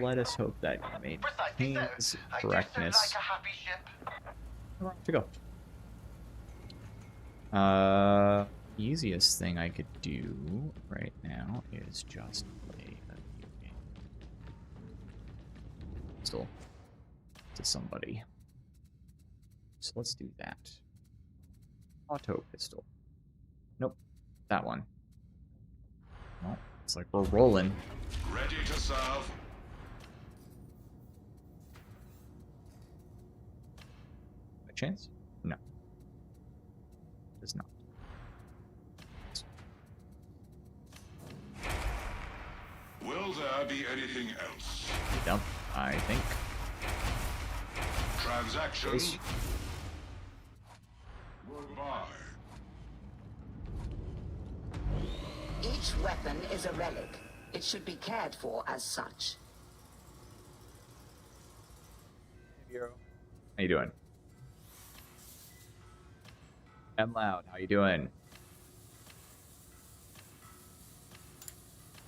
Let us hope that maintains correctness. Where to go? Easiest thing I could do right now is just play a video game. Still to somebody. So let's do that. Auto pistol. Nope. That one. Well, it's like we're rolling. Ready to serve. A chance? No. Does not. Will there be anything else? Dump, I think. Transaction. Yes. Buy. Each weapon is a relic. It should be cared for as such. How you doing? I'm loud. How you doing?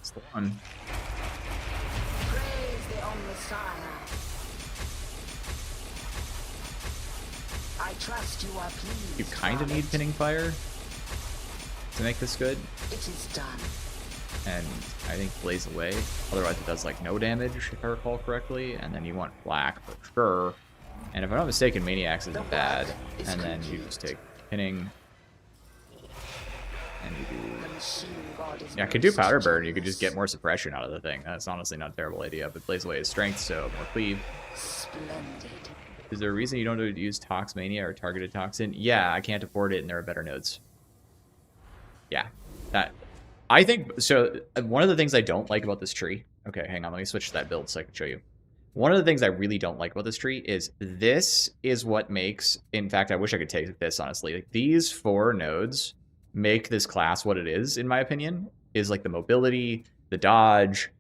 It's the one. Praise the Omnissiah. I trust you are pleased. You kind of need pinning fire to make this good. It is done. And I think blaze away. Otherwise it does like no damage, if I recall correctly. And then you want black for sure. And if I'm not mistaken, Maniacs isn't bad. And then you just take pinning. And you do... Yeah, I could do powder burn. You could just get more suppression out of the thing. That's honestly not a terrible idea. But blaze away is strength, so more cleave. Splendid. Is there a reason you don't use Tox Mania or targeted toxin? Yeah, I can't afford it, and there are better nodes. Yeah, that... I think, so one of the things I don't like about this tree, okay, hang on, let me switch to that build so I can show you. One of the things I really don't like about this tree is this is what makes, in fact, I wish I could take this, honestly. Like, these 4 nodes make this class what it is, in my opinion, is like the mobility, the dodge,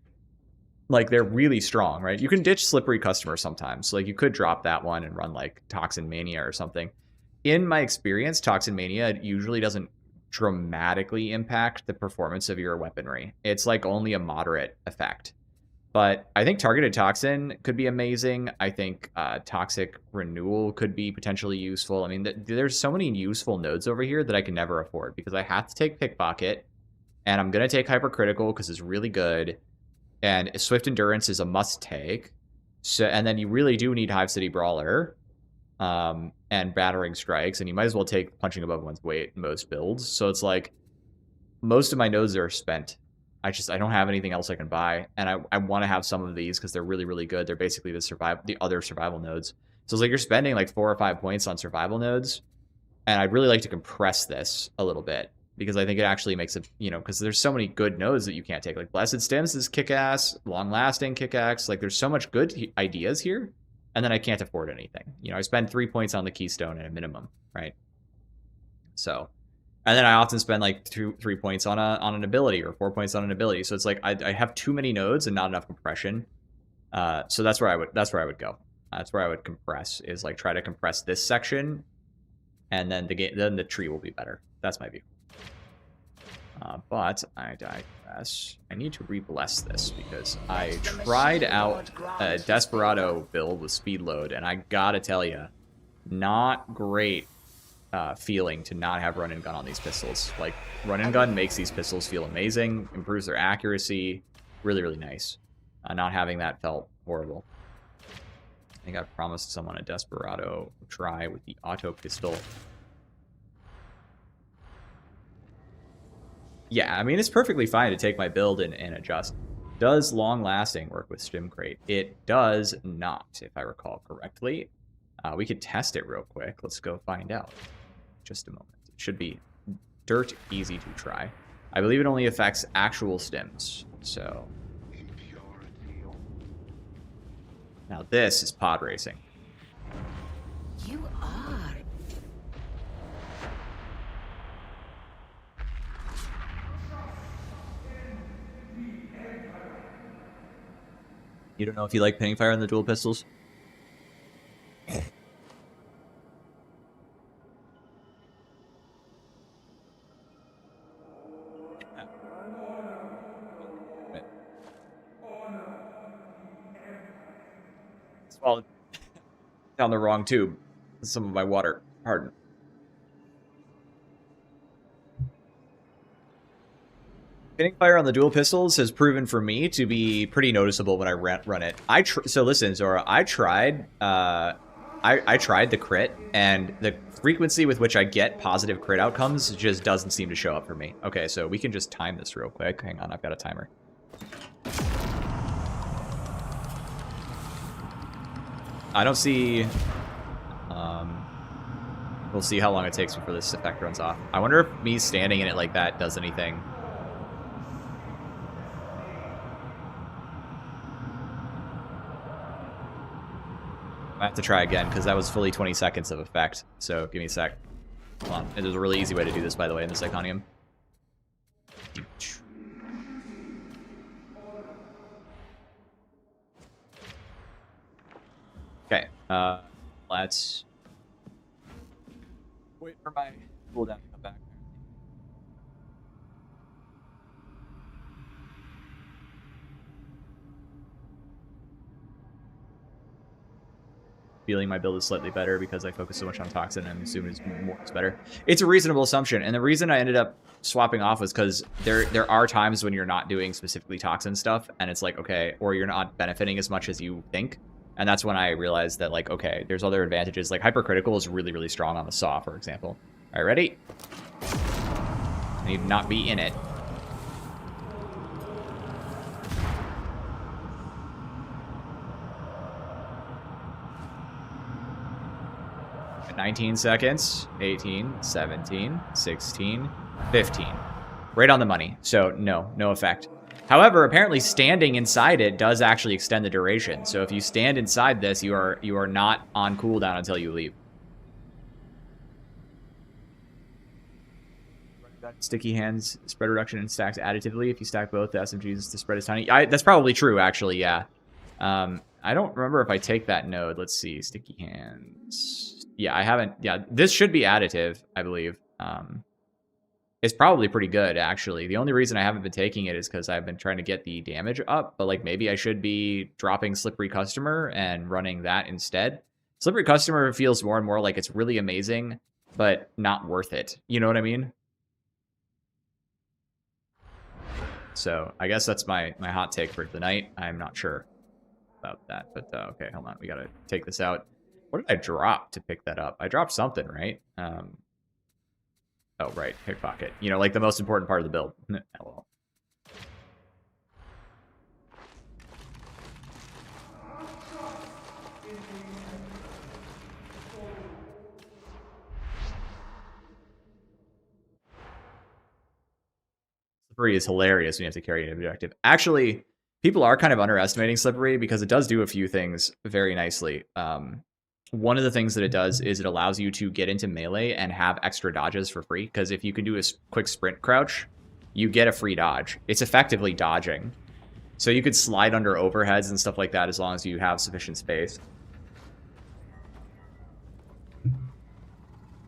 like they're really strong, right? You can ditch Slippery Customer sometimes. So like you could drop that one and run like Toxin Mania or something. In my experience, Toxin Mania usually doesn't dramatically impact the performance of your weaponry. It's like only a moderate effect. But I think Targeted Toxin could be amazing. I think Toxic Renewal could be potentially useful. I mean, there's so many useful nodes over here that I can never afford because I have to take Pickpocket, and I'm going to take Hypercritical because it's really good, and Swift Endurance is a must-take. So, and then you really do need Hive City Brawler and Battering Strikes, and you might as well take Punching Above One's Weight in most builds. So it's like most of my nodes are spent. I don't have anything else I can buy, and I want to have some of these because they're really, really good. They're basically the other survival nodes. So it's like you're spending like 4 or 5 points on survival nodes, and I'd really like to compress this a little bit because I think it actually makes it, because there's so many good nodes that you can't take. Like Blessed Stems is kick-ass, Long-Lasting kick-ass. Like there's so much good ideas here, and then I can't afford anything. I spend 3 points on the Keystone at a minimum, right? So... And then I often spend like 3 points on an ability or 4 points on an ability. So it's like I have too many nodes and not enough compression. So that's where I would go. That's where I would compress, is like try to compress this section, and then the tree will be better. That's my view. But I digress. I need to re-bless this because I tried out a Desperado build with speed load, and I gotta tell you, not great. Feeling to not have run and gun on these pistols. Like, run and gun makes these pistols feel amazing, improves their accuracy, really, really nice. Not having that felt horrible. I think I promised someone a Desperado try with the auto pistol. Yeah, I mean, it's perfectly fine to take my build and adjust. Does long lasting work with Stim Crate? It does not, if I recall correctly. We could test it real quick. Let's go find out. Just a moment. It should be dirt easy to try. I believe it only affects actual stims. So now this is pod racing. You are. You don't know if you like pinning fire on the dual pistols? Well, down the wrong tube. Some of my water hardened. Hitting fire on the dual pistols has proven for me to be pretty noticeable when I run it. So listen, Zora, I tried the crit, and the frequency with which I get positive crit outcomes just doesn't seem to show up for me. Okay, so we can just time this real quick. Hang on, I've got a timer. I don't see... we'll see how long it takes before this effect runs off. I wonder if me standing in it like that does anything. I have to try again, because that was fully 20 seconds of effect. So, give me a sec. Hold on. There's a really easy way to do this, by the way, in this Iconium. Okay, let's wait for my cooldown to come back. Feeling my build is slightly better because I focus so much on Toxin, and I'm assuming it's better. It's a reasonable assumption, and the reason I ended up swapping off was because there are times when you're not doing specifically Toxin stuff, and it's like, okay, or you're not benefiting as much as you think. And that's when I realized that, like, okay, there's other advantages. Like, Hypercritical is really, really strong on the Saw, for example. All right, ready? I need to not be in it. At 19 seconds. 18, 17, 16, 15. Right on the money. So, no effect. However, apparently standing inside it does actually extend the duration. So if you stand inside this, you are not on cooldown until you leave. Sticky hands, spread reduction and stacks additively. If you stack both the SMGs, the spread is tiny. That's probably true, actually, yeah. I don't remember if I take that node. Let's see, sticky hands. Yeah, I haven't. Yeah, this should be additive, I believe. It's probably pretty good, actually. The only reason I haven't been taking it is because I've been trying to get the damage up, but like maybe I should be dropping Slippery Customer and running that instead. Slippery Customer feels more and more like it's really amazing, but not worth it. You know what I mean? So I guess that's my hot take for the night. I'm not sure about that, but okay, hold on. We gotta take this out. What did I drop to pick that up? I dropped something, right? Oh, right, pickpocket. You know, like the most important part of the build. LOL. Slippery is hilarious when you have to carry an objective. Actually, people are kind of underestimating Slippery because it does do a few things very nicely. One of the things that it does is it allows you to get into melee and have extra dodges for free, because if you can do a quick sprint crouch, you get a free dodge. It's effectively dodging. So you could slide under overheads and stuff like that as long as you have sufficient space.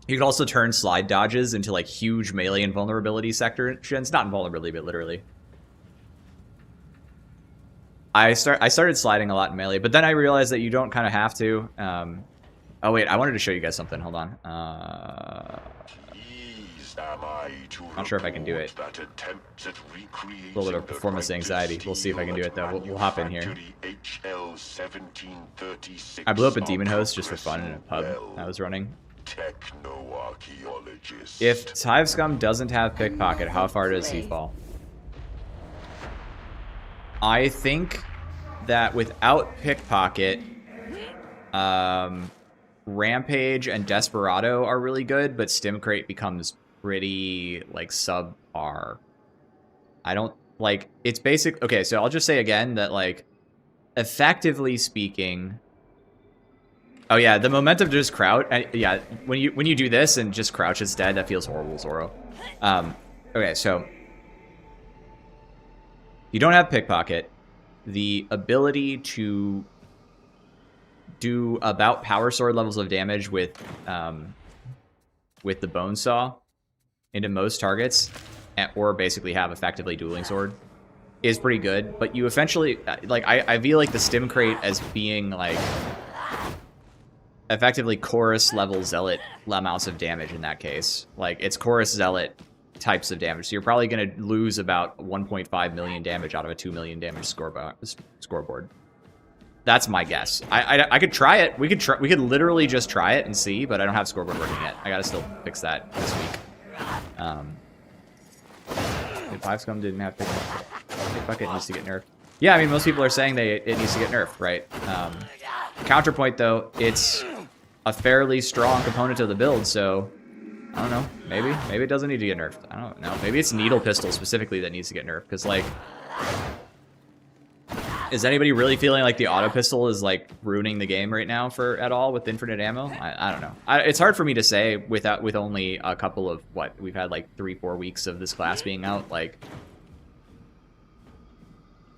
You could also turn slide dodges into like huge melee invulnerability sections. Not invulnerability, but literally. I started sliding a lot in melee, but then I realized that you don't kind of have to. Oh wait, I wanted to show you guys something. Hold on. Not sure if I can do it. A little bit of performance anxiety. We'll see if I can do it though. We'll hop in here. I blew up a demon host just for fun in a pub I was running. If Hive Scum doesn't have pickpocket, how far does he fall? I think that without pickpocket, Rampage and Desperado are really good, but Stimcrate becomes pretty, like, subpar. I don't, like, it's basic. Okay, so I'll just say again that, like, effectively speaking... Oh, yeah, the momentum to just crouch... yeah, when you do this and just crouch instead, that feels horrible, Zoro. Okay, so... You don't have pickpocket. The ability to do about power sword levels of damage with the bone saw into most targets, or basically have effectively dueling sword, is pretty good. But you eventually, like, I feel like the stim crate as being like effectively chorus level zealot amounts of damage in that case. Like, it's chorus zealot types of damage. So you're probably going to lose about 1.5 million damage out of a 2 million damage scoreboard. That's my guess. I could try it. We could literally just try it and see, but I don't have Scoreboard working yet. I gotta still fix that this week. Did 5 scum didn't have to bucket needs to get nerfed. Yeah, I mean most people are saying it needs to get nerfed, right? Counterpoint though, it's a fairly strong component of the build, so I don't know. Maybe it doesn't need to get nerfed. I don't know. Maybe it's needle pistol specifically that needs to get nerfed, because like, is anybody really feeling like the auto pistol is like ruining the game right now at all with infinite ammo? I don't know. It's hard for me to say with only a couple of we've had like 3-4 weeks of this class being out. Like,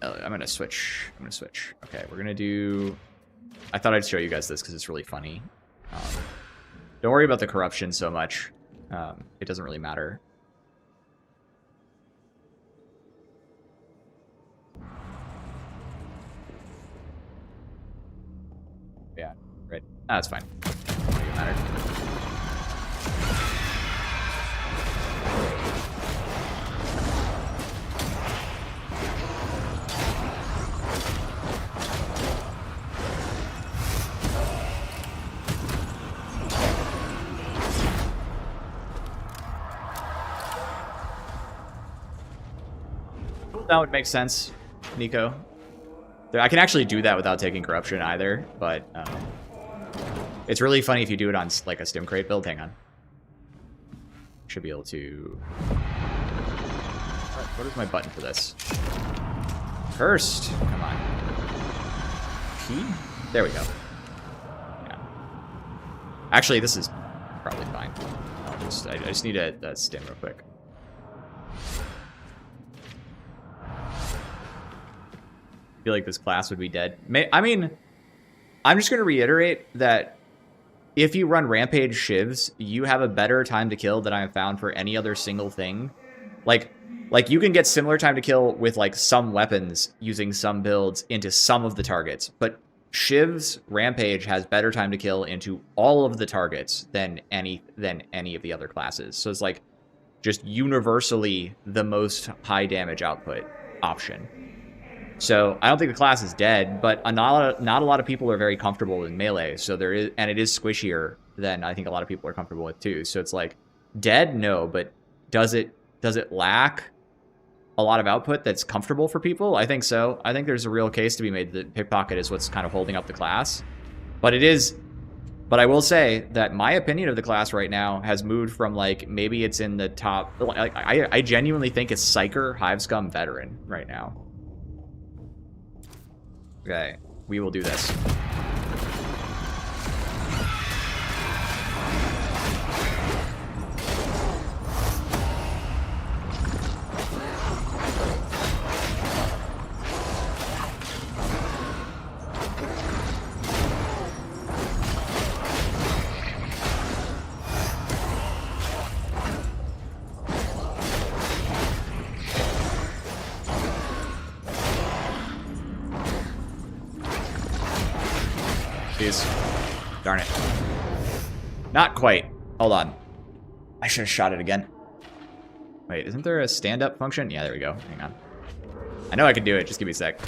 I'm gonna switch. Okay, we're gonna do. I thought I'd show you guys this because it's really funny. Don't worry about the corruption so much. It doesn't really matter. Yeah, right. That's fine. Doesn't matter. That would make sense, Nico. I can actually do that without taking corruption either, but it's really funny if you do it on like a stim crate build. Hang on. Should be able to. What is my button for this? First, come on. P? There we go. Yeah. Actually, this is probably fine. I just need a stim real quick. I feel like this class would be dead. I mean, I'm just going to reiterate that if you run Rampage Shivs, you have a better time to kill than I have found for any other single thing. Like you can get similar time to kill with like some weapons using some builds into some of the targets, but Shiv's Rampage has better time to kill into all of the targets than any of the other classes. So it's like just universally the most high damage output option. So I don't think the class is dead, but not a lot of people are very comfortable in melee. So there is, and it is squishier than I think a lot of people are comfortable with too. So it's like dead, no, but does it lack a lot of output that's comfortable for people? I think so. I think there's a real case to be made that pickpocket is what's kind of holding up the class. But I will say that my opinion of the class right now has moved from like maybe it's in the top. Like I genuinely think it's Psyker, Hive Scum, Veteran right now. Okay, we will do this. Darn it. Not quite. Hold on. I should have shot it again. Wait, isn't there a stand-up function? Yeah, there we go. Hang on. I know I can do it. Just give me a sec.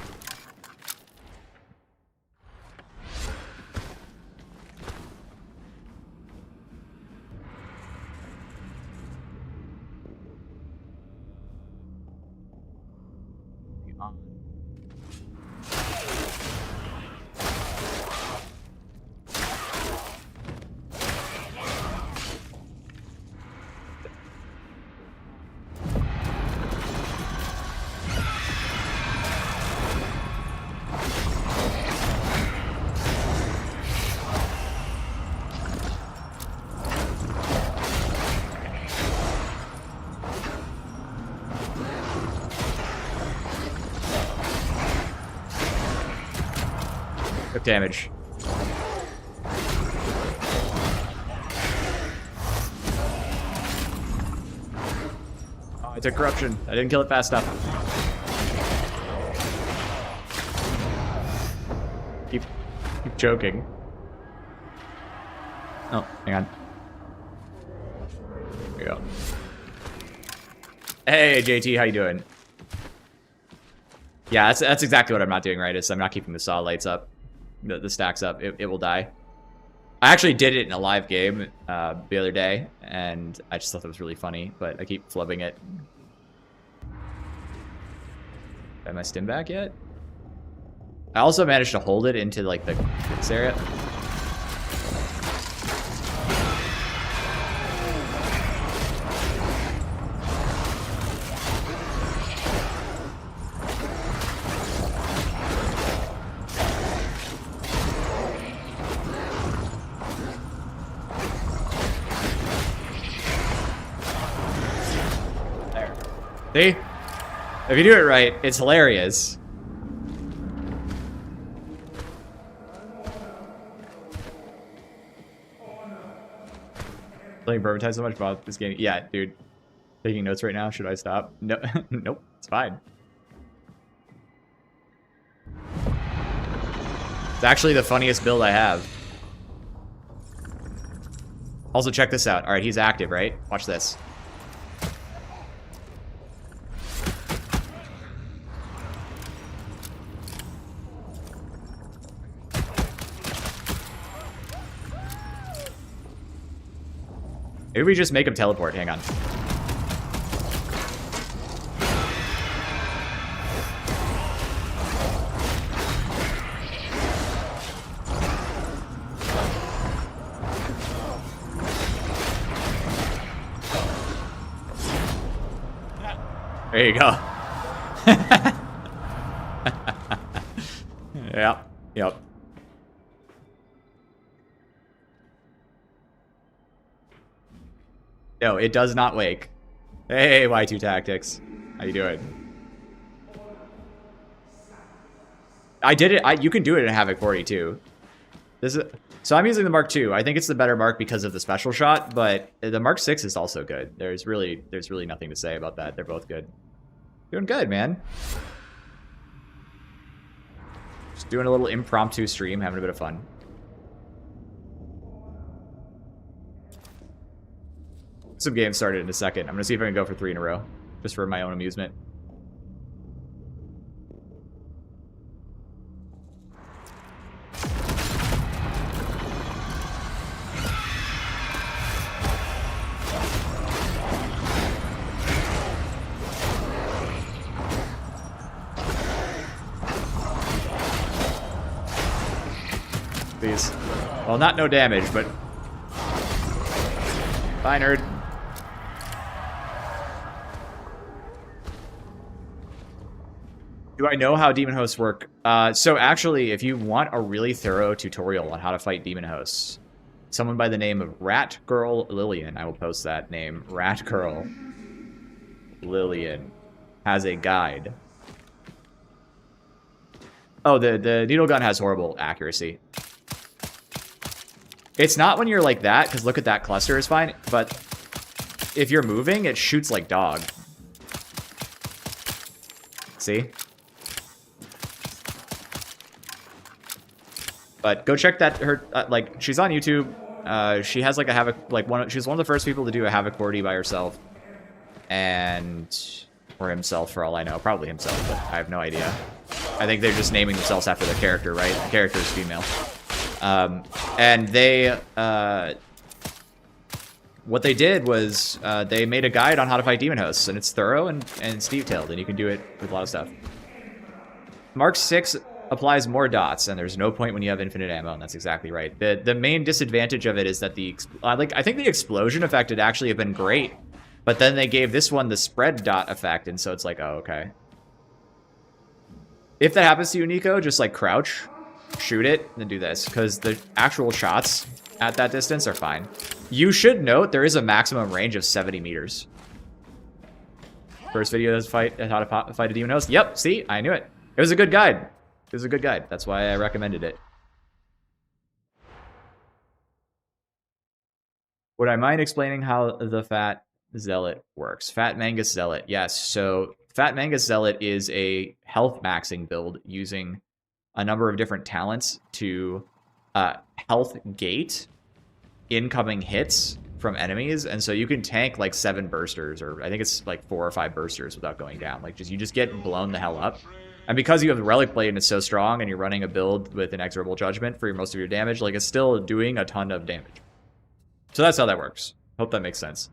Damage. Oh, I took corruption. I didn't kill it fast enough. Keep joking. Oh, hang on. There we go. Hey, JT, how you doing? Yeah, that's exactly what I'm not doing right, is I'm not keeping the saw lights up, the stacks up. It will die. I actually did it in a live game the other day, and I just thought that was really funny, but I keep flubbing it. Have my stim back yet? I also managed to hold it into like this area. There. See? If you do it right, it's hilarious. Playing Vermintide so much about this game. Yeah, dude. Taking notes right now. Should I stop? No, nope. It's fine. It's actually the funniest build I have. Also, check this out. All right, he's active, right? Watch this. Maybe we just make him teleport. Hang on. There you go. Yep. Yep. No, it does not wake. Hey, Y2 Tactics. How you doing? I did it. You can do it in Havoc 40 too. So I'm using the Mark II. I think it's the better Mark because of the special shot, but the Mark VI is also good. There's really nothing to say about that. They're both good. Doing good, man. Just doing a little impromptu stream, having a bit of fun. Some games started in a second. I'm gonna see if I can go for 3 in a row, just for my own amusement. Please. Well, not no damage, but... Bye, nerd. Do I know how demon hosts work? So actually, if you want a really thorough tutorial on how to fight demon hosts, someone by the name of Rat Girl Lillian, I will post that name, Rat Girl Lillian, has a guide. Oh, the needle gun has horrible accuracy. It's not when you're like that, because look at that cluster is fine, but if you're moving, it shoots like dog. See? But go check that. Her like she's on YouTube. She has like a Havoc, like she's one of the first people to do a Havoc 40 by herself, or himself for all I know, probably himself, but I have no idea. I think they're just naming themselves after the character, right? The character is female. And they what they did was they made a guide on how to fight demon hosts, and it's thorough and it's detailed, and you can do it with a lot of stuff. Mark 6 applies more dots, and there's no point when you have infinite ammo, and that's exactly right. The main disadvantage of it is that I think the explosion effect would actually have been great, but then they gave this one the spread dot effect, and so it's like, oh, okay. If that happens to you, Nico, just like crouch, shoot it, and then do this, because the actual shots at that distance are fine. You should note there is a maximum range of 70 meters. First video is how to fight a demon host. Yep, see, I knew it. It was a good guide. It was a good guide. That's why I recommended it. Would I mind explaining how the Fat Zealot works? Fat Mangus Zealot. Yes, so Fat Mangus Zealot is a health maxing build using a number of different talents to health gate incoming hits from enemies, and so you can tank like 7 bursters, or I think it's like 4 or 5 bursters without going down. Like you just get blown the hell up. And because you have the Relic Blade and it's so strong, and you're running a build with Inexorable Judgment for most of your damage, like it's still doing a ton of damage. So that's how that works. Hope that makes sense.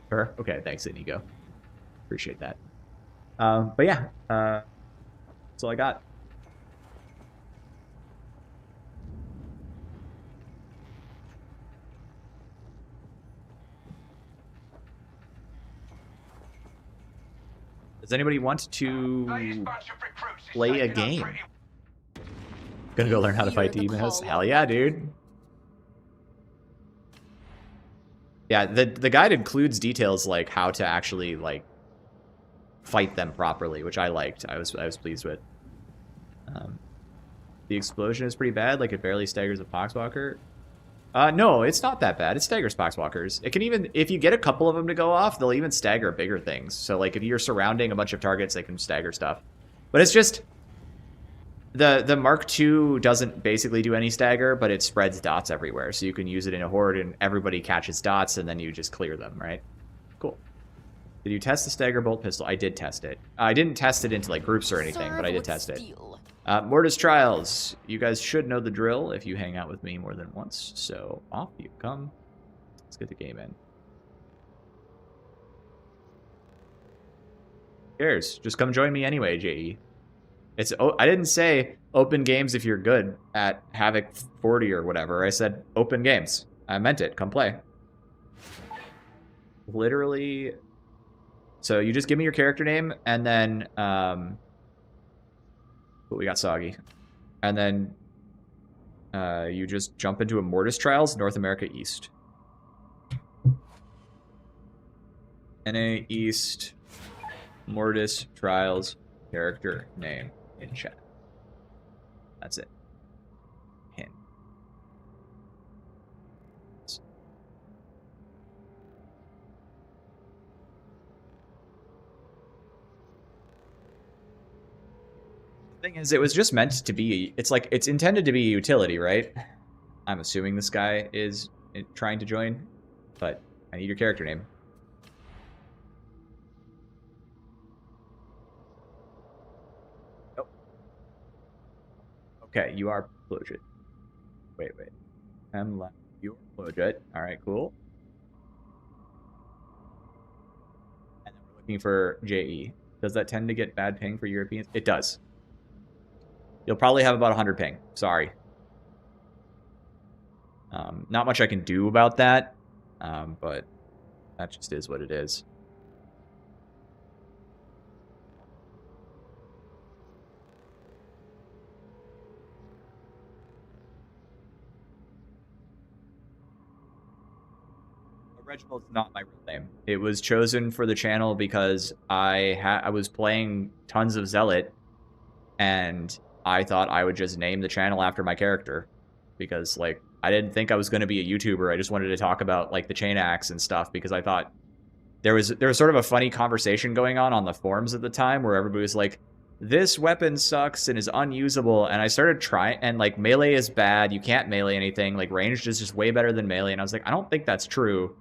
Sure. Okay, thanks, Inigo. Appreciate that. But yeah, that's all I got. Does anybody want to play a game? Gonna go learn how to fight demons? Hell yeah, dude. Yeah, the guide includes details like how to actually like fight them properly, which I liked. I was pleased with. The explosion is pretty bad. Like it barely staggers a Poxwalker. No, it's not that bad. It staggers Poxwalkers. It can even, if you get a couple of them to go off, they'll even stagger bigger things. So like if you're surrounding a bunch of targets, they can stagger stuff. But it's just the Mark II doesn't basically do any stagger, but it spreads dots everywhere. So you can use it in a horde and everybody catches dots and then you just clear them, right? Cool. Did you test the stagger bolt pistol? I did test it. I didn't test it into like groups or anything, but I did test it. Mortis Trials. You guys should know the drill if you hang out with me more than once. So off you come. Let's get the game in. Who cares? Just come join me anyway, JE. It's I didn't say open games if you're good at Havoc 40 or whatever. I said open games. I meant it. Come play. Literally. So you just give me your character name and then we got Soggy. And then you just jump into a Mortis Trials, North America East. NA East, Mortis Trials, character name in chat. That's it. Hint. Thing is, it was just meant to be, it's like it's intended to be a utility, right? I'm assuming this guy is trying to join, but I need your character name. Nope. Okay, you are Plojit. Wait. You're Plojit. Alright, cool. And then we're looking for JE. Does that tend to get bad ping for Europeans? It does. You'll probably have about 100 ping. Sorry. Not much I can do about that, but that just is what it is. Reginald's not my real name. It was chosen for the channel because I was playing tons of Zealot, and I thought I would just name the channel after my character because, like, I didn't think I was going to be a YouTuber. I just wanted to talk about, like, the chain axe and stuff because I thought there was sort of a funny conversation going on the forums at the time where everybody was like, this weapon sucks and is unusable. And I started trying, and, like, melee is bad. You can't melee anything. Like, ranged is just way better than melee. And I was like, I don't think that's true.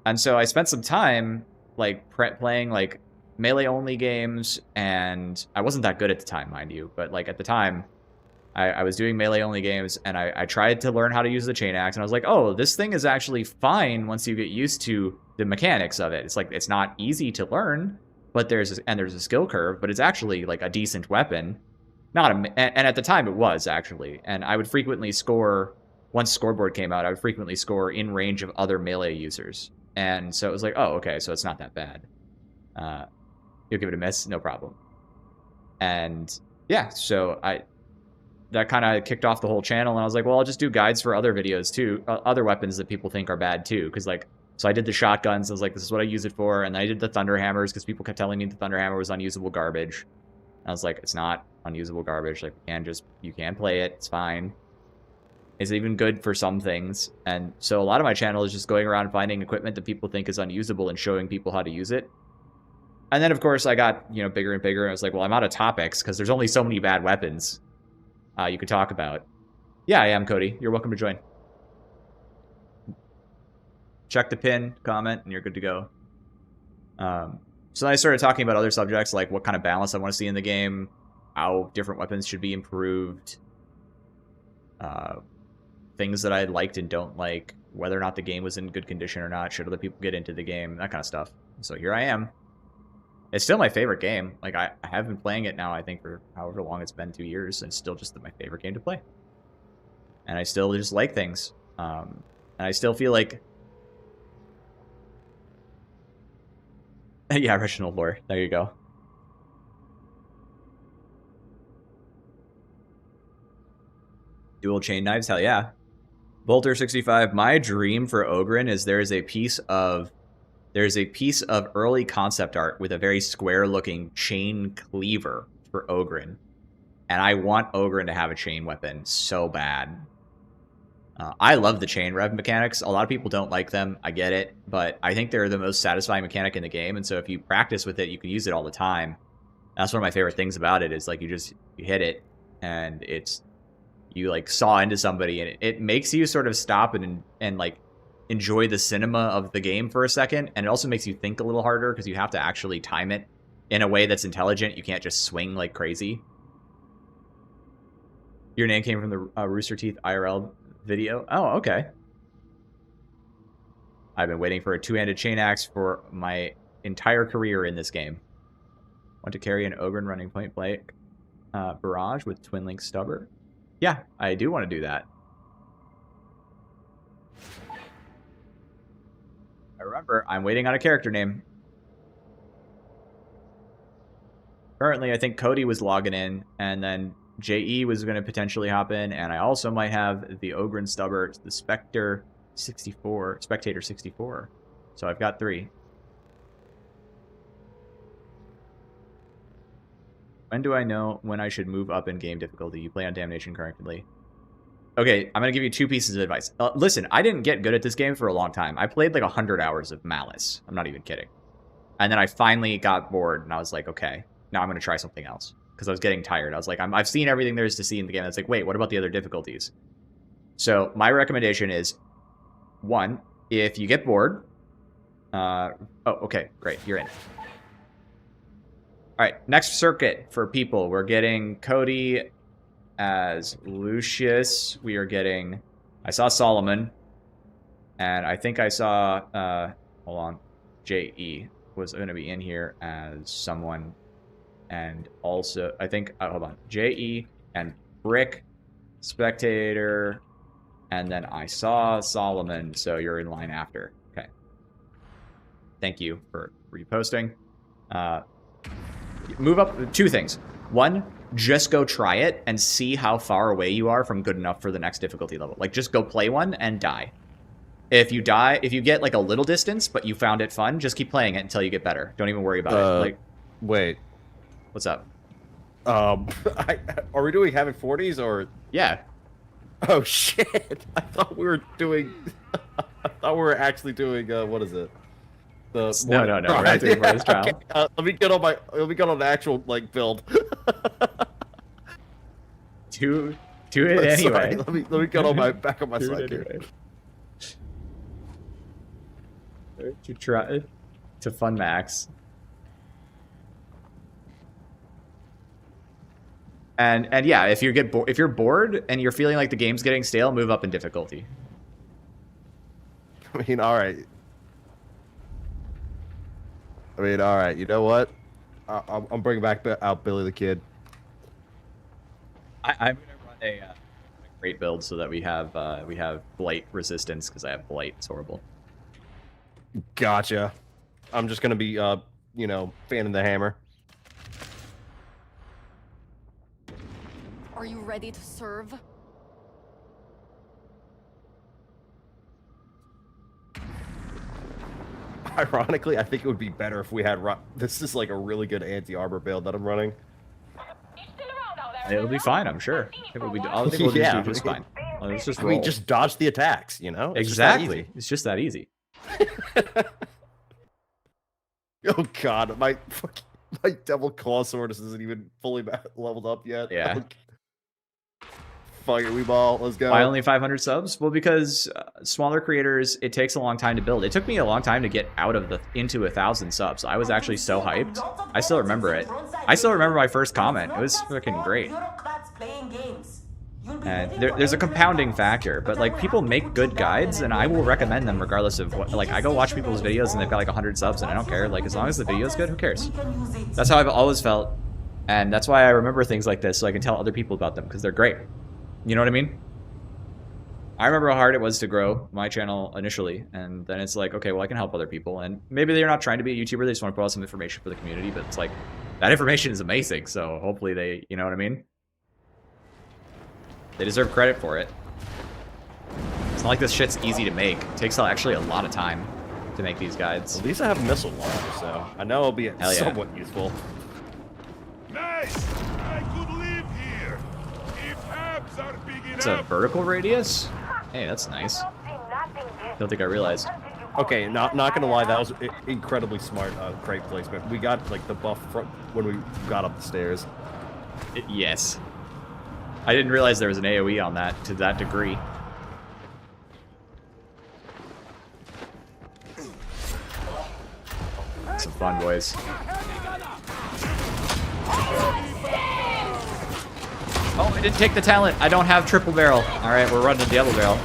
And so I spent some time, like, playing, like, melee-only games, and I wasn't that good at the time, mind you, but, like, at the time, I was doing melee-only games, and I tried to learn how to use the chain axe, and I was like, oh, this thing is actually fine once you get used to the mechanics of it. It's like, it's not easy to learn, but there's a skill curve, but it's actually, like, a decent weapon. And at the time, it was, actually, and I would frequently score, once Scoreboard came out, I would frequently score in range of other melee users, and so it was like, oh, okay, so it's not that bad. You'll give it a miss, no problem. And yeah, so that kind of kicked off the whole channel, and I was like, well, I'll just do guides for other videos too, other weapons that people think are bad too, because, like, so I did the shotguns. I was like, this is what I use it for, and then I did the thunderhammers because people kept telling me the thunderhammer was unusable garbage. And I was like, it's not unusable garbage. Like, you can play it. It's fine. It's even good for some things. And so a lot of my channel is just going around finding equipment that people think is unusable and showing people how to use it. And then, of course, I got, you know, bigger and bigger. I was like, well, I'm out of topics because there's only so many bad weapons you could talk about. Yeah, I am, Cody. You're welcome to join. Check the pin, comment, and you're good to go. So I started talking about other subjects, like what kind of balance I want to see in the game, how different weapons should be improved, things that I liked and don't like, whether or not the game was in good condition or not, should other people get into the game, that kind of stuff. So here I am. It's still my favorite game. Like, I have been playing it now, I think, for however long it's been, 2 years, and it's still just my favorite game to play. And I still just like things. And I still feel like... yeah, Reginald Lore. There you go. Dual chain knives? Hell yeah. Bolter65. My dream for Ogrryn is there's a piece of early concept art with a very square-looking chain cleaver for Ogrryn. And I want Ogrryn to have a chain weapon so bad. I love the chain rev mechanics. A lot of people don't like them. I get it. But I think they're the most satisfying mechanic in the game. And so if you practice with it, you can use it all the time. That's one of my favorite things about it is, like, you hit it, and you, like, saw into somebody, and it makes you sort of stop and like, enjoy the cinema of the game for a second. And it also makes you think a little harder because you have to actually time it in a way that's intelligent. You can't just swing like crazy. Your name came from the Rooster Teeth IRL video. Oh, okay. I've been waiting for a two-handed chain axe for my entire career in this game. Want to carry an Ogrryn running point blank barrage with twin link stubber? Yeah, I do want to do that. I remember, I'm waiting on a character name. Currently, I think Cody was logging in, and then JE was going to potentially hop in, and I also might have the Ogrryn stubber, the Spectator 64. So I've got 3. When do I know when I should move up in game difficulty? You play on Damnation currently. Okay, I'm going to give you 2 pieces of advice. Listen, I didn't get good at this game for a long time. I played like 100 hours of Malice. I'm not even kidding. And then I finally got bored, and I was like, okay, now I'm going to try something else. Because I was getting tired. I was like, I've seen everything there is to see in the game. I was like, wait, what about the other difficulties? So my recommendation is, 1, if you get bored... oh, okay, great, you're in. Alright, next circuit for people. We're getting Cody as Lucius. We are getting... I saw Solomon. And I think I saw... hold on. J.E. was going to be in here as someone... And also, I think, hold on, J.E. and Brick, Spectator, and then I saw Solomon, so you're in line after. Okay. Thank you for reposting. Move up, 2 things. 1, just go try it and see how far away you are from good enough for the next difficulty level. Like, just go play one and die. If you die, if you get, like, a little distance, but you found it fun, just keep playing it until you get better. Don't even worry about it. Like, wait. What's up? Are we doing Havoc 40s or? Yeah. Oh shit! I thought we were doing. I thought we were actually doing. What is it? No. We're not doing Mortis Trial. Okay. Let me get on the actual like build. Do it anyway. Sorry, let me get on my back on my side here. To try to fun max. And yeah, if you're bored and you're feeling like the game's getting stale, move up in difficulty. I mean, all right. You know what? I'm bringing back out Billy the Kid. I'm gonna run a great build so that we have blight resistance because I have blight. It's horrible. Gotcha. I'm just gonna be fanning the hammer. Are you ready to serve? Ironically, I think it would be better if we had... This is like a really good anti-armor build that I'm running. It'll be fine, I'm sure. I think we'll do just fine. Let's just roll. I mean, just dodge the attacks, you know? Exactly. It's just that easy. Oh god, my devil claw sword isn't even fully leveled up yet. Yeah. Okay. Fuck it, we ball. Let's go. Why only 500 subs? Well, because smaller creators, it takes a long time to build. It took me a long time to get into 1,000 subs. I was actually so hyped. I still remember it. I still remember my first comment. It was freaking great. And there's a compounding factor, but like people make good guides, and I will recommend them regardless of what. Like I go watch people's videos, and they've got like 100 subs, and I don't care. Like as long as the video's good, who cares? That's how I've always felt, and that's why I remember things like this, so I can tell other people about them because they're great. You know what I mean? I remember how hard it was to grow my channel initially, and then it's like, okay, well, I can help other people, and maybe they're not trying to be a YouTuber, they just want to put out some information for the community, but it's like, that information is amazing, so hopefully they, you know what I mean? They deserve credit for it. It's not like this shit's easy to make. It takes actually a lot of time to make these guides. Well, these have missile launchers, so I know it'll be somewhat useful. Nice! I could live here. If hubs are big enough. It's a vertical radius? Hey, that's nice. Don't think I realized. Okay, not gonna lie, that was incredibly smart crate placement. We got like the buff when we got up the stairs. Yes. I didn't realize there was an AoE on that to that degree. Some fun, boys. Oh, I didn't take the talent. I don't have triple barrel. All right, we're running a double barrel.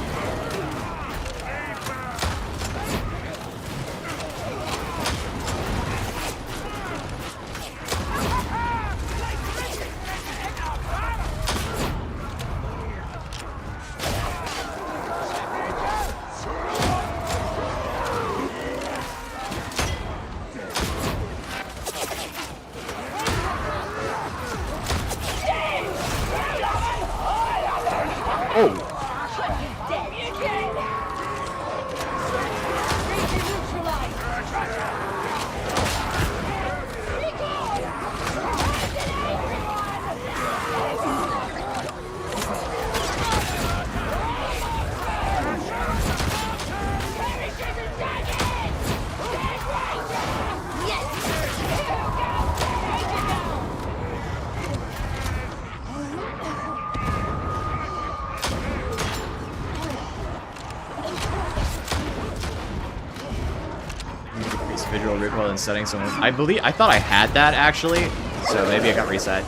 Visual recoil and settings. So I thought I had that actually, so maybe it got reset.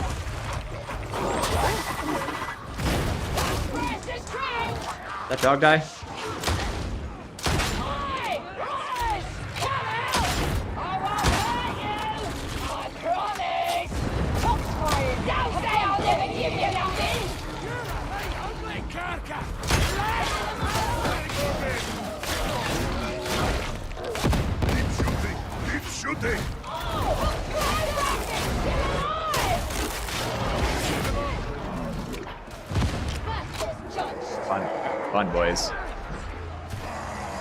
That dog die? Fun, boys.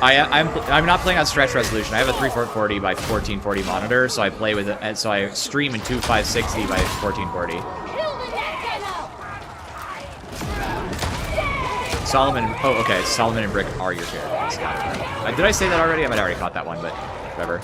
I'm not playing on stretch resolution. I have a 3440 by 1440 monitor, so I play with it, and so I stream in 2560 by 1440. Solomon. Oh, okay. Solomon and Brick are your characters. Got it. Did I say that already? I might have already caught that one, but whatever.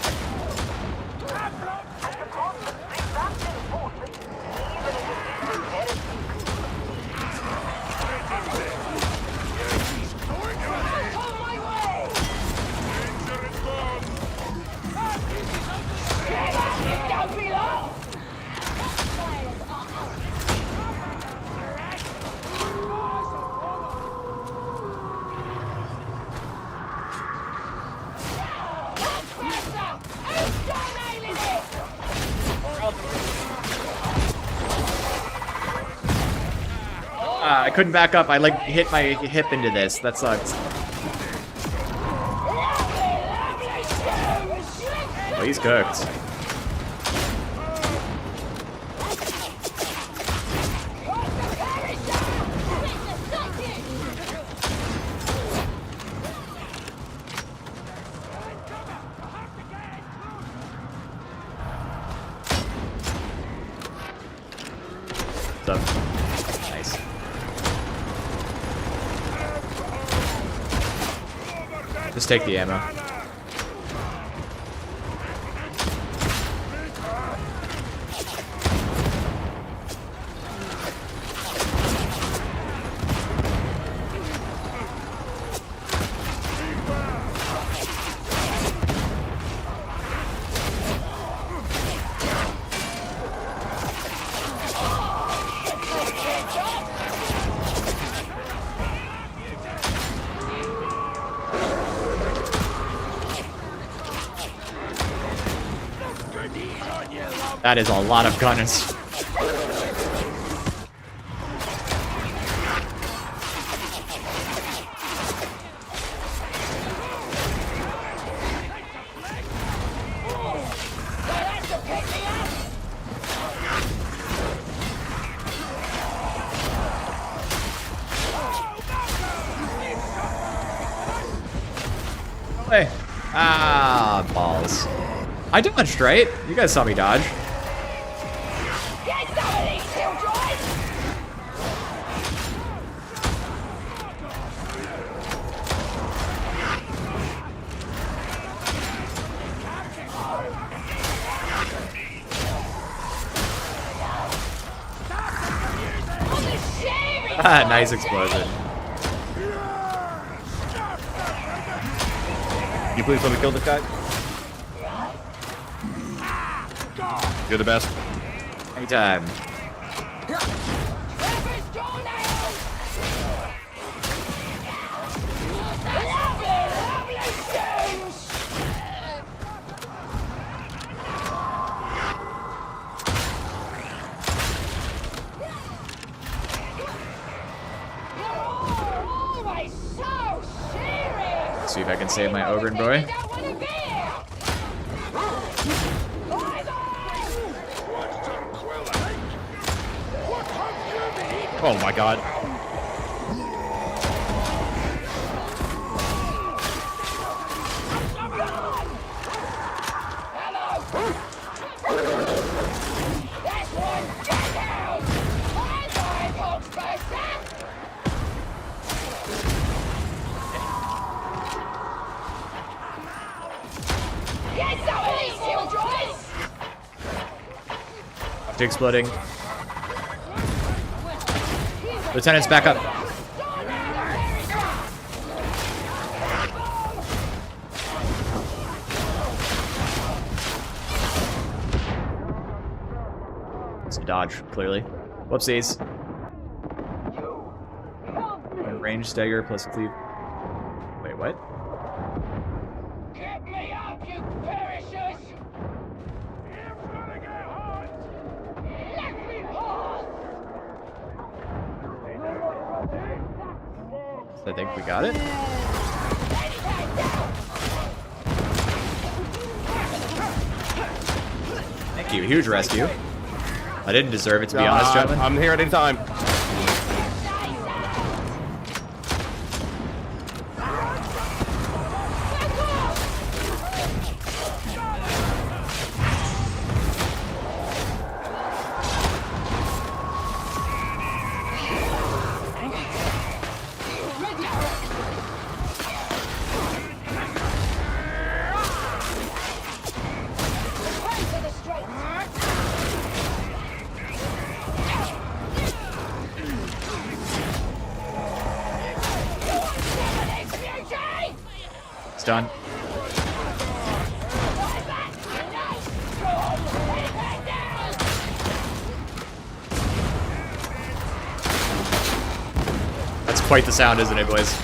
I couldn't back up. I like hit my hip into this. That sucks. Oh, he's cooked. Nice. Just take the ammo. That is a lot of gunners. Hey. Ah, balls. I dodged, right? You guys saw me dodge. Get some of these killjoys! Ah, nice explosion. Can you please let me kill this guy? You're the best. Anytime. See if I can save my Ogrryn boy. Oh my god. Exploding. Lieutenant's back up. It's a dodge, clearly. Whoopsies. Range stagger plus cleave. Wait, what? Get me up, you perishers! Let me pass! I think we got it. Thank you. Huge rescue. I didn't deserve it, to be honest, gentlemen. I'm here at any time. It's done. That's quite the sound, isn't it, boys?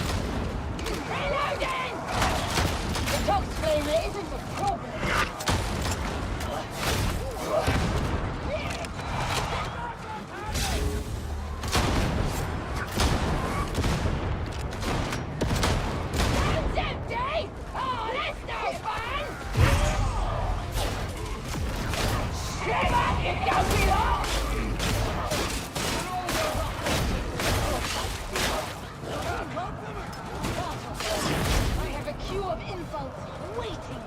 I have a queue of insults waiting.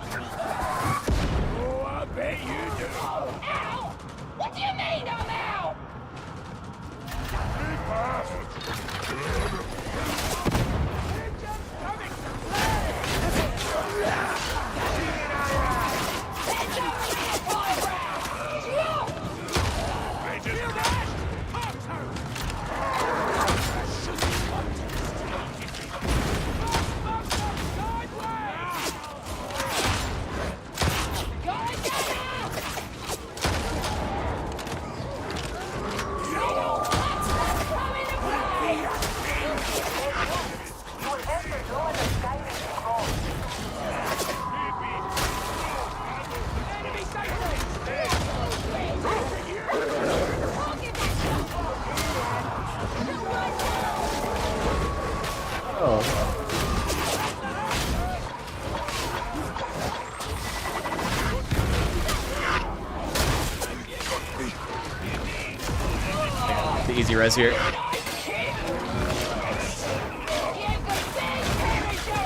easy res here.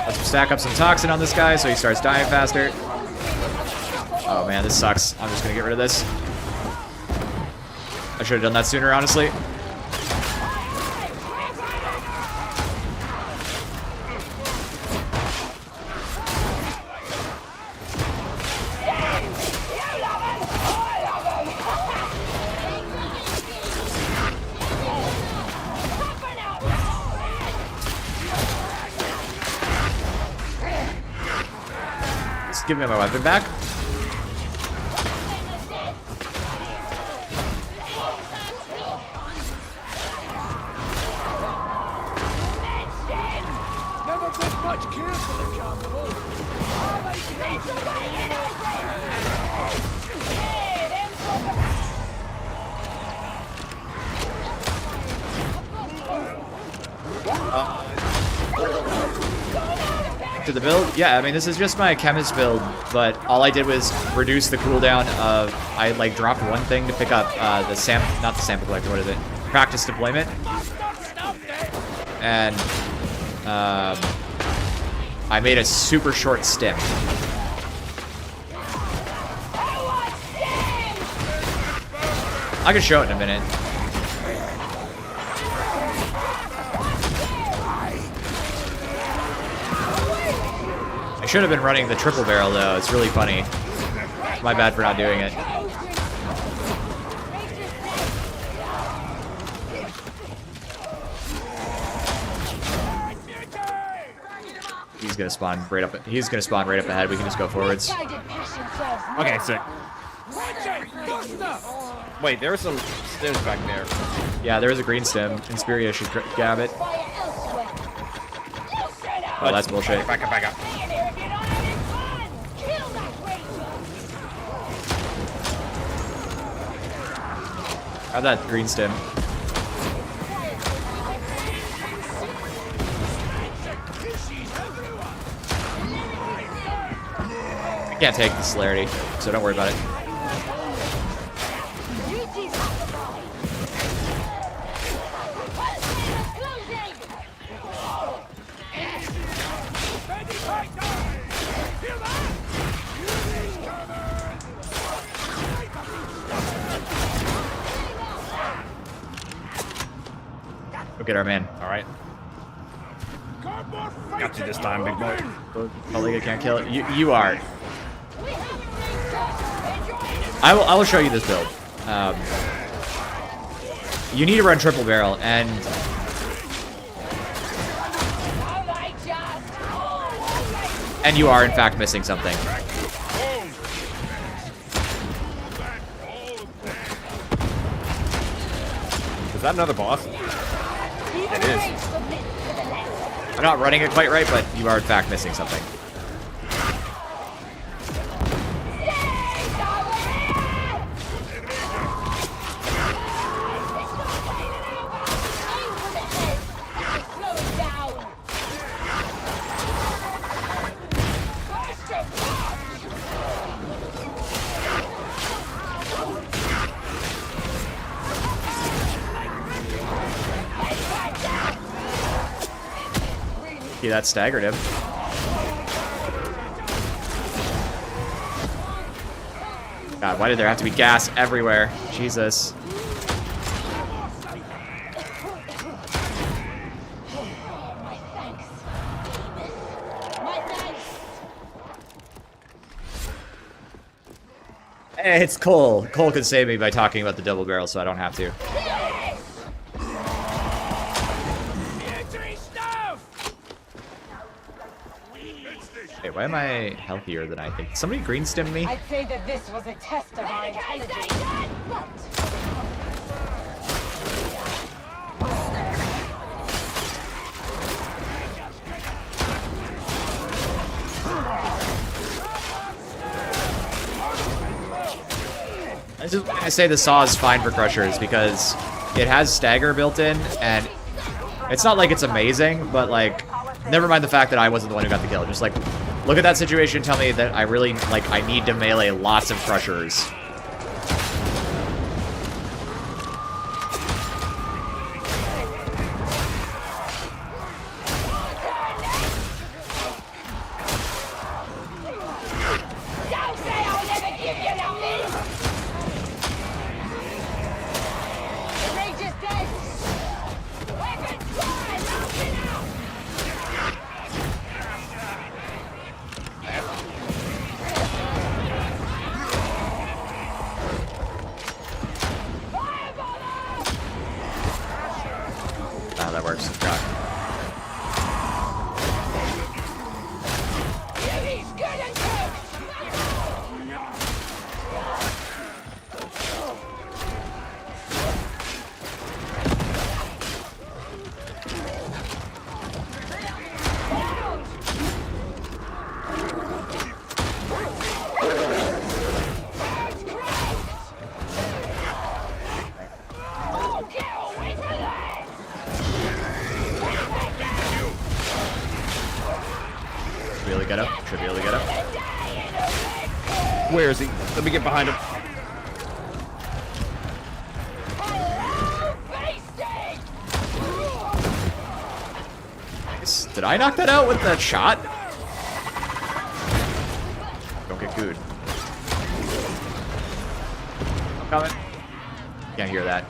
Let's stack up some toxin on this guy so he starts dying faster. Oh man, this sucks. I'm just gonna get rid of this. I should have done that sooner, honestly. Just give me my weapon back. To the build? Yeah, I mean, this is just my chemist build, but all I did was reduce the cooldown of, I like dropped one thing to pick up not the sample collector, what is it? Practice deployment. And I made a super short stim. I can show it in a minute. I should have been running the triple barrel though. It's really funny. My bad for not doing it. He's gonna spawn right up. He's gonna spawn right up ahead. We can just go forwards. Okay, sick. Wait, there are some stims back there. Yeah, there is a green stem. Inspiria should grab it. Oh, that's bullshit. Back up, back up. Grab that green stem. I can't take the celerity, so don't worry about it. Go get our man. All right. Got you this time, big boy. Liga can't kill it. You are. I will show you this build. You need to run triple barrel, and you are in fact missing something. Is that another boss? It is. I'm not running it quite right, but you are in fact missing something. Yeah, that staggered him. God, why did there have to be gas everywhere? Jesus. Hey, it's Cole. Cole could save me by talking about the double barrel, so I don't have to. Hey, why am I healthier than I think? Did somebody green stem me? I'd say that this was a test of our intelligence. I say the saw is fine for crushers because it has stagger built in, and it's not like it's amazing, but like, never mind the fact that I wasn't the one who got the kill. Just like, look at that situation and tell me that I really, like, I need to melee lots of crushers. Where is he? Let me get behind him. Did I knock that out with that shot? Don't get good. I'm coming. Can't hear that.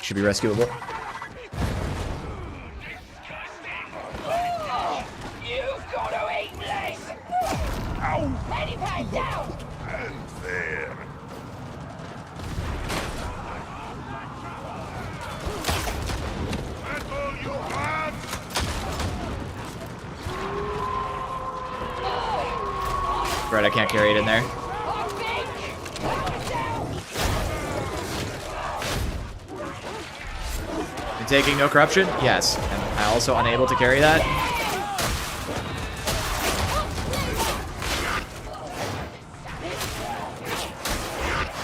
Should be rescuable. You've got to eat this! Ow! Medipad down! And there. That's all you had? Right, I can't carry it in there. Taking no corruption? Yes. Am I also unable to carry that?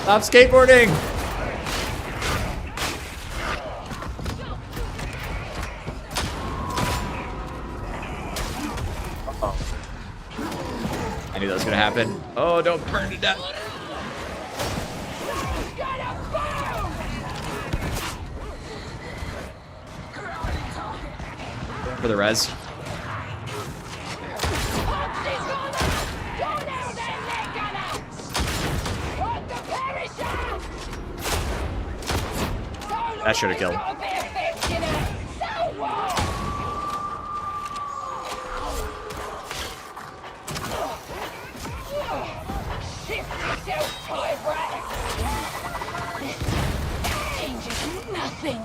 Stop skateboarding! Uh-oh. I knew that was gonna happen. Oh, don't burn to death. For the res. That should have killed. Nothing.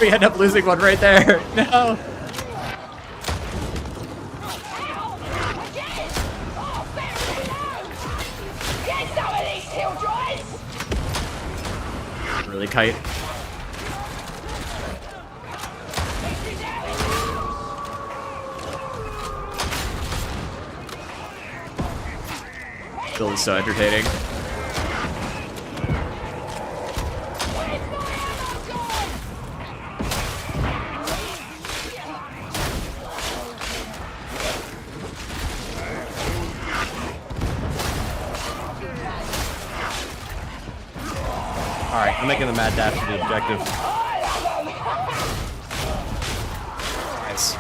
We end up losing one right there. No. Really kite. Still is so entertaining. Alright, I'm making the mad dash to the objective. Nice.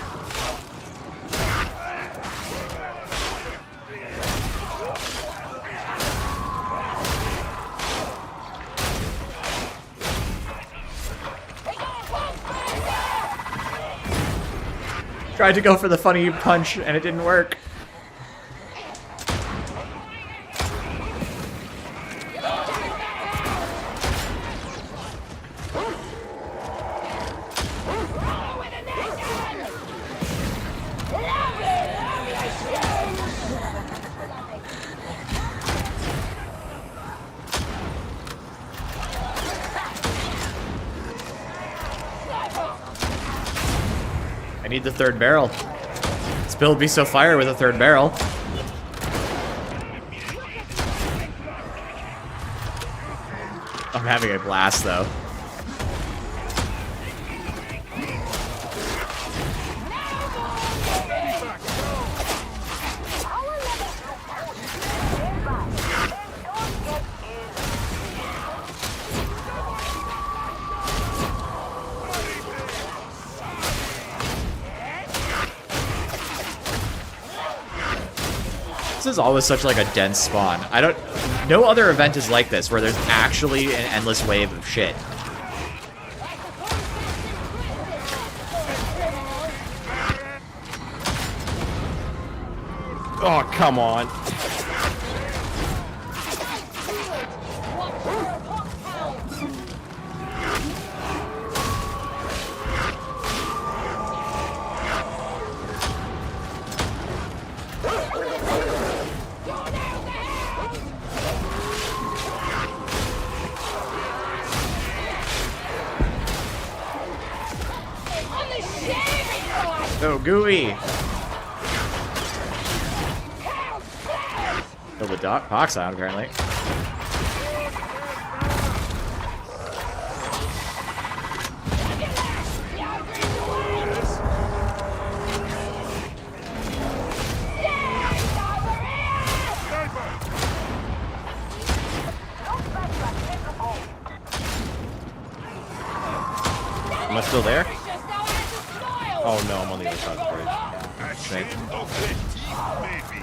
Tried to go for the funny punch and it didn't work. I need the third barrel. This build would be so fire with a third barrel. I'm having a blast though. This is always such like a dense spawn. No other event is like this where there's actually an endless wave of shit. Oh, come on. Oh, gooey. Kill the box out, apparently. Am I still there? Oh no, I'm on the other side of the bridge. At the end of the teeth, maybe.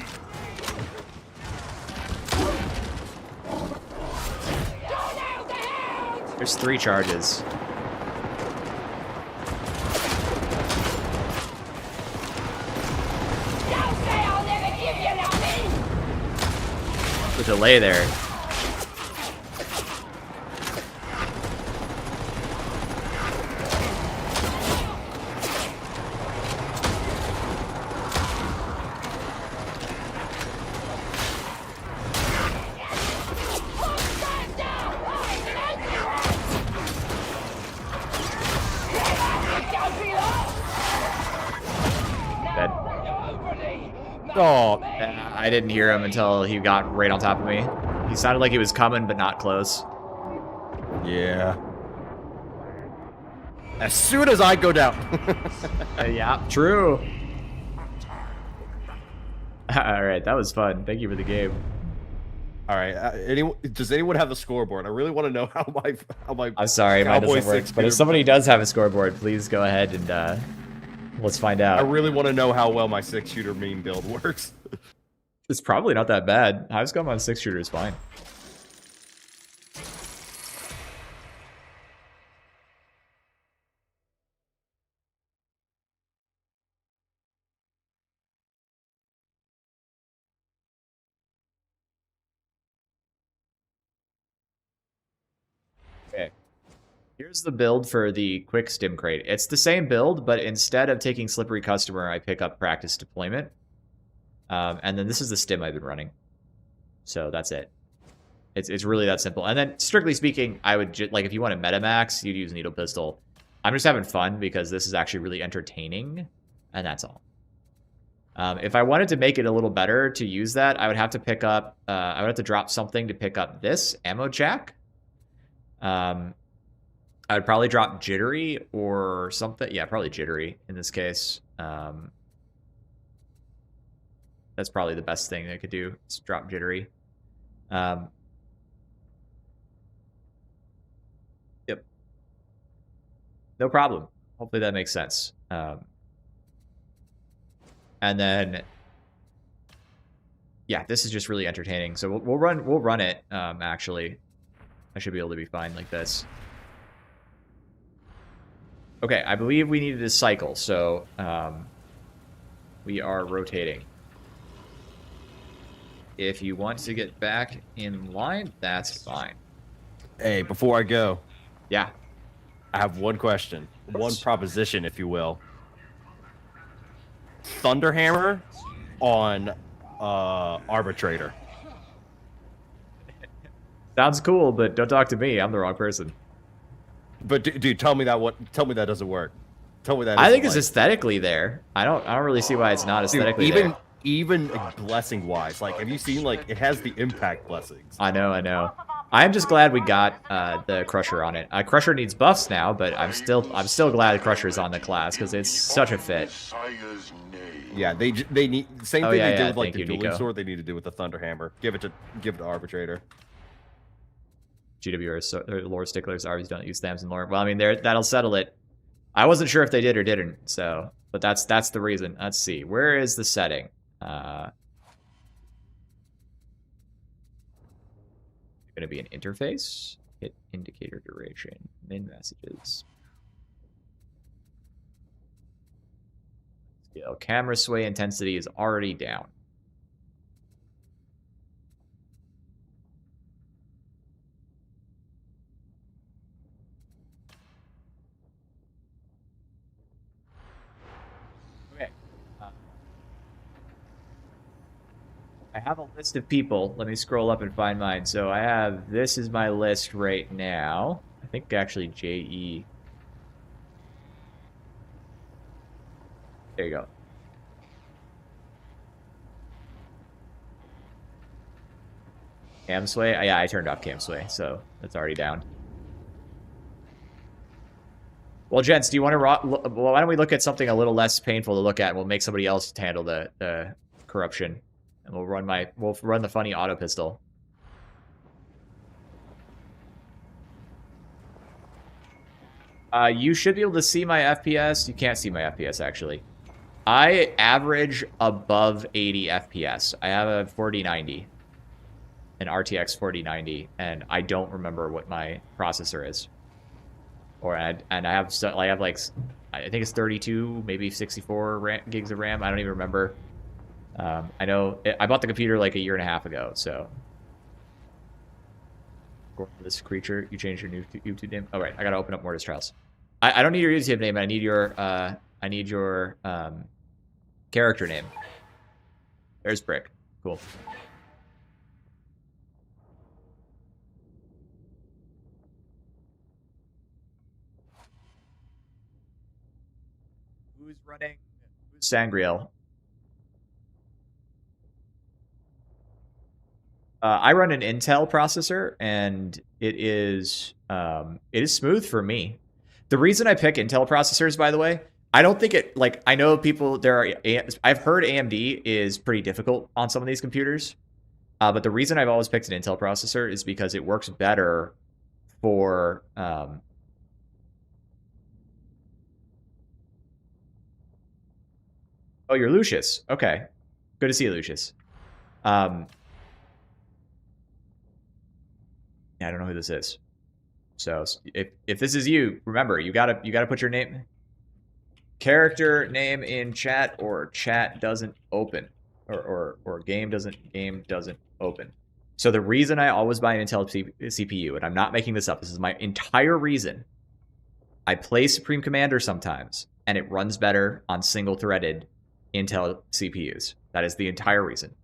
There's 3 charges. The delay there. Oh, I didn't hear him until he got right on top of me. He sounded like he was coming, but not close. yeah. As soon as I go down. Yeah, true. Alright, that was fun. Thank you for the game. All right. Does anyone have the scoreboard? I really want to know how my. I'm sorry, mine Cowboy doesn't work. But if somebody does have a scoreboard, please go ahead and let's find out. I really want to know how well my 6-shooter meme build works. It's probably not that bad. Hivescom on 6-shooter is fine. Okay. Here's the build for the quick stim crate. It's the same build, but instead of taking Slippery Customer, I pick up Practice Deployment. And then this is the stim I've been running. So that's it. It's really that simple. And then, strictly speaking, I would like if you want to metamax, you'd use Needle Pistol. I'm just having fun because this is actually really entertaining, and that's all. If I wanted to make it a little better to use that, I would have to pick up. I would have to drop something to pick up this ammo jack. I would probably drop Jittery or something. Yeah, probably Jittery in this case. That's probably the best thing I could do, is drop Jittery. Yep. No problem. Hopefully that makes sense. And then, yeah, this is just really entertaining. So we'll run it. Actually, I should be able to be fine like this. Okay, I believe we needed a cycle, so we are rotating. If you want to get back in line, that's fine. Hey, before I go, Yeah. I have one question, one proposition, if you will. Thunderhammer on Arbitrator. Sounds cool, but don't talk to me. I'm the wrong person. But dude, tell me that doesn't work. Tell me that. I think isn't it's aesthetically there. I don't really see why it's not aesthetically dude, there. even blessing wise, like, have you seen, like, it has the impact blessings? I know. I'm just glad we got the Crusher on it. Crusher needs buffs now, but I'm still glad Crusher's on the class because it's such a fit. Yeah, they need same Oh, thing yeah, they did yeah, with, like, thank the you, dueling Nico. sword. They need to do with the Thunderhammer. Give it to Arbitrator. GW or lore sticklers always don't use thams and lore. Well, I mean, that'll settle it. I wasn't sure if they did or didn't, so but that's the reason. Let's see, where is the setting? Going to be an interface. Hit indicator duration. Min messages. Scale. Camera sway intensity is already down. have a list of people. Let me scroll up and find mine. So I have, this is my list right now. I think actually JE. There you go. Cam sway? Yeah, I turned off cam sway, so that's already down. Well, gents, do you want to... Well, why don't we look at something a little less painful to look at, and we'll make somebody else handle the corruption. And we'll run the funny auto pistol. You should be able to see my FPS. You can't see my FPS, actually. I average above 80 FPS. I have a 4090. An RTX 4090, and I don't remember what my processor is. And I have like, I think it's 32, maybe 64 gigs of RAM. I don't even remember. I know I bought the computer like a year and a half ago, so. This creature, you changed your new YouTube name. Oh right, I gotta open up Mortis Trials. I don't need your YouTube name. I need your character name. There's Brick. Cool. Who's running? Who's Sangreal? I run an Intel processor, and it is smooth for me. The reason I pick Intel processors, by the way, I don't think it, like, I know people, I've heard AMD is pretty difficult on some of these computers, but the reason I've always picked an Intel processor is because it works better for, oh, you're Lucius. Okay. Good to see you, Lucius. Yeah, I don't know who this is. So if this is you, remember, you gotta put your name, character name in chat, or chat doesn't open, or game doesn't open. So the reason I always buy an Intel CPU, and I'm not making this up, this is my entire reason. I play Supreme Commander sometimes, and it runs better on single-threaded Intel CPUs. That is the entire reason.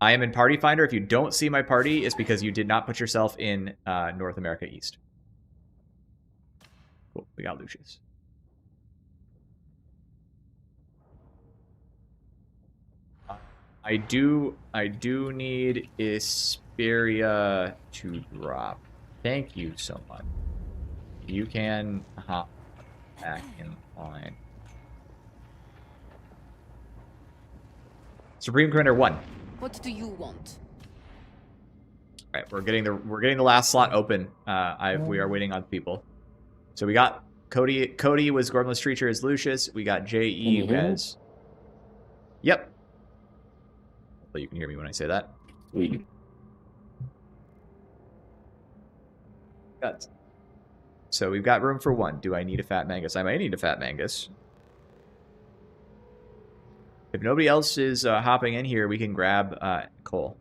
I am in Party Finder. If you don't see my party, it's because you did not put yourself in North America East. Cool. We got Lucius. I do need Isperia to drop. Thank you so much. You can hop back in line. Supreme Commander 1. What do you want? All right, we're getting the last slot open. We are waiting on people. So we got Cody. Cody was Gormless Treacher as Lucius. We got JE as. Yep. Well, you can hear me when I say that. Sweet. So we've got room for one. Do I need a Fat Mangus? I might need a Fat Mangus. If nobody else is hopping in here, we can grab Cole.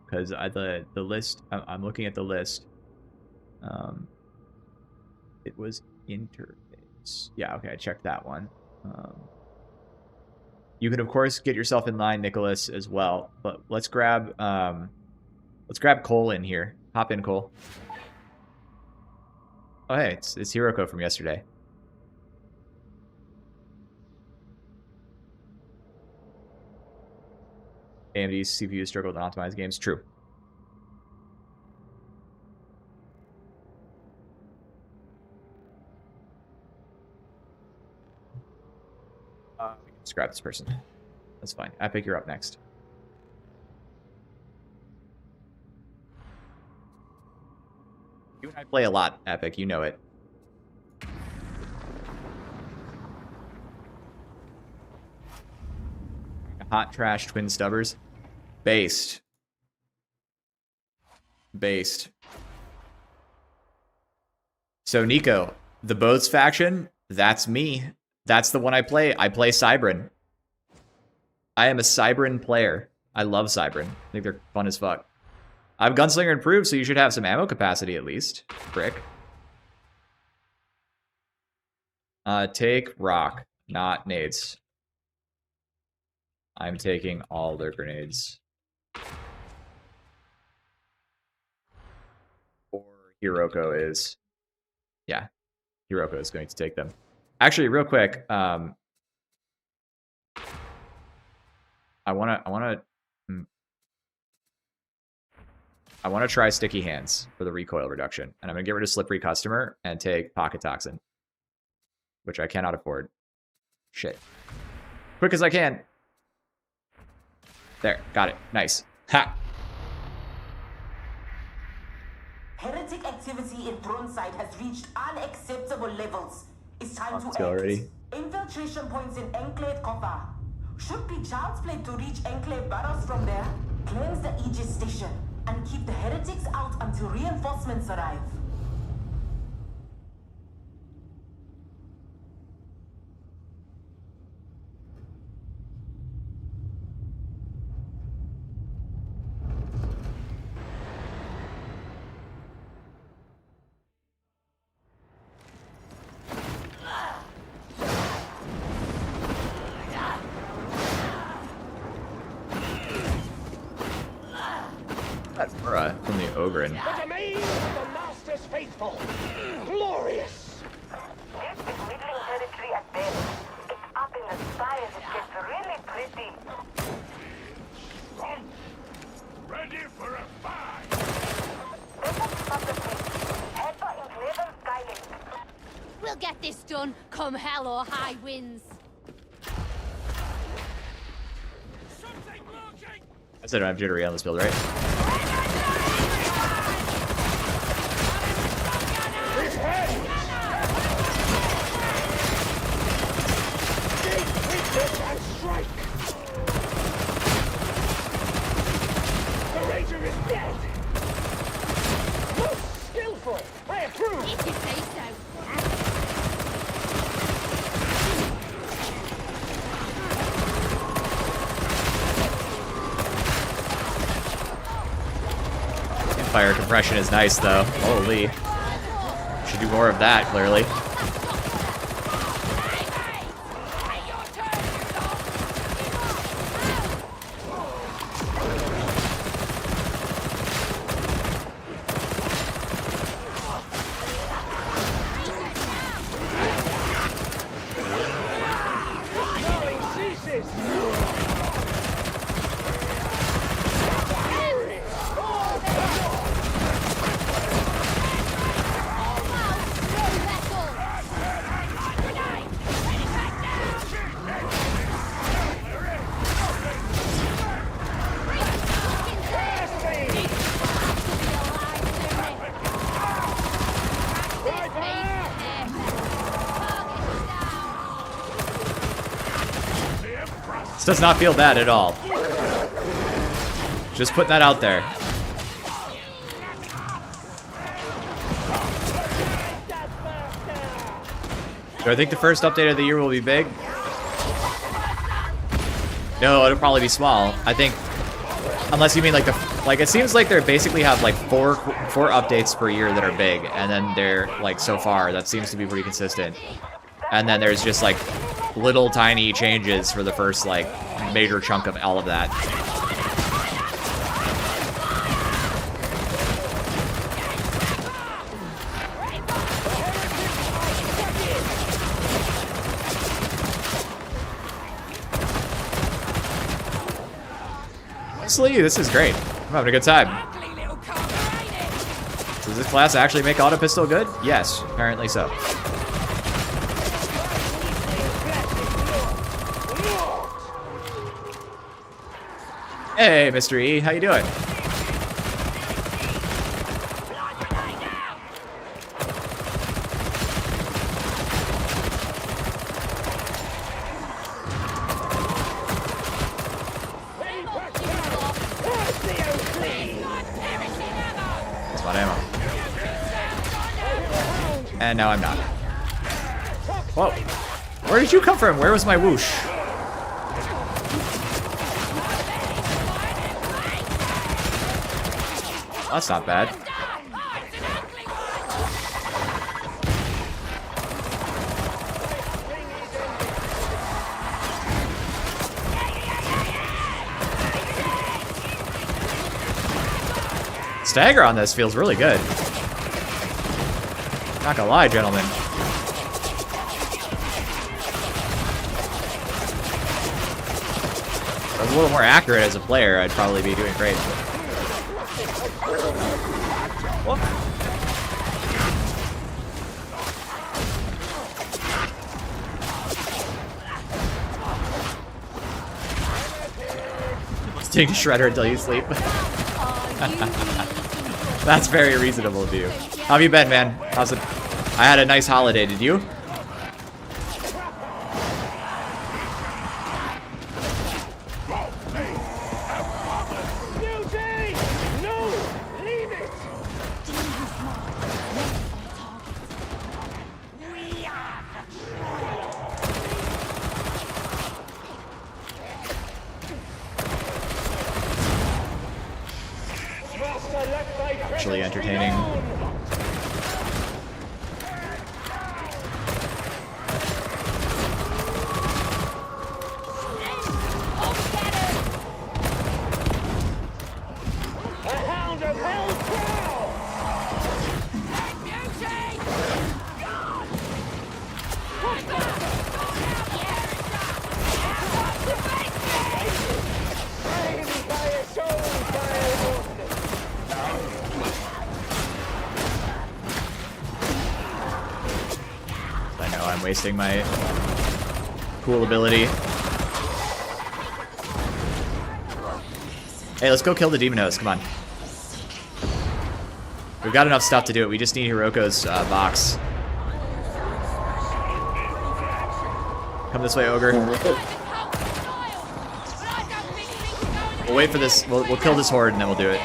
Because the list, I'm looking at the list. It was interface. Yeah, okay, I checked that one. You can of course get yourself in line, Nicholas, as well. But let's grab Cole in here. Hop in, Cole. Oh hey, it's Hiroko from yesterday. AMD's CPU struggled to optimize games. True. We can just grab this person. That's fine. Epic, you're up next. You and I play a lot, Epic. You know it. Hot trash twin stubbers. Based. So Nico, the Boats faction, that's me. That's the one I play. I play Cybran. I am a Cybran player. I love Cybran. I think they're fun as fuck. I have Gunslinger improved, so you should have some ammo capacity at least. Brick. Take rock, not nades. I'm taking all their grenades. Or Hiroko is. Yeah, Hiroko is going to take them. Actually, real quick, I wanna try Sticky Hands for the recoil reduction, and I'm gonna get rid of Slippery Customer and take Pocket Toxin, which I cannot afford. Shit. Quick as I can. There, got it. Nice. Ha! Heretic activity in Thronside has reached unacceptable levels. It's time to Let's act. go already. Infiltration points in Enclave Copper. Should be child's play to reach Enclave barrels from there. Cleanse the Aegis station and keep the heretics out until reinforcements arrive. From the Ogrryn. The domain of the Master's faithful. Glorious. This is middling territory at best. It's up in the sky as it gets really pretty. Ready for a fight! This is not the place. Head for Enclave Skylink. We'll get this done, come hell or high winds. I said I don't have jittery on this build, right? The Ranger is dead. Most skillful. I approve. If you say so. Fire compression is nice, though. Holy. Should do more of that, clearly. This does not feel bad at all. Just putting that out there. Do I think the first update of the year will be big? No, it'll probably be small. I think, unless you mean like it seems like they basically have like four updates per year that are big, and then they're like so far that seems to be pretty consistent. And then there's just like little tiny changes for the first like major chunk of all of that. Honestly, this is great. I'm having a good time. Does this class actually make auto pistol good? Yes, apparently so. Hey, Mr. E, how you doing? That's my ammo. And now I'm not. Whoa. Where did you come from? Where was my whoosh? That's not bad. Stagger on this feels really good. Not gonna lie, gentlemen. If I was a little more accurate as a player, I'd probably be doing great. Take a shredder until you sleep. That's very reasonable of you. How have you been, man? How's it? I had a nice holiday. Did you? Actually entertaining. I'm wasting my cool ability. Hey, let's go kill the demon host. Come on. We've got enough stuff to do it. We just need Hiroko's box. Come this way, Ogre. We'll wait for this. We'll kill this horde and then we'll do it.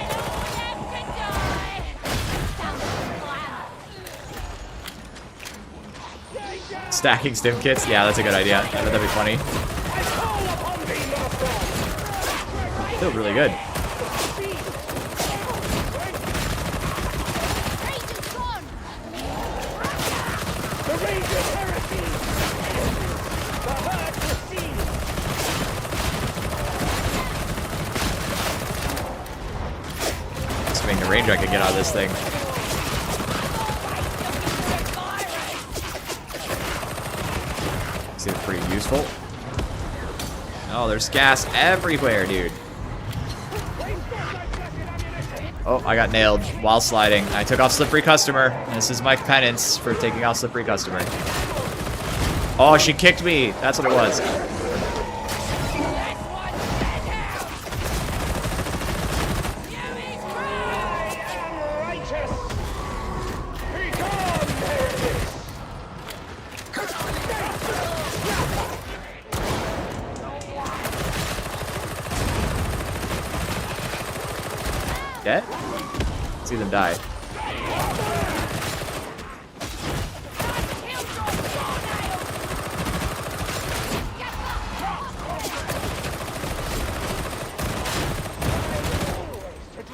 Stacking stim kits? Yeah, that's a good idea. That'd be funny. Feels really good. Assuming the range I could get out of this thing. Seems pretty useful. Oh, there's gas everywhere, dude. Oh, I got nailed while sliding. I took off Slippery Customer. This is my penance for taking off Slippery Customer. Oh, she kicked me. That's what it was. Dead? See them die.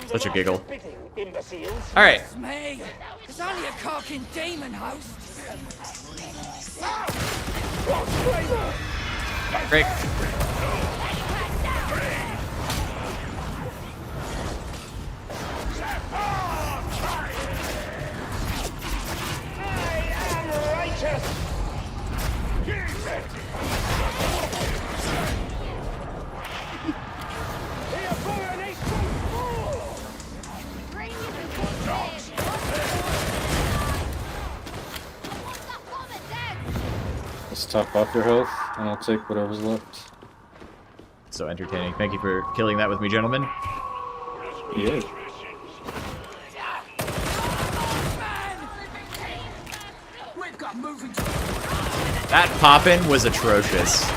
Such a giggle. All right. Me. It's only a carking demon host. Great. Let's top off your health, and I'll take whatever's left. So entertaining. Thank you for killing that with me, gentlemen. Yeah. That poppin' was atrocious.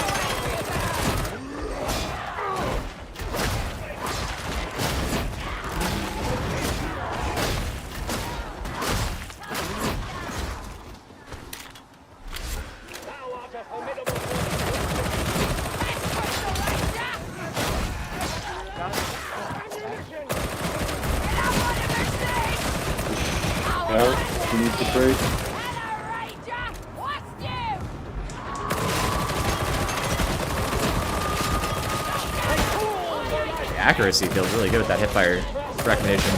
You need to break. The accuracy feels really good with that hipfire recognition.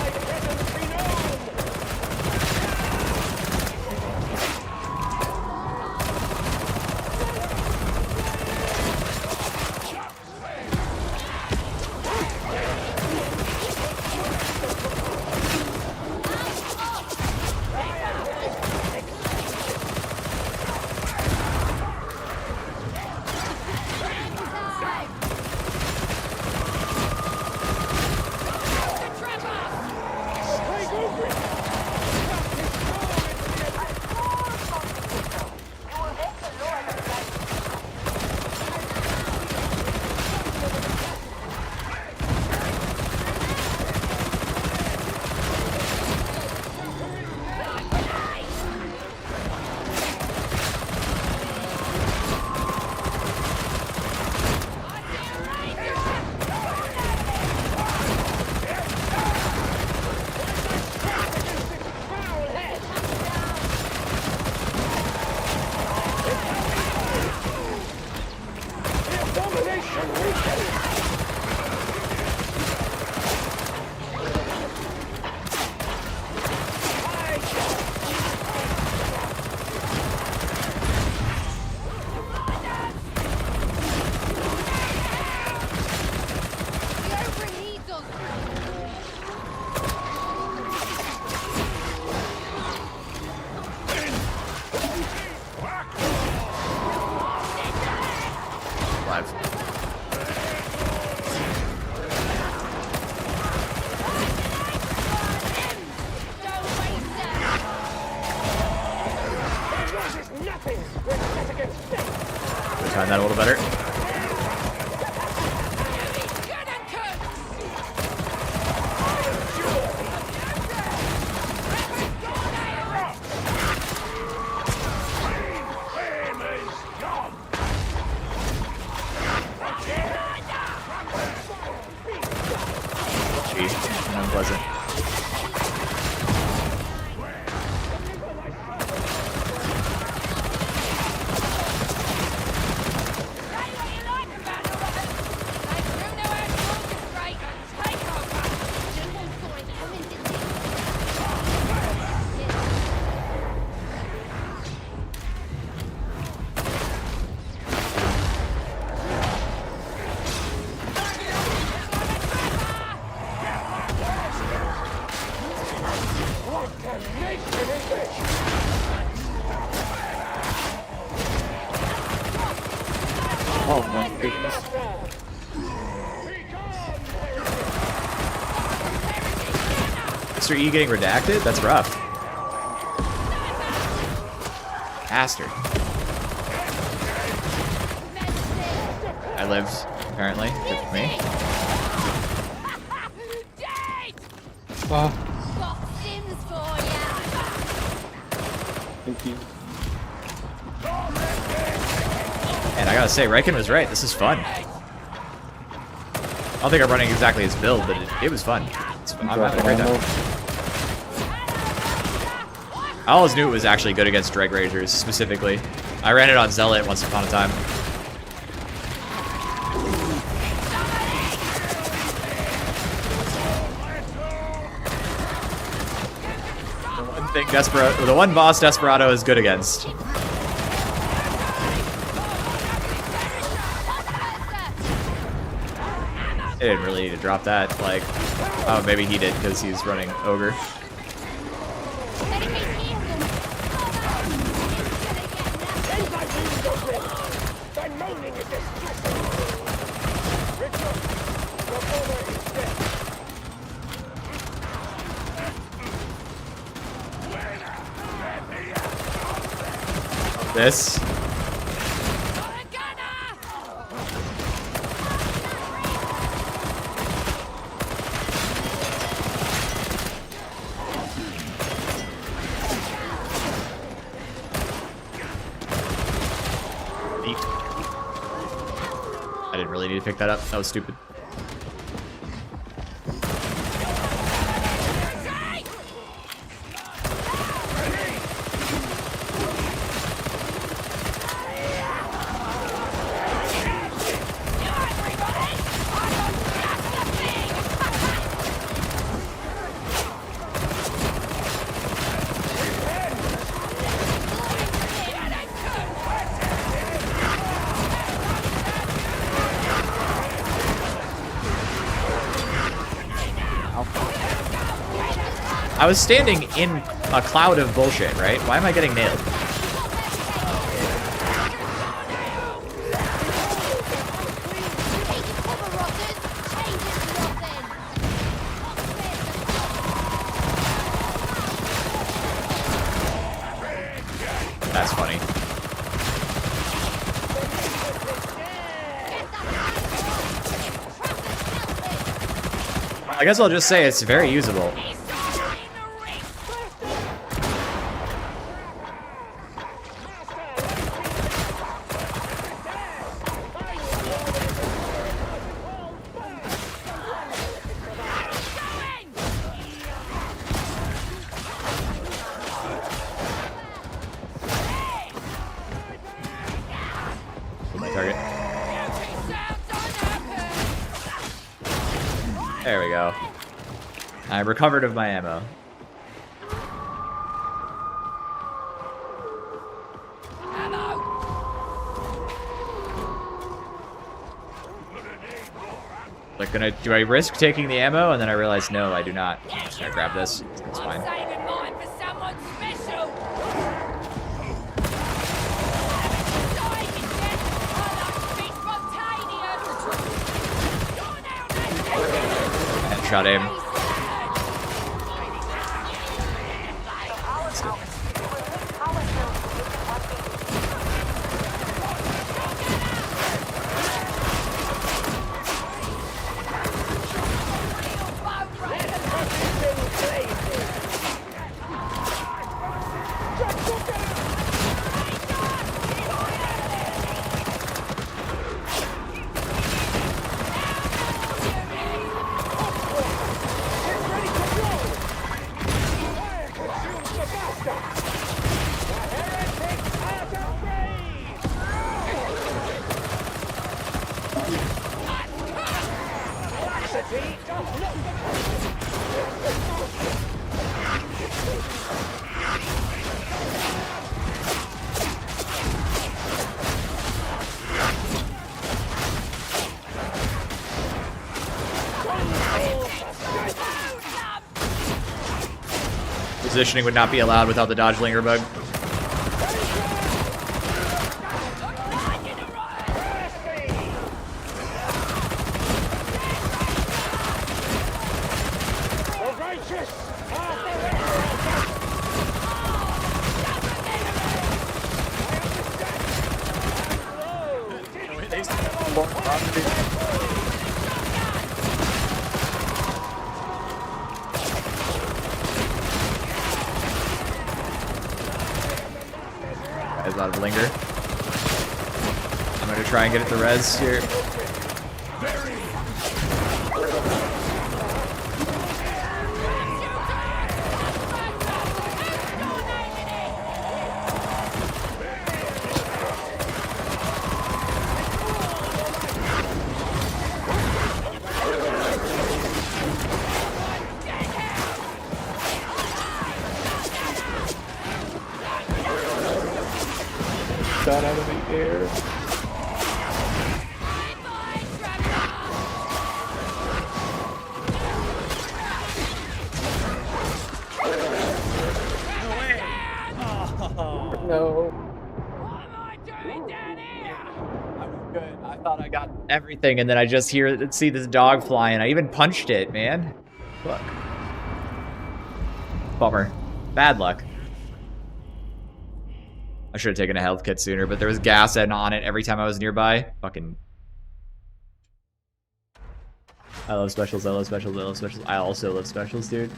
alive. Time that a little better. Gee, unpleasant. Oh my goodness. Mr. E getting redacted? That's rough. Bastard. I lived, apparently. Good for me. Oh, Got Sims for thank you. And I gotta say, Riken was right. This is fun. I don't think I'm running exactly his build, but it was fun. I'm having a great time. I always knew it was actually good against Dreg Ragers, specifically. I ran it on Zealot once upon a time. The one boss Desperado is good against. They didn't really need to drop that. Like, oh, maybe he did because he's running Ogre. This. Neat. I didn't really need to pick that up. That was stupid. I was standing in a cloud of bullshit, right? Why am I getting nailed? That's funny. I guess I'll just say it's very usable. Target. There we go. I recovered of my ammo. Like, do I risk taking the ammo? And then I realize, no, I do not. I'm just gonna grab this. It's fine. one-shot aim. Positioning would not be allowed without the dodge linger bug. Guys out of linger. I'm gonna try and get it to res here. Shot out of the air. No. I was good. I thought I got everything, and then I just see this dog flying. I even punched it, man. Look. Bummer. Bad luck. I should have taken a health kit sooner, but there was gas on it every time I was nearby. Fucking. I love specials, I love specials, I love specials. I also love specials, dude.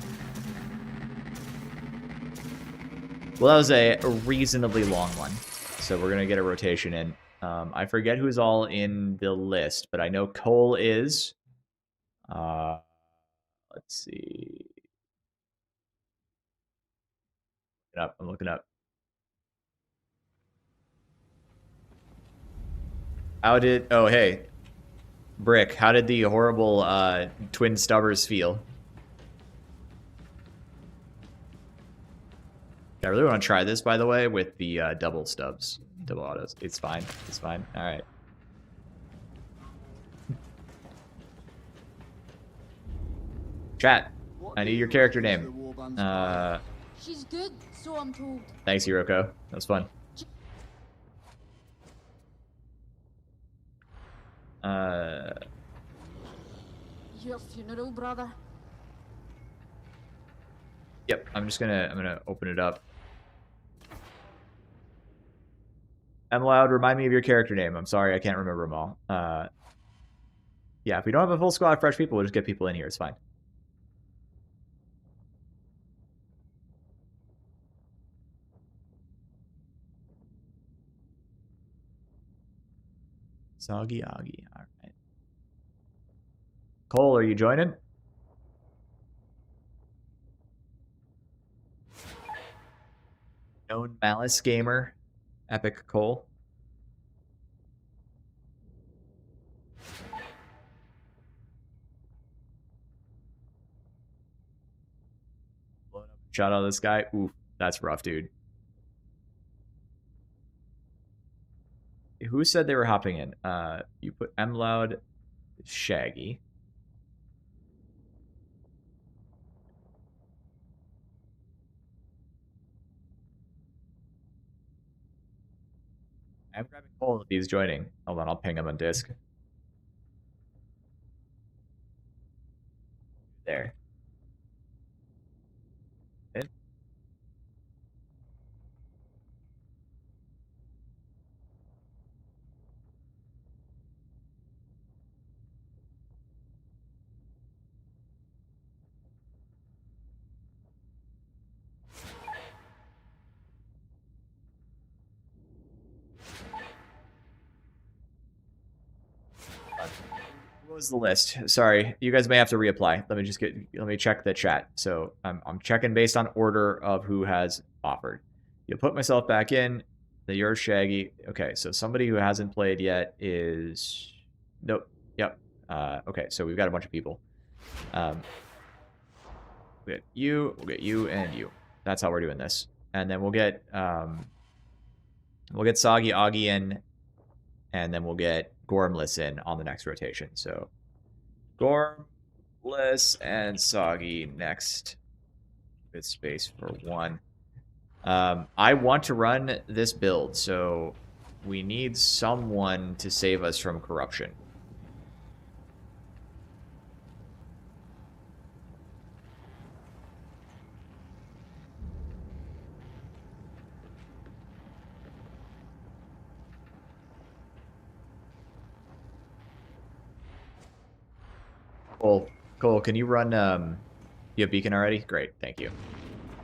Well, that was a reasonably long one. So we're going to get a rotation in. I forget who's all in the list, but I know Cole is. Let's see. I'm looking up. How did... Oh, hey. Brick, how did the horrible twin stubbers feel? I really want to try this, by the way, with the double stubs. Double autos. It's fine. It's fine. Alright. Chat. I need your character name. She's good, so I'm told. Thanks, Hiroko. That was fun. Your funeral, brother. Yep, I'm gonna open it up. Loud, remind me of your character name. I'm sorry, I can't remember them all. Yeah, if we don't have a full squad of fresh people, we'll just get people in here. It's fine. Soggy Oggy. All right. Cole, are you joining? Known Malice Gamer. Epic Cole. Shout out this guy. Ooh, that's rough, dude. Who said they were hopping in? You put Loud, Shaggy. I'm grabbing Cole if he's joining. Hold on, I'll ping him on disc. was the list? Sorry, you guys may have to reapply. Let me check the chat. So I'm checking based on order of who has offered. You'll put myself back in. You're Shaggy. Okay, so somebody who hasn't played yet is nope. Yep. Okay, so we've got a bunch of people. We get you. We'll get you and you. That's how we're doing this. And then we'll get Soggy Augie in, and then we'll get Gormless in on the next rotation. So Gormless and Soggy next. Good space for one. I want to run this build, so we need someone to save us from corruption. Cole, can you run, you have Beacon already? Great, thank you.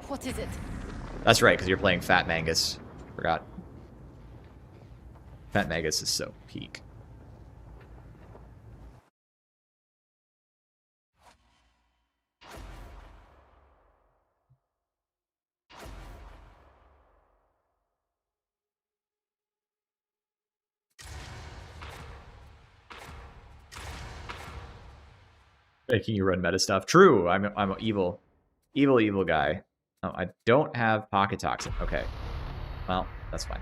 What is it? That's right, because you're playing Fat Mangus. Forgot. Fat Mangus is so peak. Making you run meta stuff. True, I'm an evil guy. Oh, I don't have Pocket Toxin. Okay. Well, that's fine.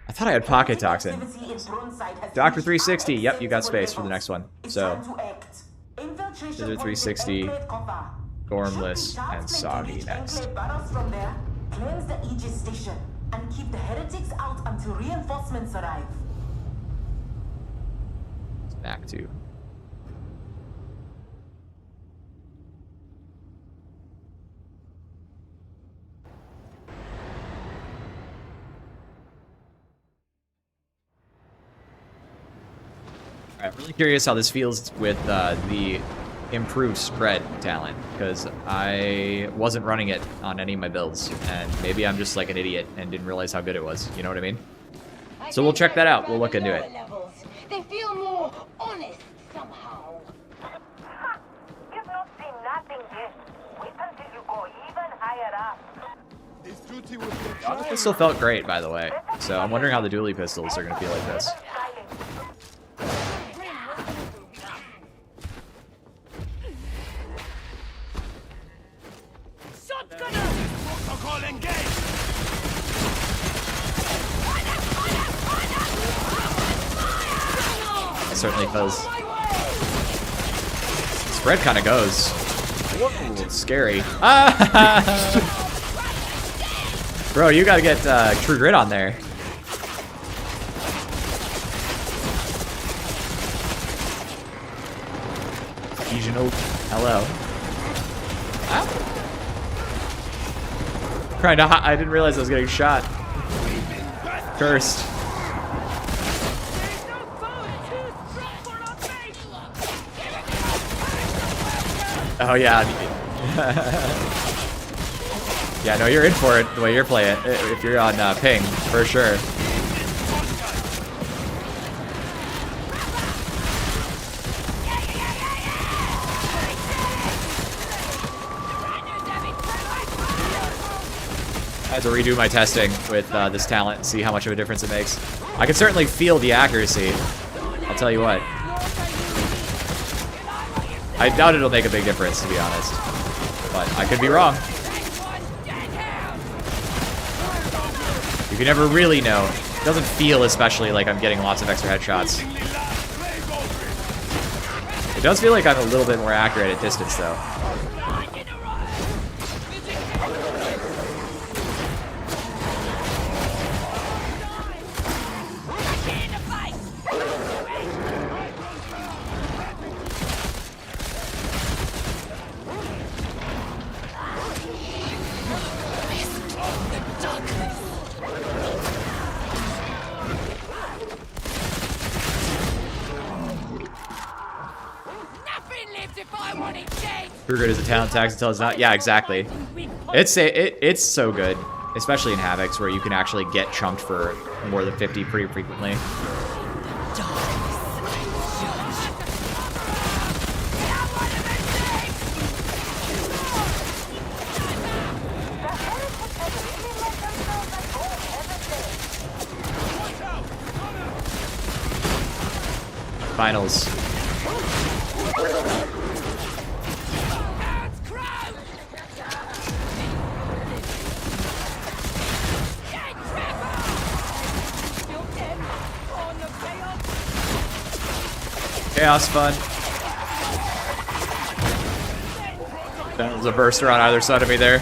I thought I had Pocket Toxin. Dr. 360. Yep, you got space for the next one. So, Dr. 360, Gormless, and Soggy next. Cleanse the Aegis station and keep the heretics out until reinforcements arrive. Back to. I'm really curious how this feels with the improved spread talent, because I wasn't running it on any of my builds, and maybe I'm just like an idiot and didn't realize how good it was. You know what I mean? So we'll check that out. We'll look into it. They feel more honest somehow. You've not seen nothing yet. Wait until you go even higher up. This duty will be a The pistol felt great, by the way. So I'm wondering how the dually pistols are going to feel like this. protocol engaged. It certainly does. Spread kind of goes. Whoa, it's scary. Ah! Bro, you gotta get True Grit on there. Regional. Hello. Ah. Trying to. I didn't realize I was getting shot. Cursed. Oh yeah. Yeah, no, you're in for it the way you're playing. If you're on ping, for sure. I had to redo my testing with this talent and see how much of a difference it makes. I can certainly feel the accuracy. I'll tell you what. I doubt it'll make a big difference, to be honest. But I could be wrong. You can never really know. It doesn't feel especially like I'm getting lots of extra headshots. It does feel like I'm a little bit more accurate at distance, though. Good as a talent tax until it's not. Yeah, exactly. It's so good, especially in Havocs where you can actually get chunked for more than 50 pretty frequently. finals. Chaos fun. There's a burster on either side of me there.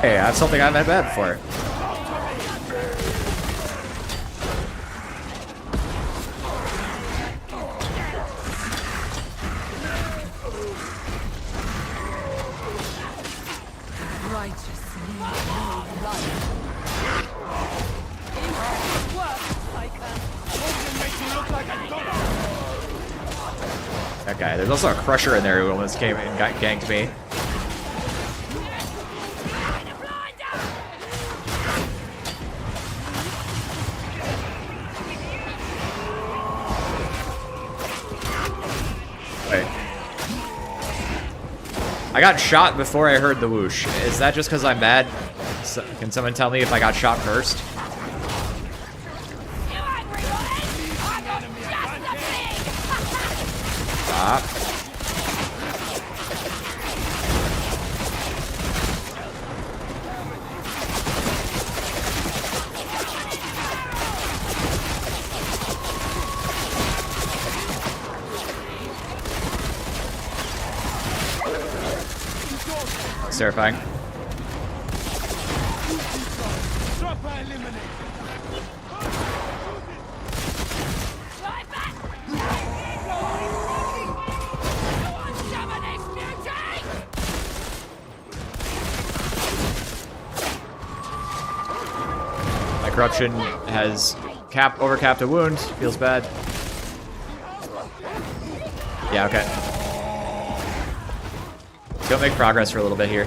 Hey, I have something I haven't had before. Okay, there's also a crusher in there who almost came and got ganked me. Wait. I got shot before I heard the whoosh. Is that just because I'm mad? So, can someone tell me if I got shot first? Stop. It's terrifying. My corruption has overcapped a wound. Feels bad. Yeah, okay. Don't make progress for a little bit here.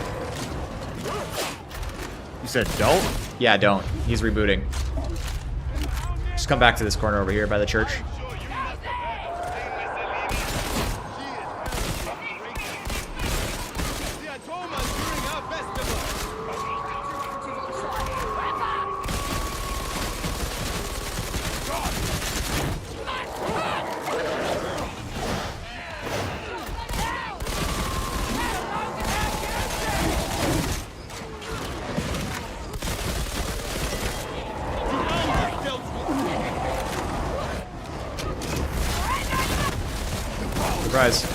You said don't? Yeah, don't. He's rebooting. Just come back to this corner over here by the church. Surprise.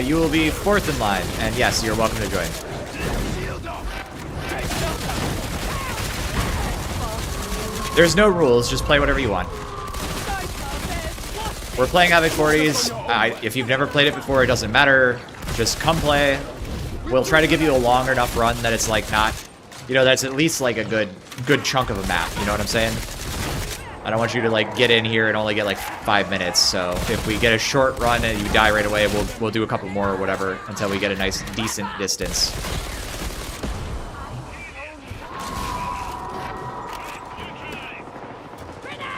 You will be fourth in line, and yes, you're welcome to join. There's no rules, just play whatever you want. We're playing Havoc 40s. If you've never played it before, it doesn't matter. Just come play. We'll try to give you a long enough run that it's like not, you know, that's at least like a good chunk of a map. You know what I'm saying? I don't want you to like get in here and only get like 5 minutes. So if we get a short run and you die right away, we'll do a couple more or whatever until we get a nice decent distance.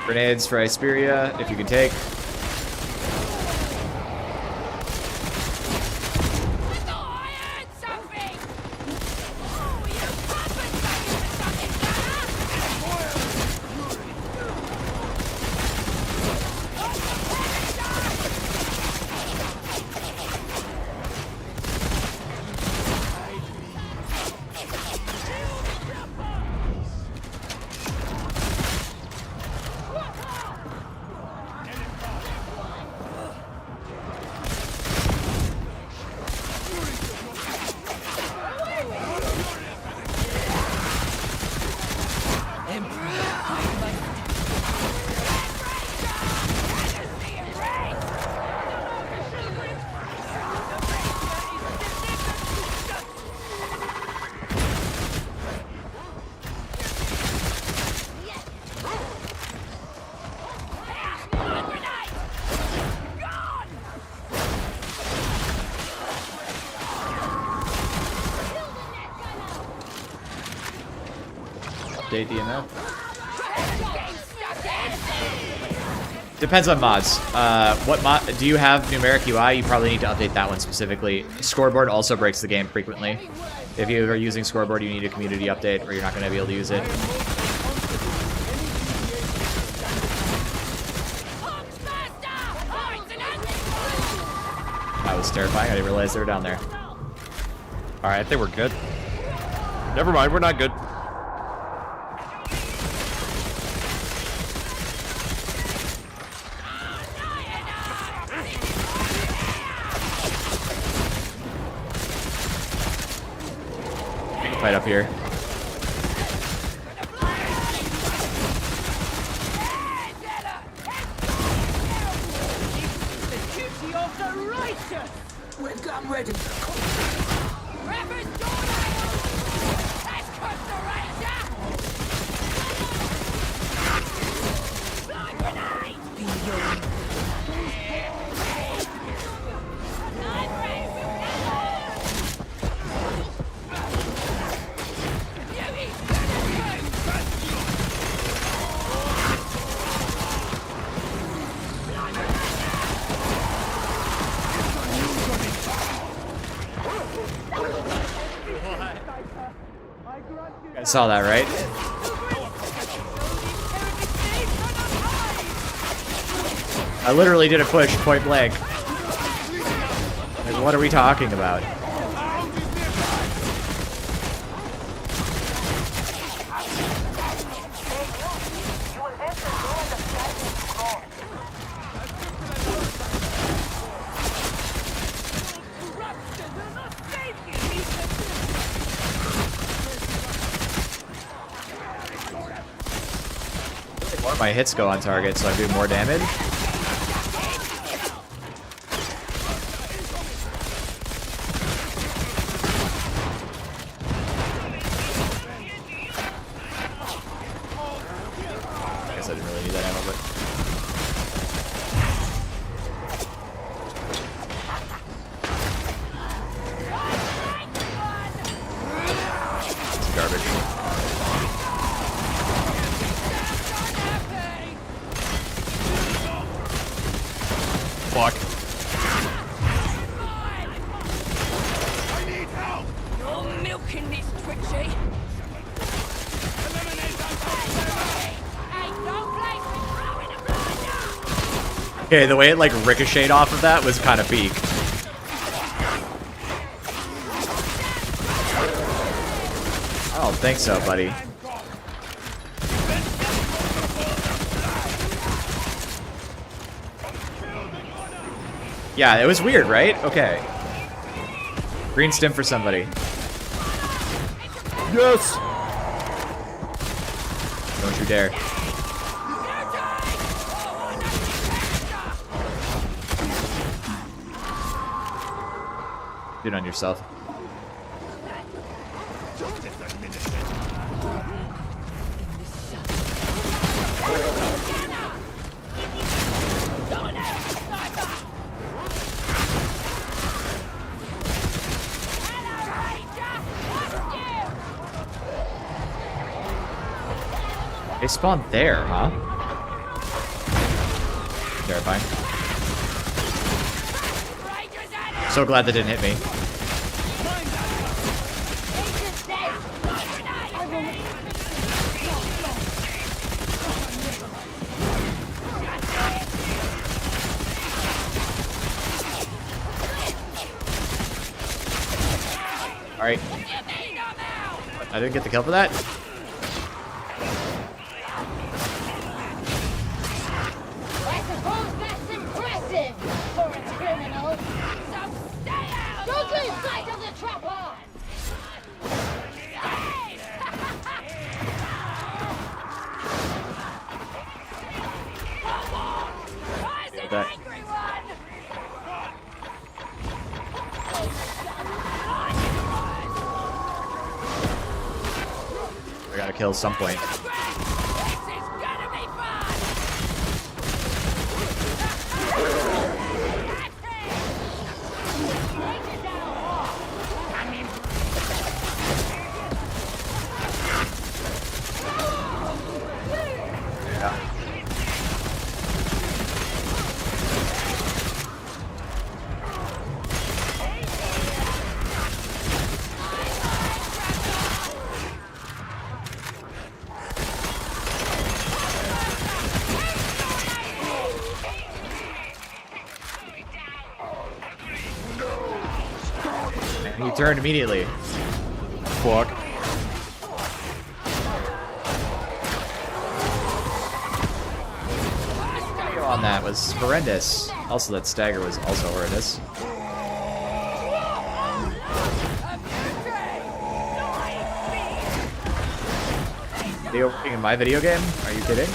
Grenades for Iberia, if you can take. update DMF? Depends on mods. What mod do you have? Numeric UI? You probably need to update that one specifically. Scoreboard also breaks the game frequently. If you are using Scoreboard, you need a community update, or you're not going to be able to use it. That was terrifying. I didn't realize they were down there. All right, I think we're good. Never mind, we're not good. Fight up here. I'm ready. I saw that, right? I literally did a push point blank. Like, what are we talking about? More my hits go on target, so I do more damage. I guess I didn't really need that ammo, but it's garbage. Fuck. I need help! You're milking this, Twitchy. Hey, don't play with throwing a blinder! Okay, the way it like ricocheted off of that was kind of peak. I don't think so, buddy. Yeah, it was weird, right? Okay. Green stim for somebody. Yes! Don't you dare. Do it on yourself. They spawned there, huh? Terrifying. So glad that didn't hit me. Alright. I didn't get the kill for that? I suppose that's impressive for a criminal. So stay out! Don't lose sight of the trapper! That. I gotta kill at some point. turned immediately. Fuck. On that was horrendous. Also, that stagger was also horrendous. Video working in my video game? Are you kidding?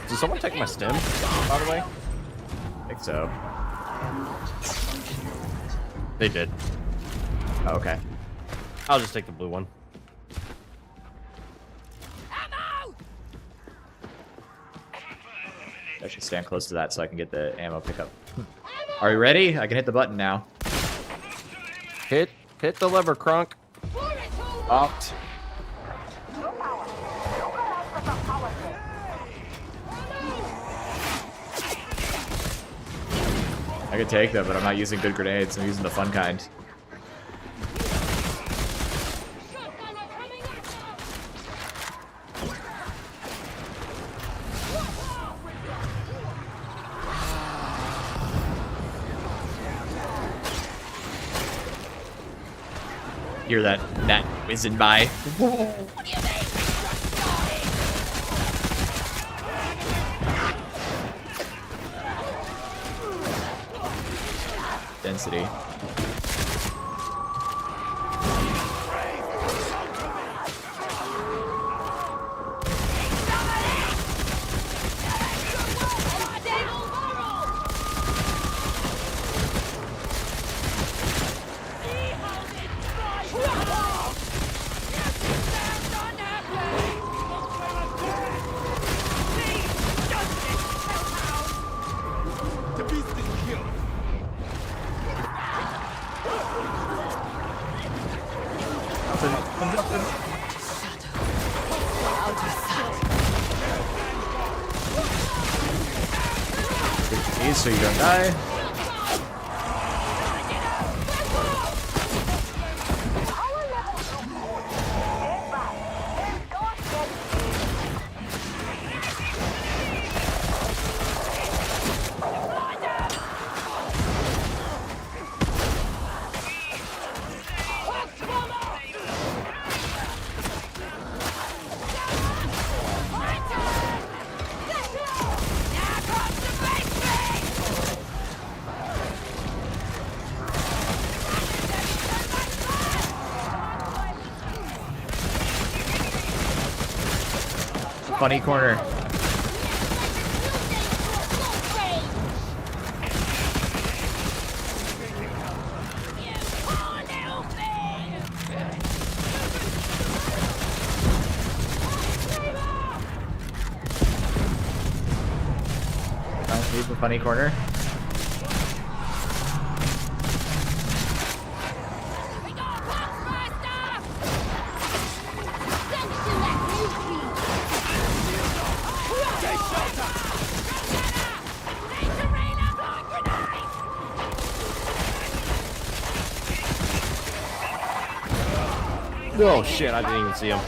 Did someone take my stem, by the way? I think so. They did. Oh, okay. I'll just take the blue one. I should stand close to that so I can get the ammo pickup. Are you ready? I can hit the button now. Hit the lever, Crunk. Opt. I could take them, but I'm not using good grenades. I'm using the fun kind. Hear that gnat whizzing by. Density. So you don't die. Funny corner. Leave the funny corner. Oh shit, I didn't even see him.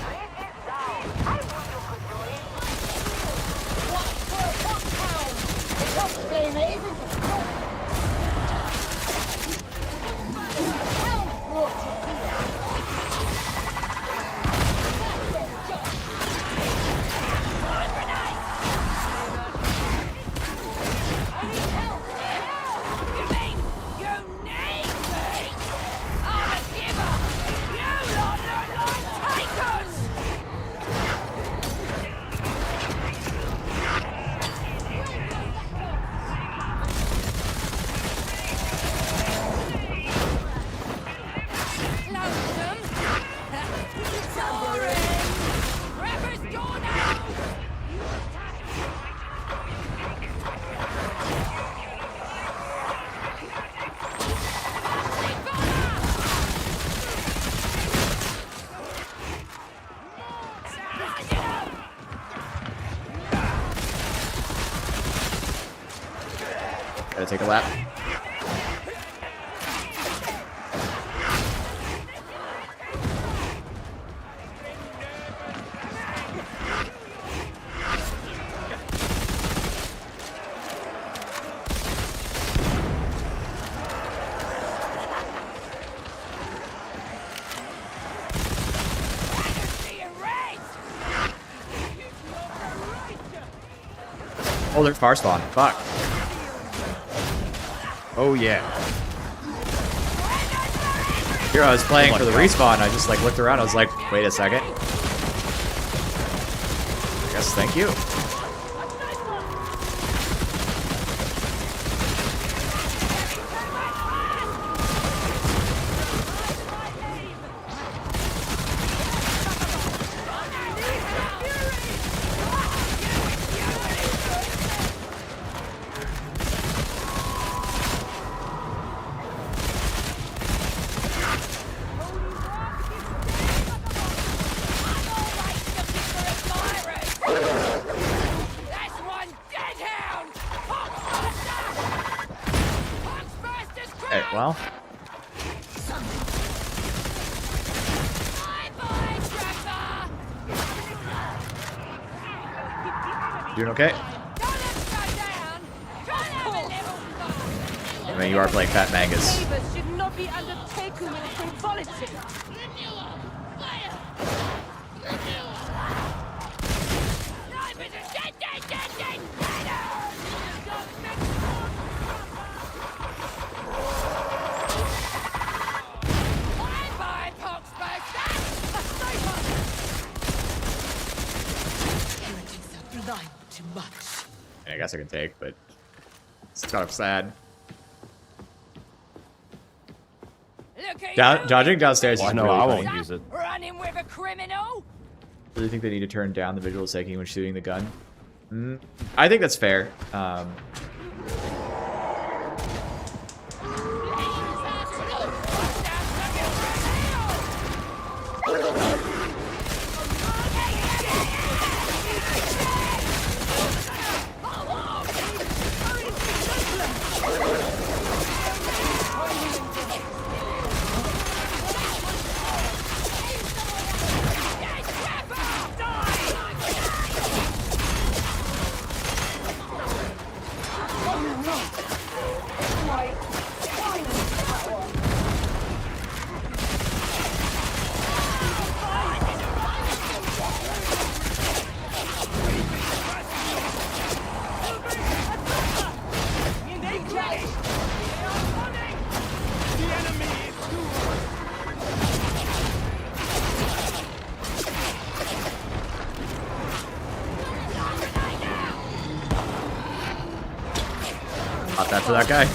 Gotta take a lap. Oh, they're far spawn. Fuck. Oh yeah. Here I was playing Oh my for the God. respawn. I just like looked around. I was like, wait a second. I guess thank you. Okay, well. Doing okay? I mean, you are playing Fat Mangas. should not be undertaken with frivolity. Too much. I guess I can take, but it's kind of sad. Dodging downstairs Well, is I know really I funny. won't use it. Running with a criminal? Really think they need to turn down the visual taking when shooting the gun. I think that's fair. Not that for that guy.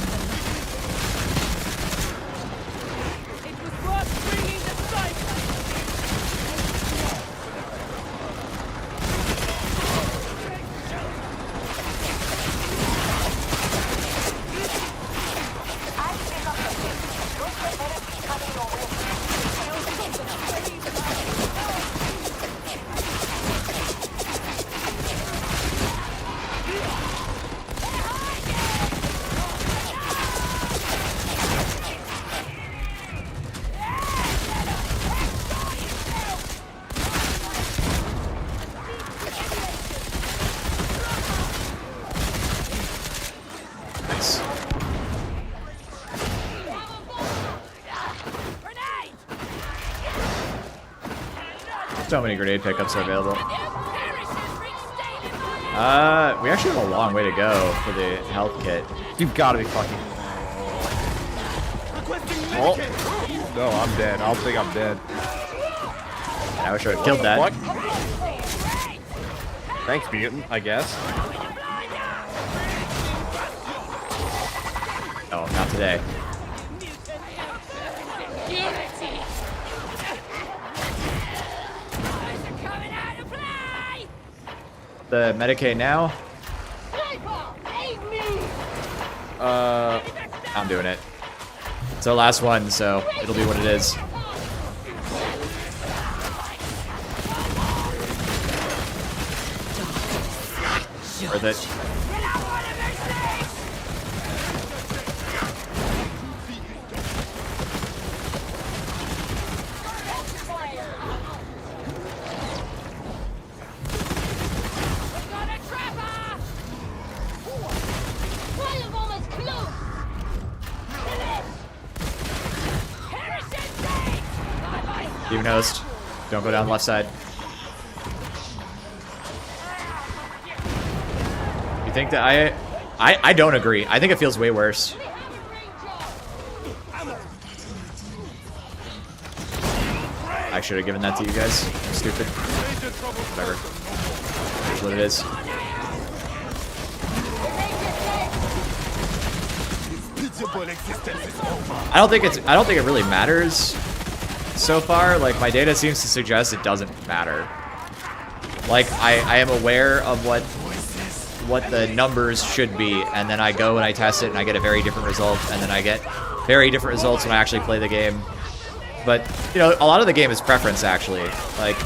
So many grenade pickups are available. We actually have a long way to go for the health kit. You've got to be fucking. Oh no, I'm dead. I don't think I'm dead. I wish I had killed that. What? Thanks, mutant. I guess. Oh, not today. The Medicaid now. I'm doing it. It's our last one, so it'll be what it is. Worth it. Even host. Don't go down left side. You think that I don't agree. I think it feels way worse. I should have given that to you guys. I'm stupid. Whatever. That's what it is. I don't think it really matters so far. Like, my data seems to suggest it doesn't matter. Like, I am aware of what the numbers should be, and then I go and I test it and I get a very different result, and then I get very different results when I actually play the game. But, you know, a lot of the game is preference, actually. Like,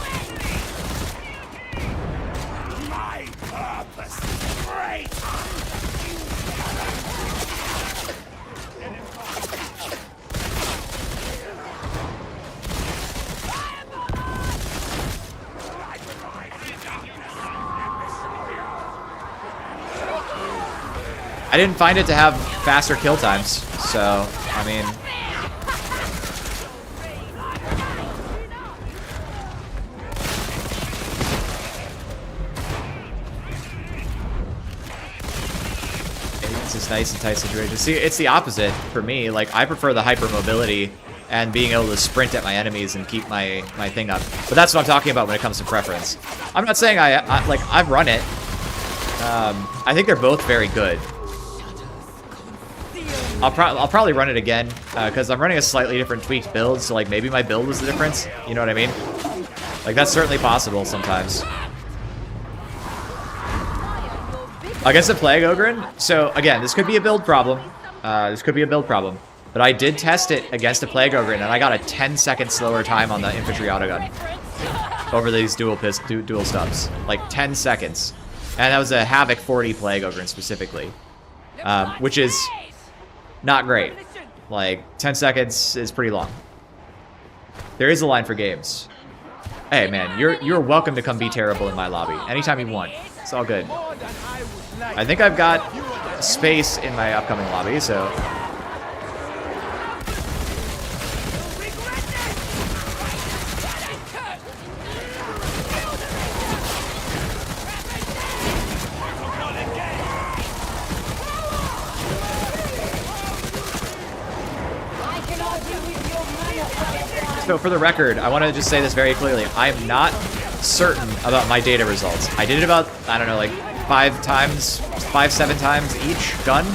My purpose is great. I didn't find it to have faster kill times, so, I mean... It's just nice and tight situation. See, it's the opposite for me. Like, I prefer the hypermobility and being able to sprint at my enemies and keep my thing up. But that's what I'm talking about when it comes to preference. I'm not saying I've run it. I think they're both very good. I'll probably run it again, because I'm running a slightly different tweaked build, so like maybe my build was the difference, you know what I mean? Like, that's certainly possible sometimes. Against the Plague Ogrryn, so again, this could be a build problem. But I did test it against the Plague Ogrryn, and I got a 10-second slower time on the infantry autogun over these dual stubs. Like, 10 seconds. And that was a Havoc 40 Plague Ogrryn specifically, which is not great. Like, 10 seconds is pretty long. There is a line for games. Hey, man, you're welcome to come be terrible in my lobby anytime you want. It's all good. I think I've got space in my upcoming lobby, so... So for the record, I want to just say this very clearly. I'm not certain about my data results. I did it about, I don't know, like 5, 7 times each gun.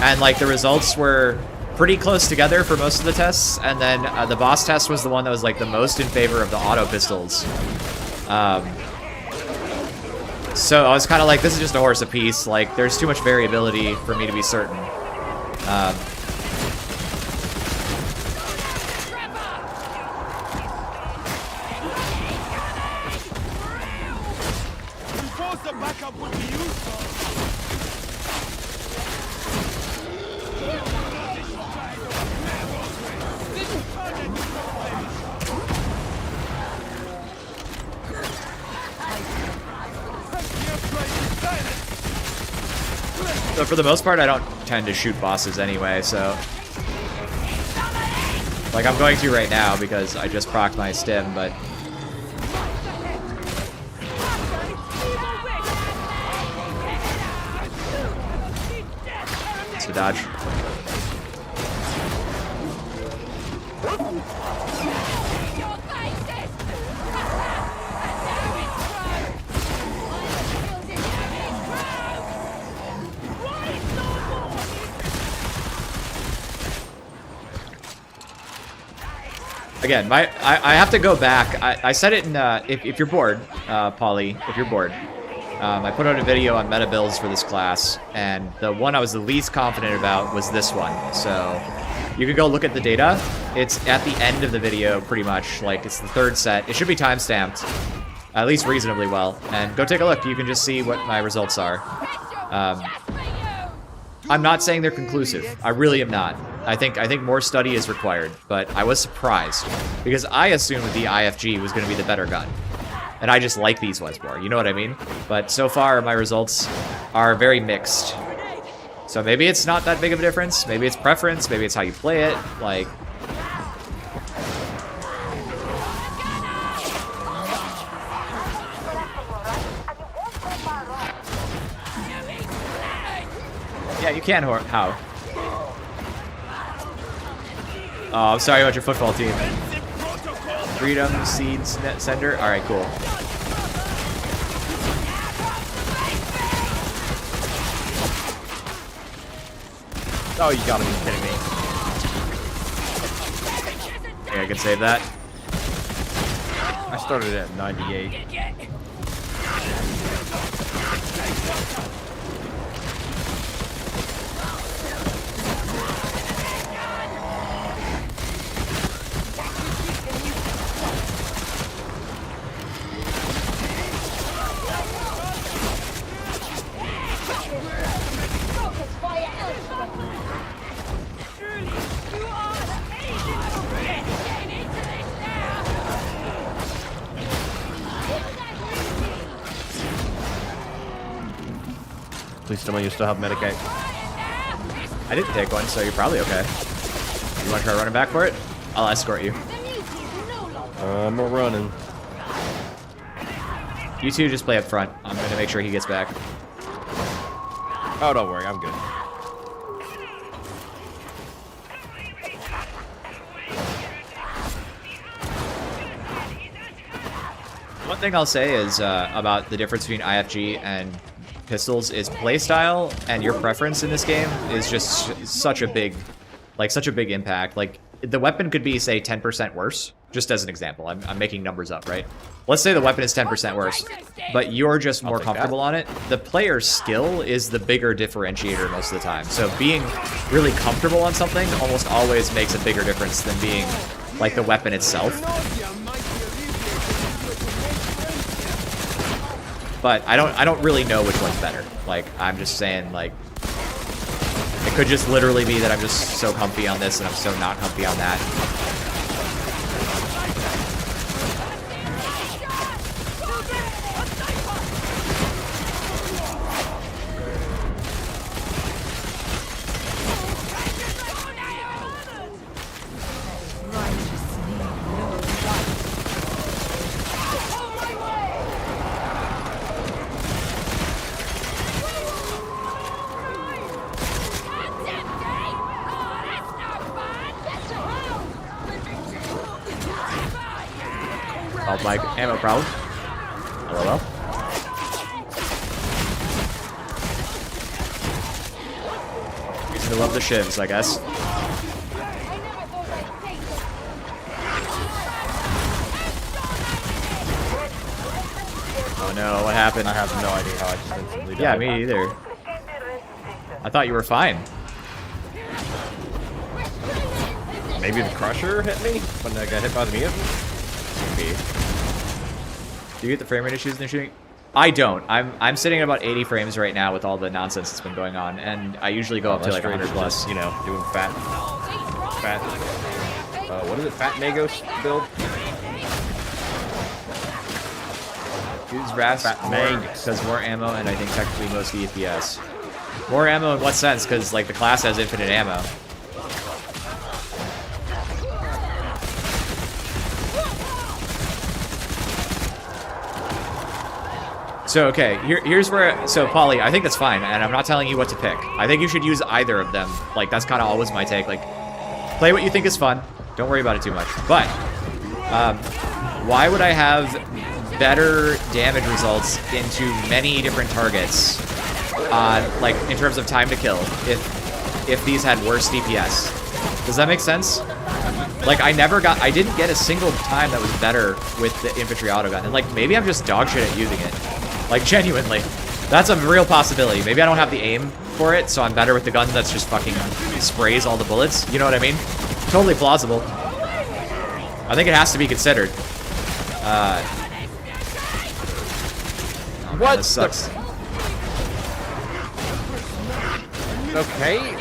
And like the results were pretty close together for most of the tests. And then the boss test was the one that was like the most in favor of the auto pistols. So I was kind of like, this is just a horse apiece. Like, there's too much variability for me to be certain. So for the most part, I don't tend to shoot bosses anyway, so... Like, I'm going to right now because I just procced my stim, but... It's a dodge. Again, I have to go back. I said it in, if you're bored, Polly, if you're bored, I put out a video on meta builds for this class, and the one I was the least confident about was this one. So you can go look at the data. It's at the end of the video, pretty much. Like, it's the 3rd set. It should be time-stamped, at least reasonably well. And go take a look. You can just see what my results are. I'm not saying they're conclusive. I really am not. I think more study is required, but I was surprised because I assumed the IFG was going to be the better gun, and I just like these ones more. You know what I mean? But so far, my results are very mixed. So maybe it's not that big of a difference. Maybe it's preference. Maybe it's how you play it. Like, Yeah, you can. How? Oh, I'm sorry about your football team. Freedom Seeds Net Sender. All right, cool. Oh, you gotta be kidding me. Yeah, I can save that. I started at 98. Focus fire elsewhere. You are the agent of Get into this now! Please tell me you still have Medicaid. I didn't take one, so you're probably okay. You want to try running back for it? I'll escort you. I'm running. You two just play up front. I'm gonna make sure he gets back. Oh, don't worry, I'm good. One thing I'll say is about the difference between IFG and pistols is playstyle, and your preference in this game is just such a big impact. Like, the weapon could be, say, 10% worse, just as an example. I'm making numbers up, right? Let's say the weapon is 10% worse, but you're just more comfortable on it. The player's skill is the bigger differentiator most of the time. So being really comfortable on something almost always makes a bigger difference than being, like, the weapon itself. But I don't really know which one's better. Like, I'm just saying, like, it could just literally be that I'm just so comfy on this and I'm so not comfy on that. Oh, my ammo problem. LOL. Reason to love the shivs, I guess. Oh no, what happened? I have no idea how I just instantly died. Yeah, me either. I thought you were fine. Maybe the Crusher hit me when I got hit by the mutant? Maybe. Do you get the frame rate issues in the shooting? I don't. I'm sitting at about 80 frames right now with all the nonsense that's been going on, and I usually go up to like 100 plus. You know, doing fat. What is it? Fat Magos build? Use RAS because more ammo, and I think technically most DPS. More ammo in what sense? Because like the class has infinite ammo. So, okay, here's where... So, Polly, I think that's fine, and I'm not telling you what to pick. I think you should use either of them. Like, that's kind of always my take. Like, play what you think is fun. Don't worry about it too much. But, why would I have better damage results into many different targets on, like, in terms of time to kill if these had worse DPS? Does that make sense? Like, I didn't get a single time that was better with the infantry autogun. And, like, maybe I'm just dog shit at using it. Like, genuinely. That's a real possibility. Maybe I don't have the aim for it, so I'm better with the gun that's just fucking sprays all the bullets. You know what I mean? Totally plausible. I think it has to be considered. Oh, man, What? this sucks. Okay.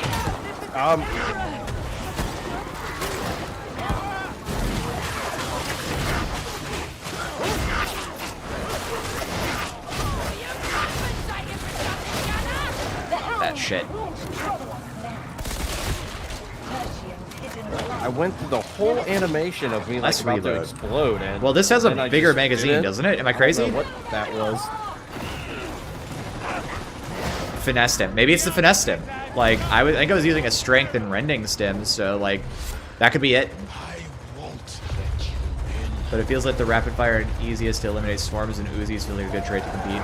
That shit. I went through the whole animation of me like Let's about to reload. explode, and Well, this has a then I bigger just magazine, didn't. doesn't it? Am I I don't crazy? know what that was. Finessed him. Maybe it's the finessed him. Like, I think I was using a strength and rending stim, so, like, that could be it. I won't let you in. But it feels like the rapid fire and easiest to eliminate swarms, and Uzi's really a good trait to compete.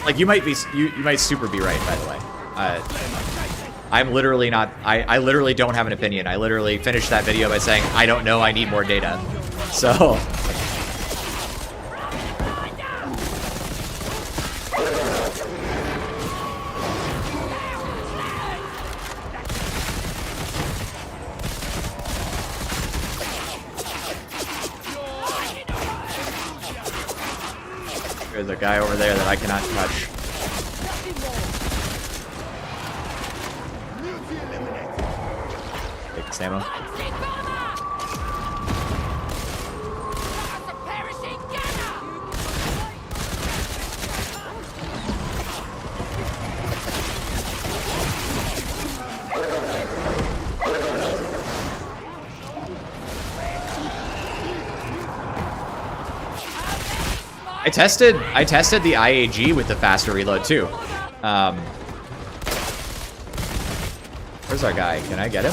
Like, you might super be right, by the way. I'm literally not, I literally don't have an opinion. I literally finished that video by saying, I don't know, I need more data. So... There's a guy over there that I cannot touch. Take this ammo. I tested the IAG with the faster reload too. Where's our guy? Can I get him?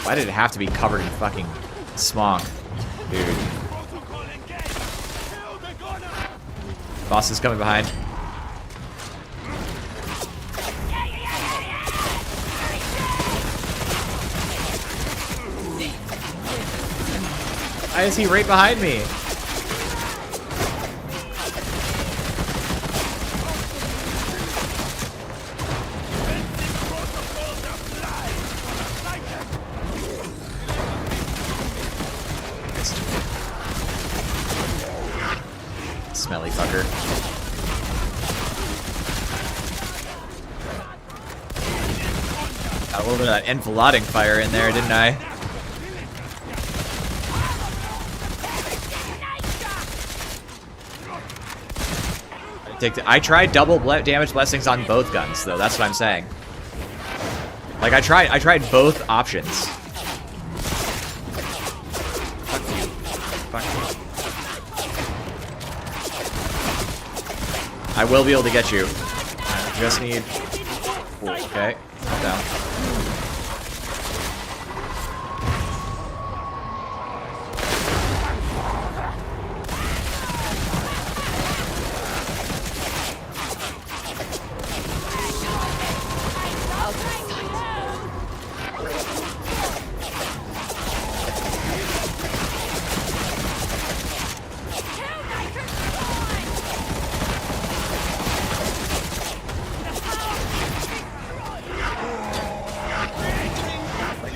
Why did it have to be covered in fucking smog? Dude. Boss is coming behind. Why is he right behind me? Smelly fucker. Got a little bit of that enfilading fire in there, didn't I? I tried double damage blessings on both guns, though. That's what I'm saying. Like, I tried both options. Fuck you. Fuck you. I will be able to get you. I just need... Ooh, okay. Calm down.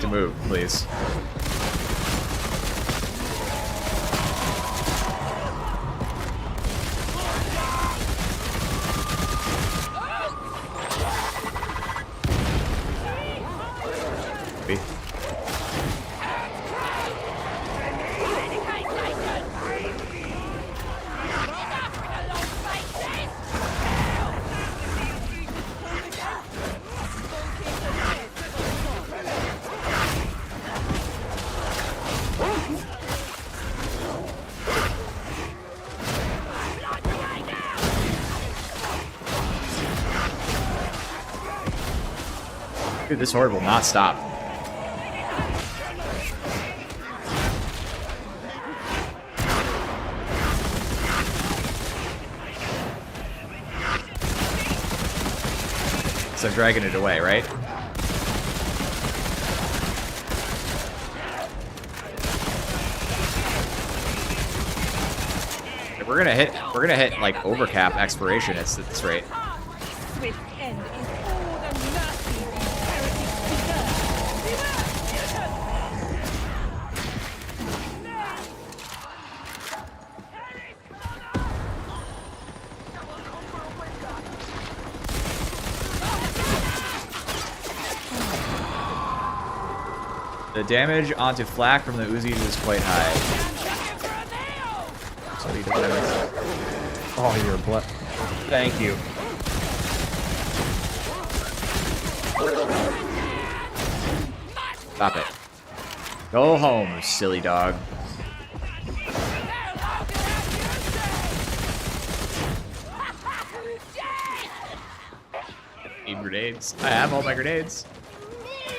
Move, please. Dude, this horde will not stop. So I'm dragging it away, right? We're gonna hit like overcap expiration at this rate. Swift end is all the mercy these heretics deserve. The damage onto flak from the Uzis is quite high. So he doesn't. Oh, you're a bless. Thank you. Stop it. Go home, silly dog. grenades. I have all my grenades. The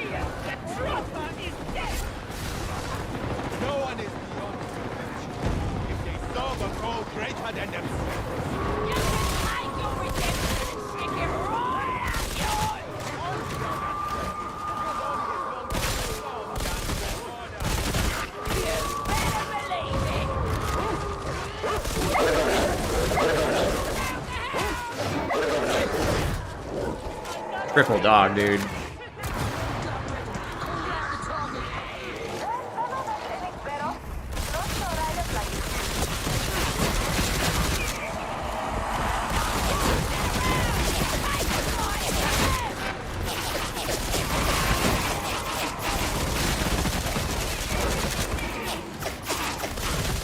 trapper is dead! No one is beyond redemption. If they serve a goal greater than themselves. I go redemption and stick it right up yours! You better believe it! Cripple dog, dude.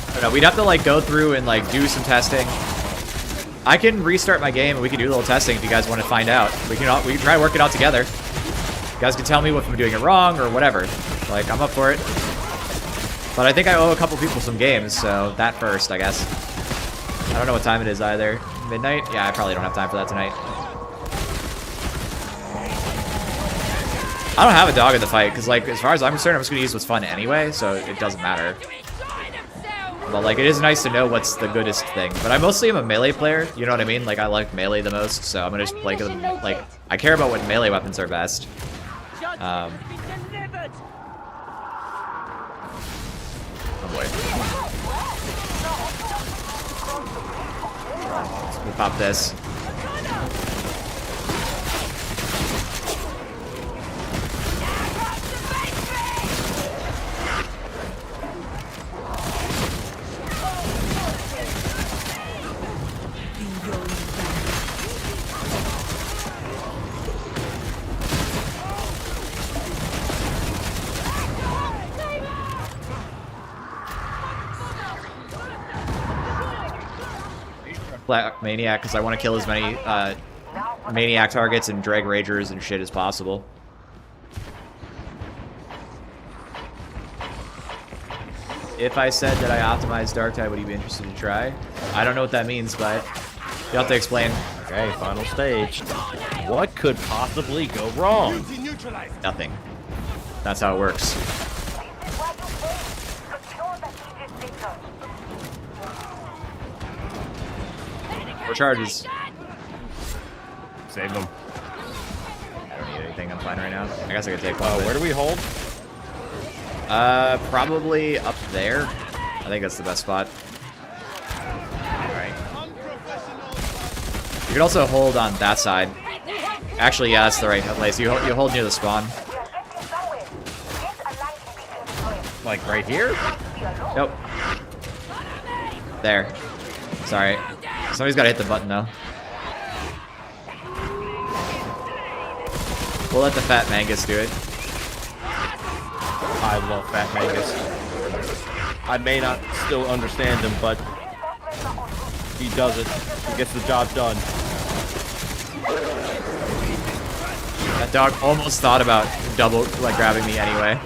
I don't know, we'd have to like go through and like do some testing. I can restart my game and we can do a little testing if you guys want to find out. We can try to work it out together. You guys can tell me if I'm doing it wrong or whatever. Like, I'm up for it. But I think I owe a couple people some games, so that first, I guess. I don't know what time it is either. Midnight? Yeah, I probably don't have time for that tonight. I don't have a dog in the fight, because, like, as far as I'm concerned, I'm just going to use what's fun anyway, so it doesn't matter. But, like, it is nice to know what's the goodest thing. But I mostly am a melee player, you know what I mean? Like, I like melee the most, so I'm going to just play them. Like, I care about what melee weapons are best. Oh boy. Let's pop this. Black Maniac, because I want to kill as many Maniac targets and Drag Ragers and shit as possible. If I said that I optimized Darktide, would you be interested to try? I don't know what that means, but you'll have to explain. Okay, final stage. What could possibly go wrong? Nothing. That's how it works. More charges. Save them. I don't need anything. I'm fine right now. I guess I could take one. Where do we hold? Probably up there. I think that's the best spot. Alright. You could also hold on that side. Actually, yeah, that's the right place. You hold near the spawn. Like right here? Nope. There. Sorry. Somebody's got to hit the button, though. We'll let the Fat Mangus do it. I love Fat Mangus. I may not still understand him, but he does it. He gets the job done. That dog almost thought about grabbing me anyway.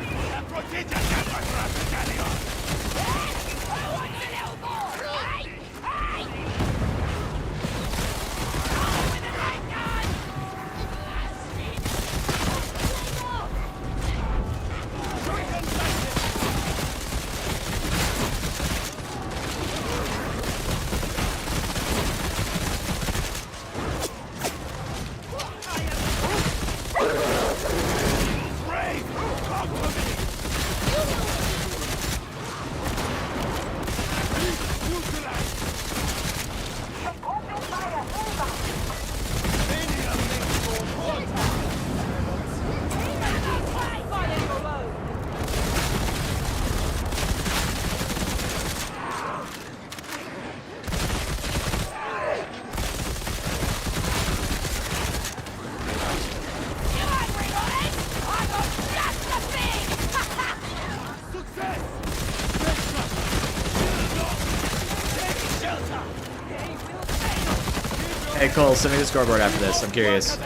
Hey Cole, send me the scoreboard after this. I'm curious.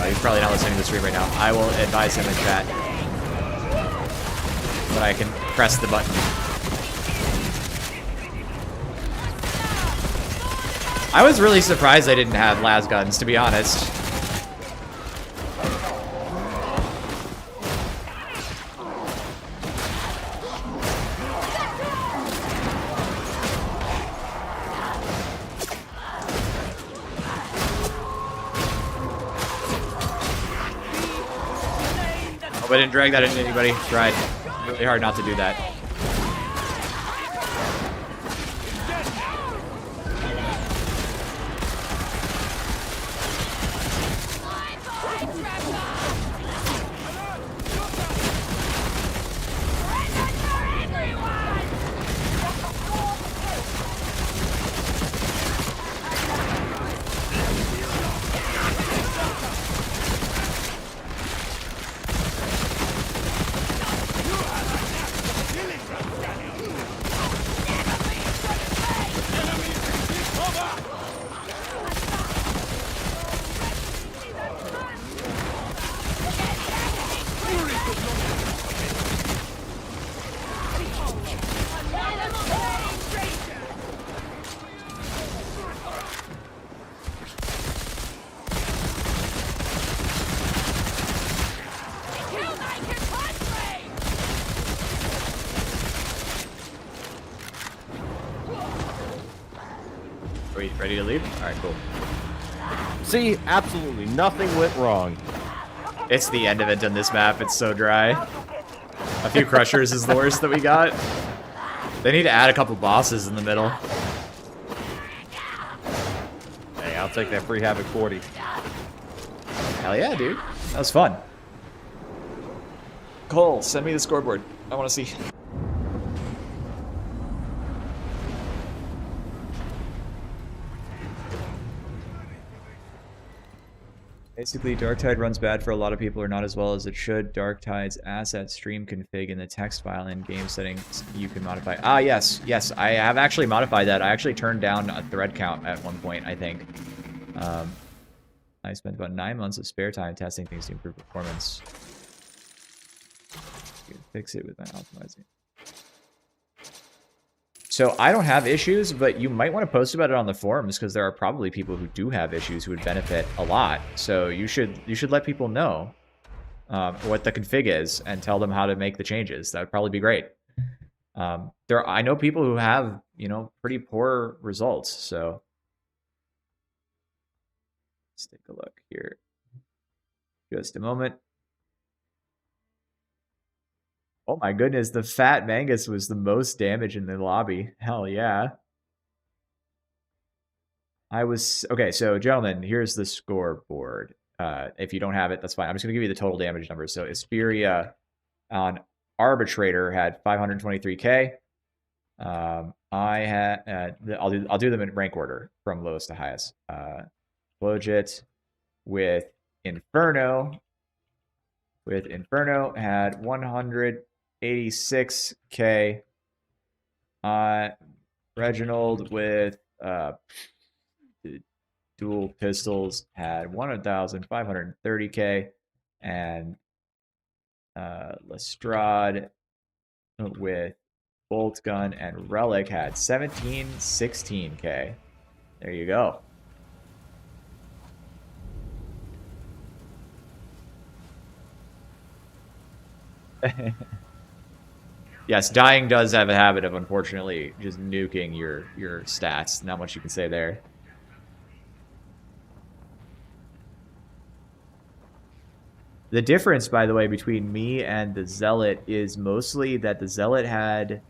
Oh, he's probably not listening to the stream right now. I will advise him in chat. But I can press the button. I was really surprised I didn't have las guns, to be honest. Hope I didn't drag that into anybody. Tried really hard not to do that. Wait, ready to leave? All right, cool. See, absolutely nothing went wrong. It's the end of it on this map. It's so dry. A few crushers is the worst that we got. They need to add a couple bosses in the middle. Hey, I'll take that free Havoc 40. Hell yeah, dude. That was fun. Cole, send me the scoreboard. I want to see. Basically, Darktide runs bad for a lot of people, or not as well as it should. Darktide's asset stream config in the text file in game settings you can modify. Ah, yes, yes, I have actually modified that. I actually turned down a thread count at one point, I think. I spent about 9 months of spare time testing things to improve performance. Fix it with my optimizing. So I don't have issues, but you might want to post about it on the forums because there are probably people who do have issues who would benefit a lot. So you should let people know what the config is and tell them how to make the changes. That would probably be great. I know people who have, you know, pretty poor results. So let's take a look here. Just a moment. Oh my goodness, the Fat Mangus was the most damage in the lobby. Hell yeah. Okay, so gentlemen, here's the scoreboard. If you don't have it, that's fine. I'm just gonna give you the total damage numbers. So Isperia on Arbitrator had 523k. I had I'll do them in rank order from lowest to highest. Logit with Inferno had 186k. Reginald with dual pistols had 1,530k, and Lestrade with bolt gun and relic had 1716k. There you go. Yes, dying does have a habit of, unfortunately, just nuking your stats. Not much you can say there. The difference, by the way, between me and the Zealot is mostly that the Zealot had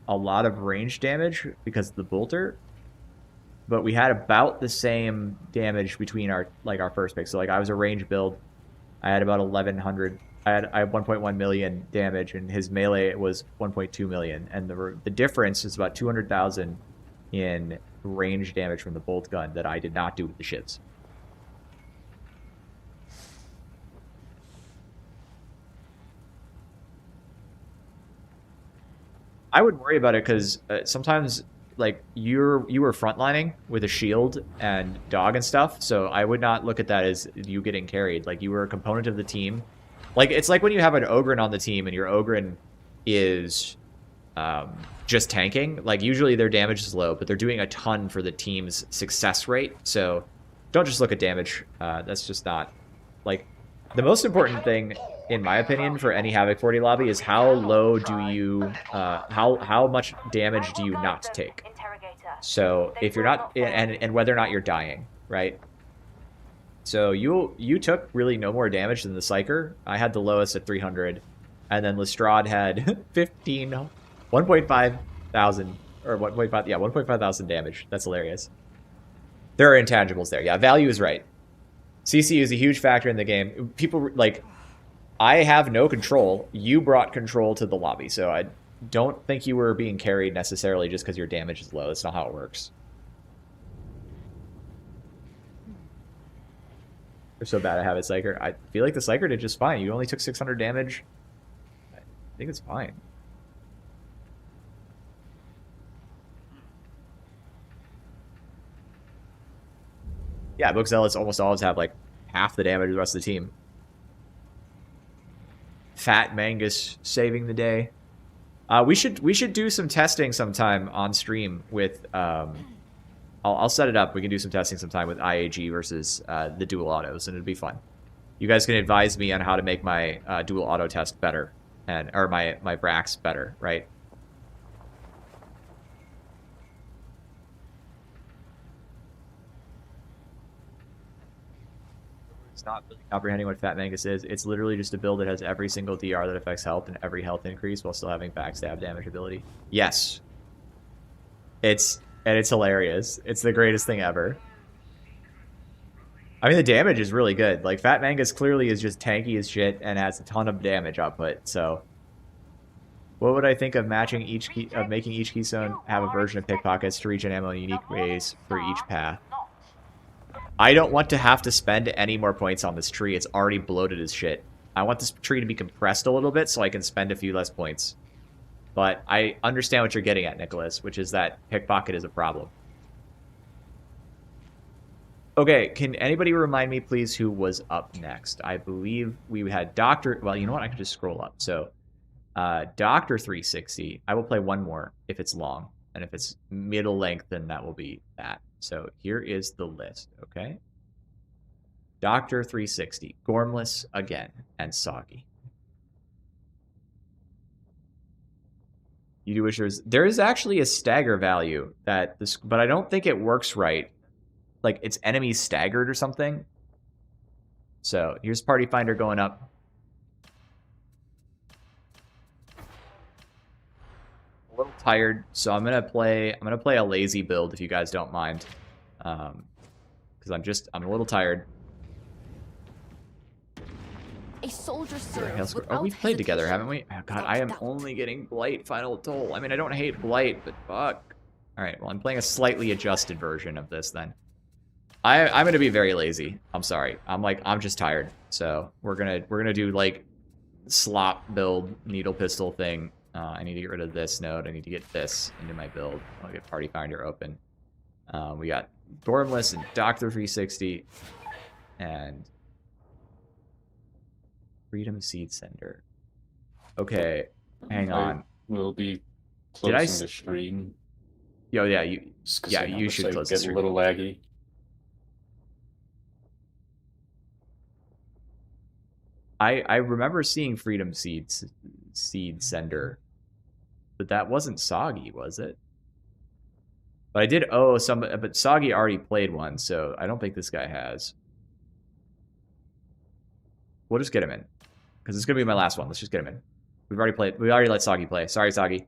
a lot of range damage because of the bolter, but we had about the same damage between our first pick. So like I was a range build, I had about 1,100. I had 1.1 million damage, and his melee was 1.2 million, and the difference is about 200,000 in range damage from the bolt gun that I did not do with the shivs. I would worry about it because sometimes, like, you were frontlining with a shield and dog and stuff, so I would not look at that as you getting carried. Like, you were a component of the team. Like, it's like when you have an Ogrryn on the team and your Ogrryn is just tanking. Like, usually their damage is low, but they're doing a ton for the team's success rate. So don't just look at damage. That's just not... Like, the most important thing, in my opinion, for any Havoc 40 lobby is how low do you... how much damage do you not take? So if you're not... And whether or not you're dying, right? So you took really no more damage than the Psyker. I had the lowest at 300. And then Lestrade had 1.5 thousand, or 1.5, yeah, 1.5 thousand damage. That's hilarious. There are intangibles there. Yeah, value is right. CC is a huge factor in the game. People, like, I have no control. You brought control to the lobby, so I don't think you were being carried necessarily just because your damage is low. That's not how it works. They're so bad at Habit Psyker. I feel like the Psyker did just fine. You only took 600 damage. I think it's fine. Yeah, Book Zealots almost always have like half the damage of the rest of the team. Fat Mangus saving the day. We should do some testing sometime on stream with I'll set it up. We can do some testing sometime with IAG versus the dual autos, and it'd be fun. You guys can advise me on how to make my dual auto test better, or my Brax better, right? It's not really comprehending what Fat Mangus is. It's literally just a build that has every single DR that affects health and every health increase while still having backstab damage ability. Yes. It's hilarious. It's the greatest thing ever. I mean, the damage is really good. Like, Fat Mangus clearly is just tanky as shit and has a ton of damage output, so... What would I think of making each keystone have a version of pickpockets to regen ammo in unique ways for each path? I don't want to have to spend any more points on this tree. It's already bloated as shit. I want this tree to be compressed a little bit so I can spend a few less points. But I understand what you're getting at, Nicholas, which is that pickpocket is a problem. Okay, can anybody remind me, please, who was up next? I believe we had Dr. Well, you know what? I can just scroll up. So, Dr. 360. I will play one more if it's long. And if it's middle length, then that will be that. So here is the list, okay? Dr. 360, Gormless again, and Soggy. You do wish there is actually a stagger value that this, but I don't think it works right. Like, it's enemies staggered or something. So here's Party Finder going up. A little tired, so I'm gonna play a lazy build if you guys don't mind, because I'm a little tired. A soldier serves Oh, we've played together, haven't we? Oh, God, I am only getting Blight Final Toll. I mean, I don't hate Blight, but fuck. All right, well, I'm playing a slightly adjusted version of this then. I'm gonna be very lazy. I'm sorry. I'm just tired. So we're gonna do like slop build needle pistol thing. I need to get rid of this node. I need to get this into my build. I'll get Party Finder open. We got Gormless and Dr. 360 and Freedom Seed Sender. Okay, hang on. We'll be closing the stream. Yo, yeah, you should close the stream. A little laggy. I remember seeing Freedom Seed Sender, but that wasn't Soggy, was it? But I did owe some, but Soggy already played one, so I don't think this guy has. We'll just get him in, because it's gonna be my last one. Let's just get him in. We already let Soggy play. Sorry, Soggy.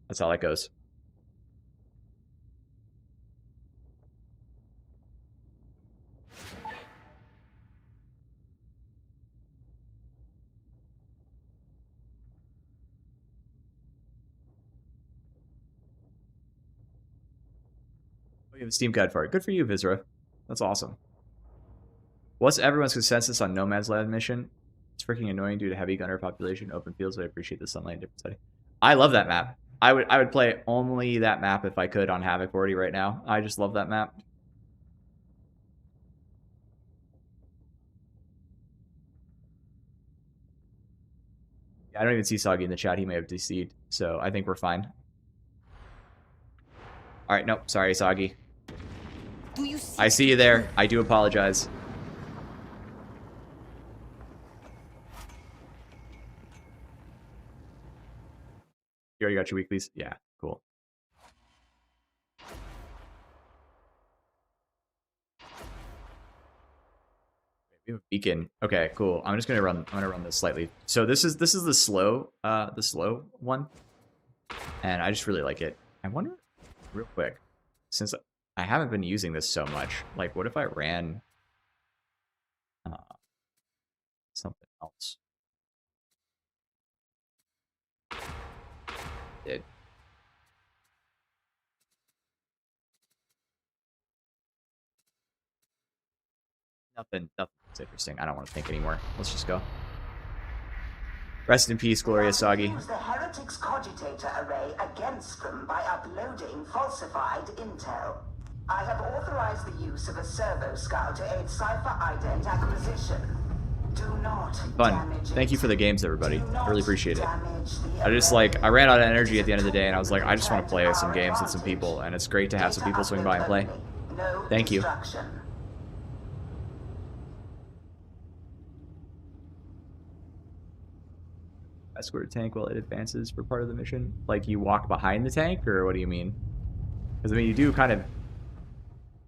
That's how that goes. You have a Steam guide for it. Good for you, Vizra. That's awesome. What's everyone's consensus on No Man's Land mission? It's freaking annoying due to heavy gunner population, open fields, but I appreciate the sunlight and different setting. I love that map. I would play only that map if I could on Havoc 40 right now. I just love that map. I don't even see Soggy in the chat. He may have DC'd, so I think we're fine. All right, nope. Sorry, Soggy. Do you see? I see you there. I do apologize. You already got your weeklies? Yeah, cool. We have a beacon. Okay, cool. I'm gonna run this slightly. So this is the slow one. And I just really like it. I wonder, real quick, since I haven't been using this so much, like what if I ran something else? Did nothing's interesting. I don't want to think anymore. Let's just go. Rest in peace, Glorious Soggy. Use the Heretics Cogitator array against them by uploading falsified intel. I have authorized the use of a servo scout to aid cipher ident acquisition. Do not Fun. damage Thank you for the games, everybody. I really appreciate it. damage the I just array. I ran out of energy at the end of the day, and I was like, I just want to play some games with some people, and it's great to have some people swing by and play. No Thank you. destruction. Escort a tank while it advances for part of the mission. Like you walk behind the tank, or what do you mean? Because I mean,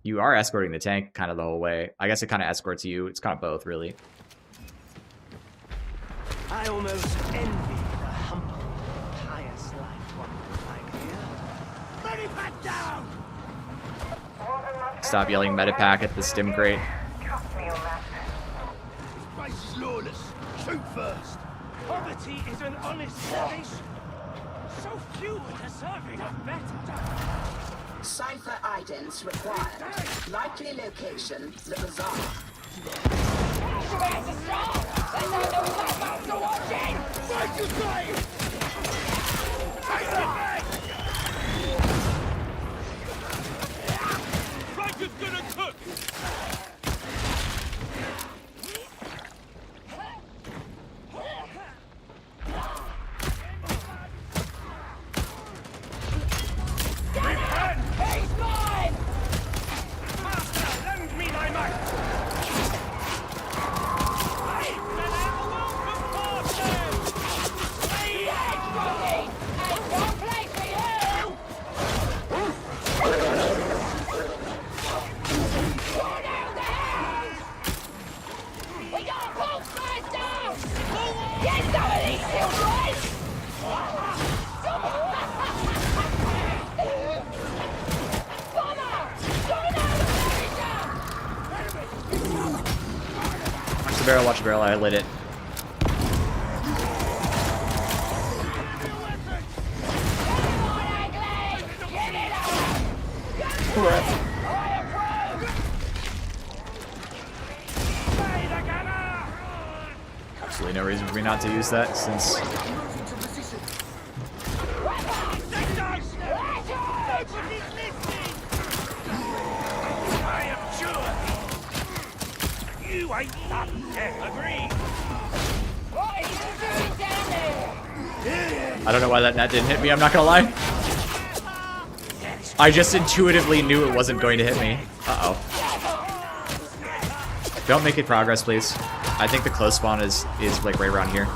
you are escorting the tank kind of the whole way. I guess it kind of escorts you. It's kind of both, really. I almost envy the humble, pious life one like here. Ready, back down! Stop yelling Metapack at the stim crate. Trust me on that. This place is lawless. Shoot first. Poverty is an honest salvation. So few are deserving of better. Cipher idents required. Likely location, the bazaar. Fight your side! Take it back! Like it's gonna cook! He's mine! Master, lend me thy might! Ain't no place for you! Go down there! We got a Postmaster! Get some of these children! Watch the barrel, I lit it. Absolutely no reason for me not to use that, since I am sure you ain't that dead. Agree. What are you doing down there? I don't know why that net didn't hit me, I'm not gonna lie. I just intuitively knew it wasn't going to hit me. Uh-oh. Don't make it progress, please. I think the close spawn is like right around here.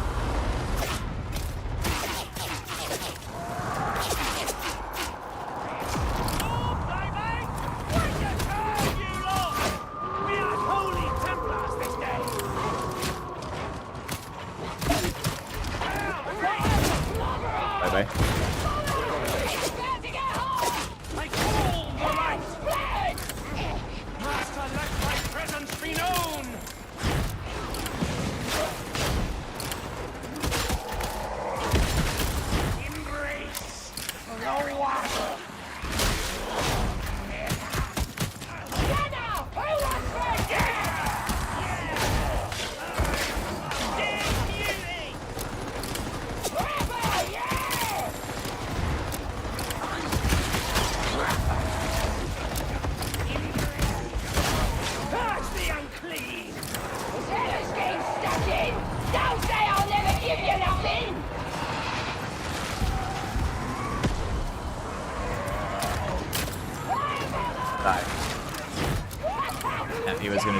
Bye-bye.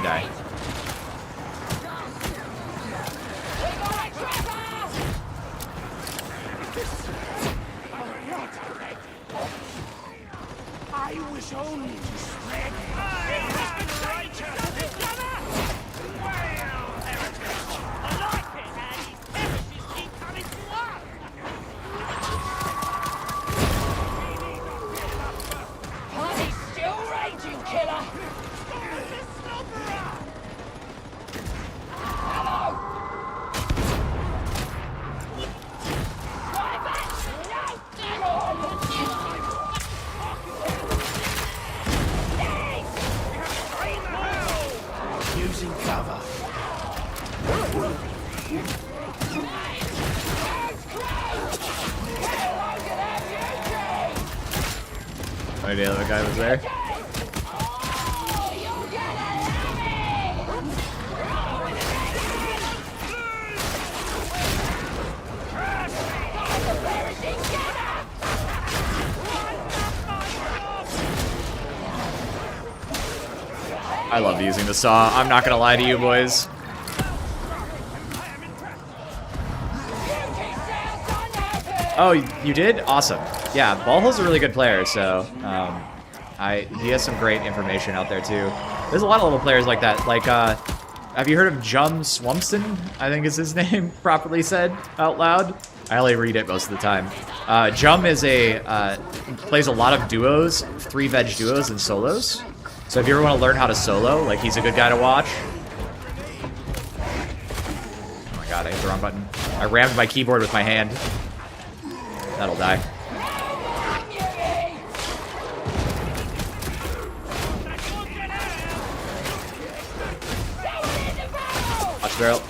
die. I wish only to spread. Party's still raging, killer. Using cover. Oh, the other guy was there. I love using the saw. I'm not gonna lie to you boys. Oh, you did? Awesome. Yeah, Ballhole's a really good player, so he has some great information out there too. There's a lot of little players like that. Like, have you heard of Jum Swumston? I think is his name, properly said out loud. I only read it most of the time. Jum is plays a lot of duos, 3-veg duos and solos. So if you ever want to learn how to solo, like he's a good guy to watch. Oh my god, I hit the wrong button. I rammed my keyboard with my hand. That'll die. Watch barrel.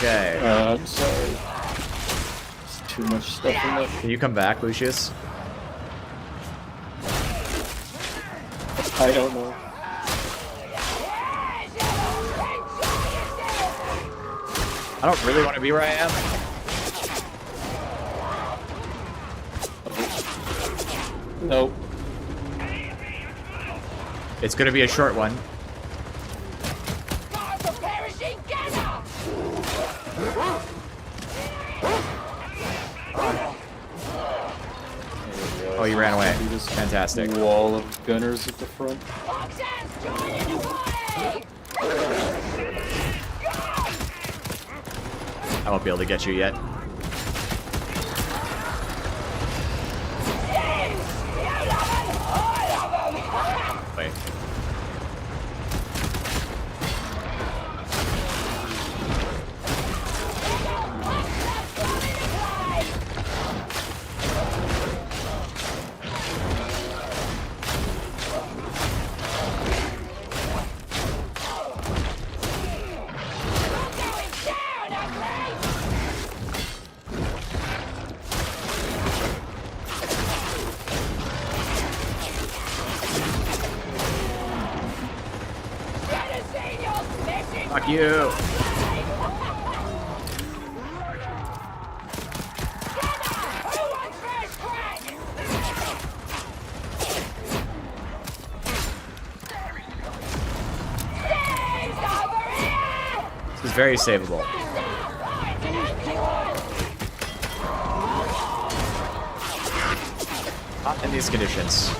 Okay. I'm sorry. There's too much stuff in there. Can you come back, Lucius? I don't know. I don't really want to be where I am. Nope. It's gonna be a short one. Oh, you ran away. Fantastic. Wall of gunners at the front. I won't be able to get you yet. Wait. Fuck you. This is very savable. Not in these conditions.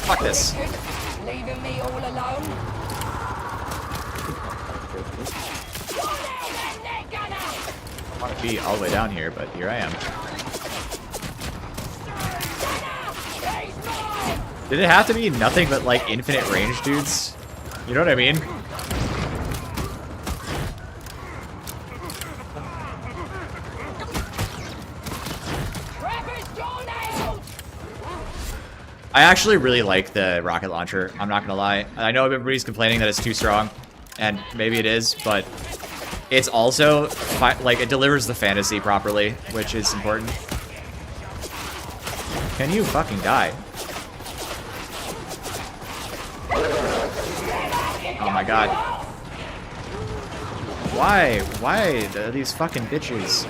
Fuck this. Leaving me all alone. I want to be all the way down here, but here I am. Did it have to be nothing but like infinite range dudes? You know what I mean? I actually really like the rocket launcher, I'm not gonna lie. I know everybody's complaining that it's too strong, and maybe it is, but it's also, like, it delivers the fantasy properly, which is important. Can you fucking die? Oh my god. Why? Why are these fucking bitches?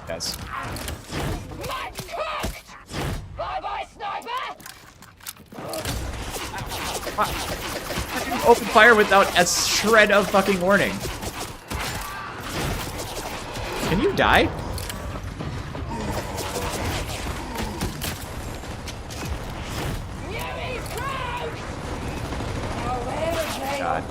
Yes. Bye-bye, sniper! Open fire without a shred of fucking warning. Can you die? God.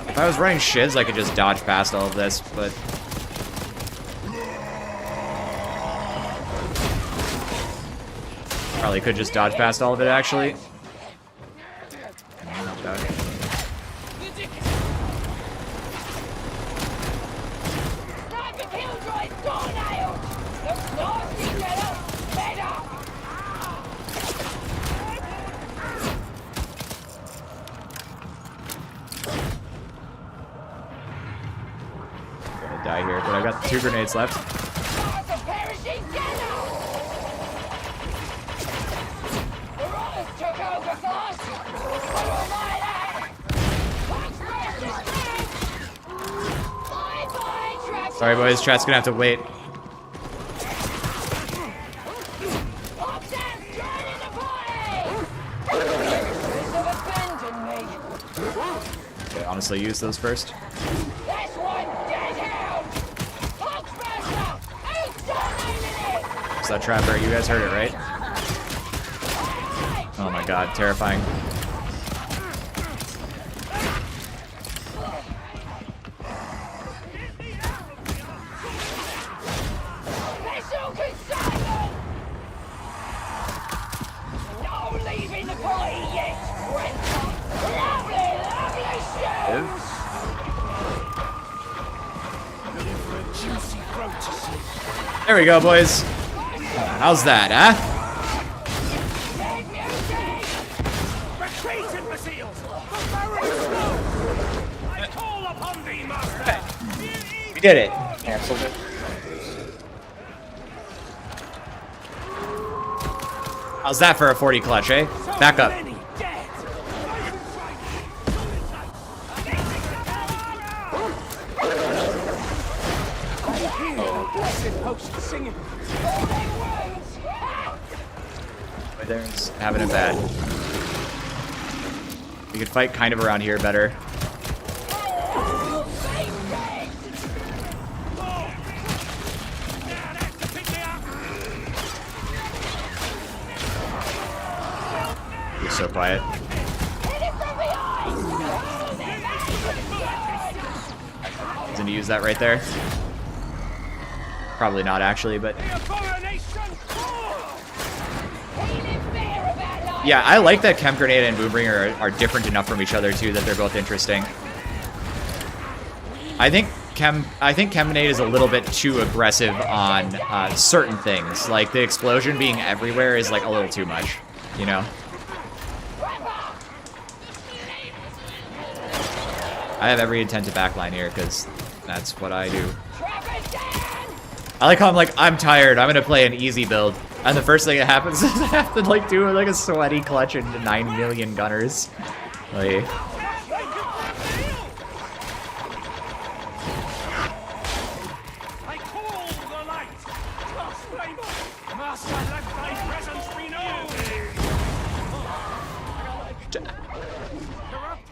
If I was running shiz, I could just dodge past all of this, but... Probably could just dodge past all of it, actually. Gonna die here, but I got 2 grenades left. Sorry, boys. Chat's gonna have to wait. Okay, honestly, use those first. It's that trapper. You guys heard it, right? Oh my god, terrifying. There we go, boys. How's that, huh? We did it. Canceled it. How's that for a 40 clutch, eh? Back up. There's having it bad. We could fight kind of around here better. You're so quiet. He's gonna use that right there. Probably not actually, but yeah, I like that Chem Grenade and Boombringer are different enough from each other too that they're both interesting. I think Chem Grenade is a little bit too aggressive on certain things. Like the explosion being everywhere is like a little too much, you know? I have every intent to backline here because that's what I do. I like how I'm like, I'm tired, I'm gonna play an easy build. And the first thing that happens is I have to like do like a sweaty clutch into 9 million gunners. Like,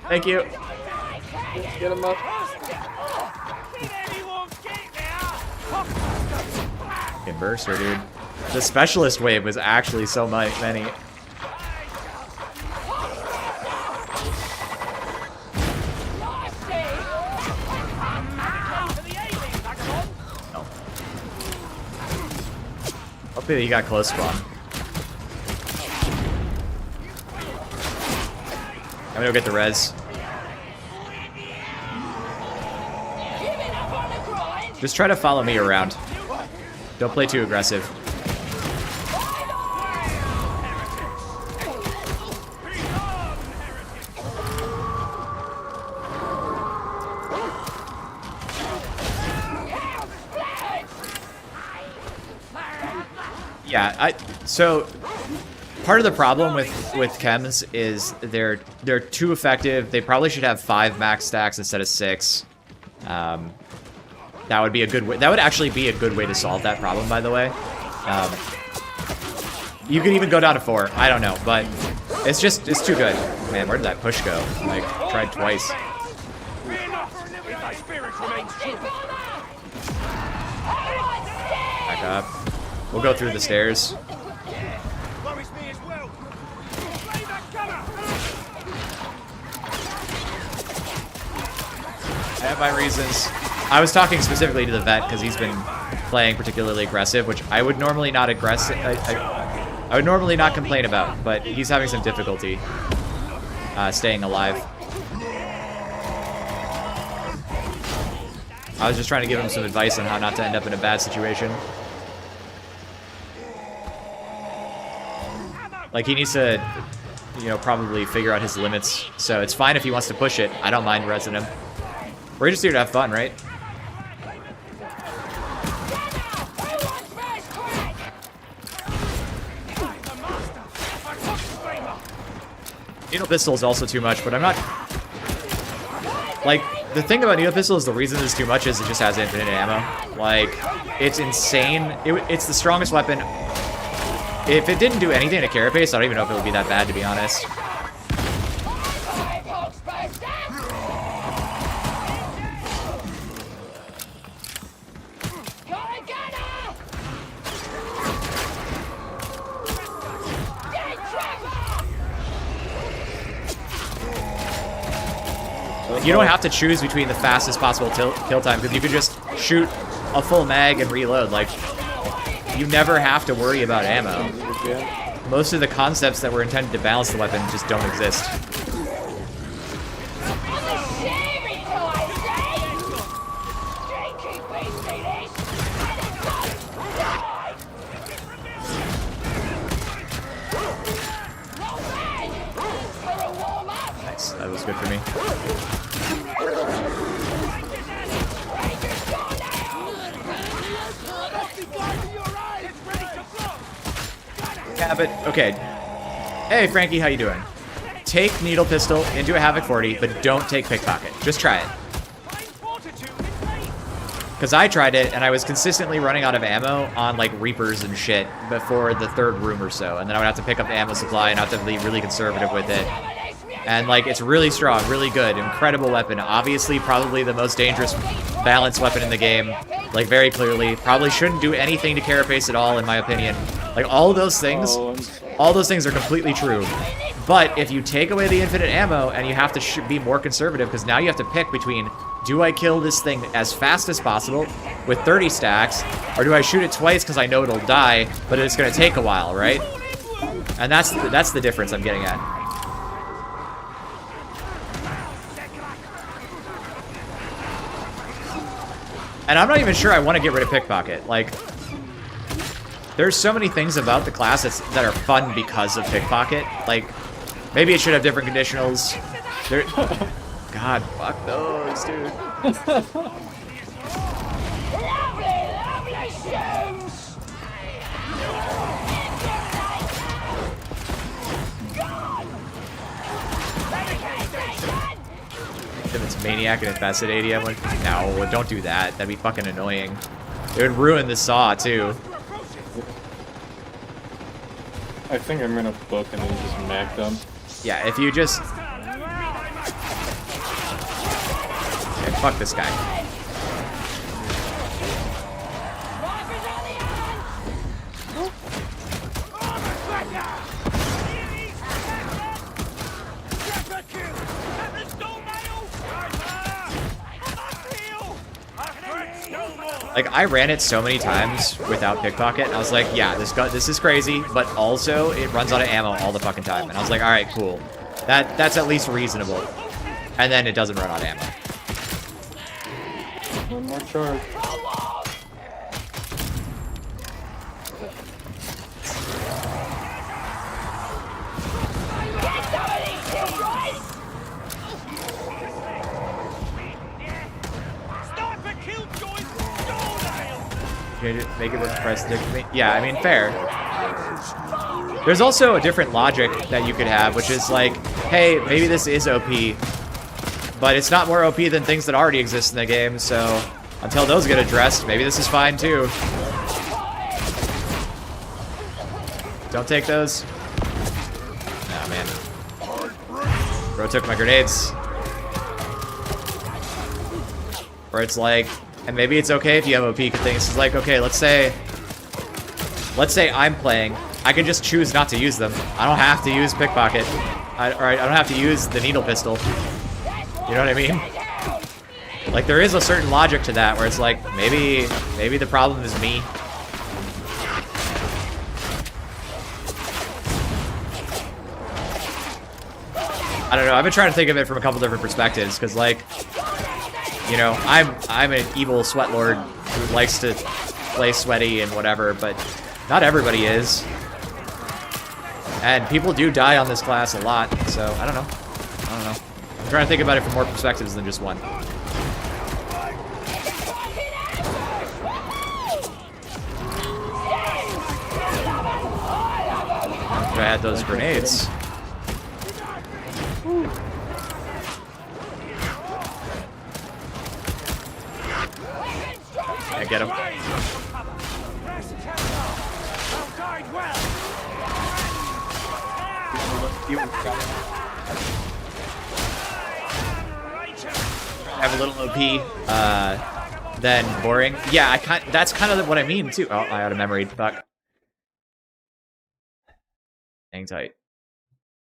thank you. Get him up. Fucking burster, dude. The specialist wave was actually so many. Oh. Hopefully he got close spawn. I'm gonna go get the res. Just try to follow me around. Don't play too aggressive. Yeah, so part of the problem with chems is they're too effective. They probably should have 5 max stacks instead of 6. That would be a good way. That would actually be a good way to solve that problem, by the way. You could even go down to 4. I don't know, but it's too good. Man, where did that push go? Like, tried twice. Back up. We'll go through the stairs. I have my reasons. I was talking specifically to the vet because he's been playing particularly aggressive, which I would normally not I would normally not complain about, but he's having some difficulty staying alive. I was just trying to give him some advice on how not to end up in a bad situation. Like, he needs to, you know, probably figure out his limits. So it's fine if he wants to push it. I don't mind resing him. We're just here to have fun, right? Needle pistol is also too much, but I'm not... Like, the thing about needle pistol is the reason it's too much is it just has infinite ammo. Like, it's insane. It's the strongest weapon. If it didn't do anything to carapace, I don't even know if it would be that bad, to be honest. You don't have to choose between the fastest possible kill time, because you could just shoot a full mag and reload. Like, you never have to worry about ammo. Most of the concepts that were intended to balance the weapon just don't exist. Nice, that was good for me. Yeah, but, okay. Hey, Frankie, how you doing? Take Needle Pistol into a Havoc 40, but don't take Pickpocket. Just try it. Because I tried it, and I was consistently running out of ammo on, like, Reapers and shit before the 3rd room or so. And then I would have to pick up the ammo supply and have to be really conservative with it. And, like, it's really strong, really good, incredible weapon. Obviously, probably the most dangerous balanced weapon in the game. Like, very clearly. Probably shouldn't do anything to carapace at all, in my opinion. Like, all those things are completely true. But if you take away the infinite ammo, and you have to be more conservative, because now you have to pick between, do I kill this thing as fast as possible with 30 stacks, or do I shoot it twice because I know it'll die, but it's going to take a while, right? And that's the difference I'm getting at. And I'm not even sure I want to get rid of Pickpocket. Like, there's so many things about the class that are fun because of Pickpocket. Like, maybe it should have different conditionals. There, God, fuck those, dude. If it's Maniac and Infested 80, I'm like, no, don't do that. That'd be fucking annoying. It would ruin the saw, too. I think I'm gonna book and then just mag them. Yeah, if you just... Okay, fuck this guy. Like, I ran it so many times without Pickpocket, and I was like, yeah, this is crazy, but also it runs out of ammo all the fucking time. And I was like, alright, cool. That's at least reasonable. And then it doesn't run out of ammo. One more charge. Make it work press stick. Yeah, I mean, fair. There's also a different logic that you could have, which is like, hey, maybe this is OP, but it's not more OP than things that already exist in the game, so until those get addressed, maybe this is fine too. Don't take those. Nah, man. Bro took my grenades. Where it's like, and maybe it's okay if you have OP things. It's like, okay, let's say I'm playing. I can just choose not to use them. I don't have to use pickpocket. I don't have to use the needle pistol. You know what I mean? Like, there is a certain logic to that where it's like, maybe the problem is me. I don't know. I've been trying to think of it from a couple different perspectives, because, like, you know, I'm an evil sweat lord who likes to play sweaty and whatever, but not everybody is. And people do die on this class a lot, so I don't know. I'm trying to think about it from more perspectives than just one. If I had those grenades. Yeah, get him. Have a little OP, then boring. Yeah, that's kind of what I mean too. Oh, I out of memory. Fuck. Hang tight.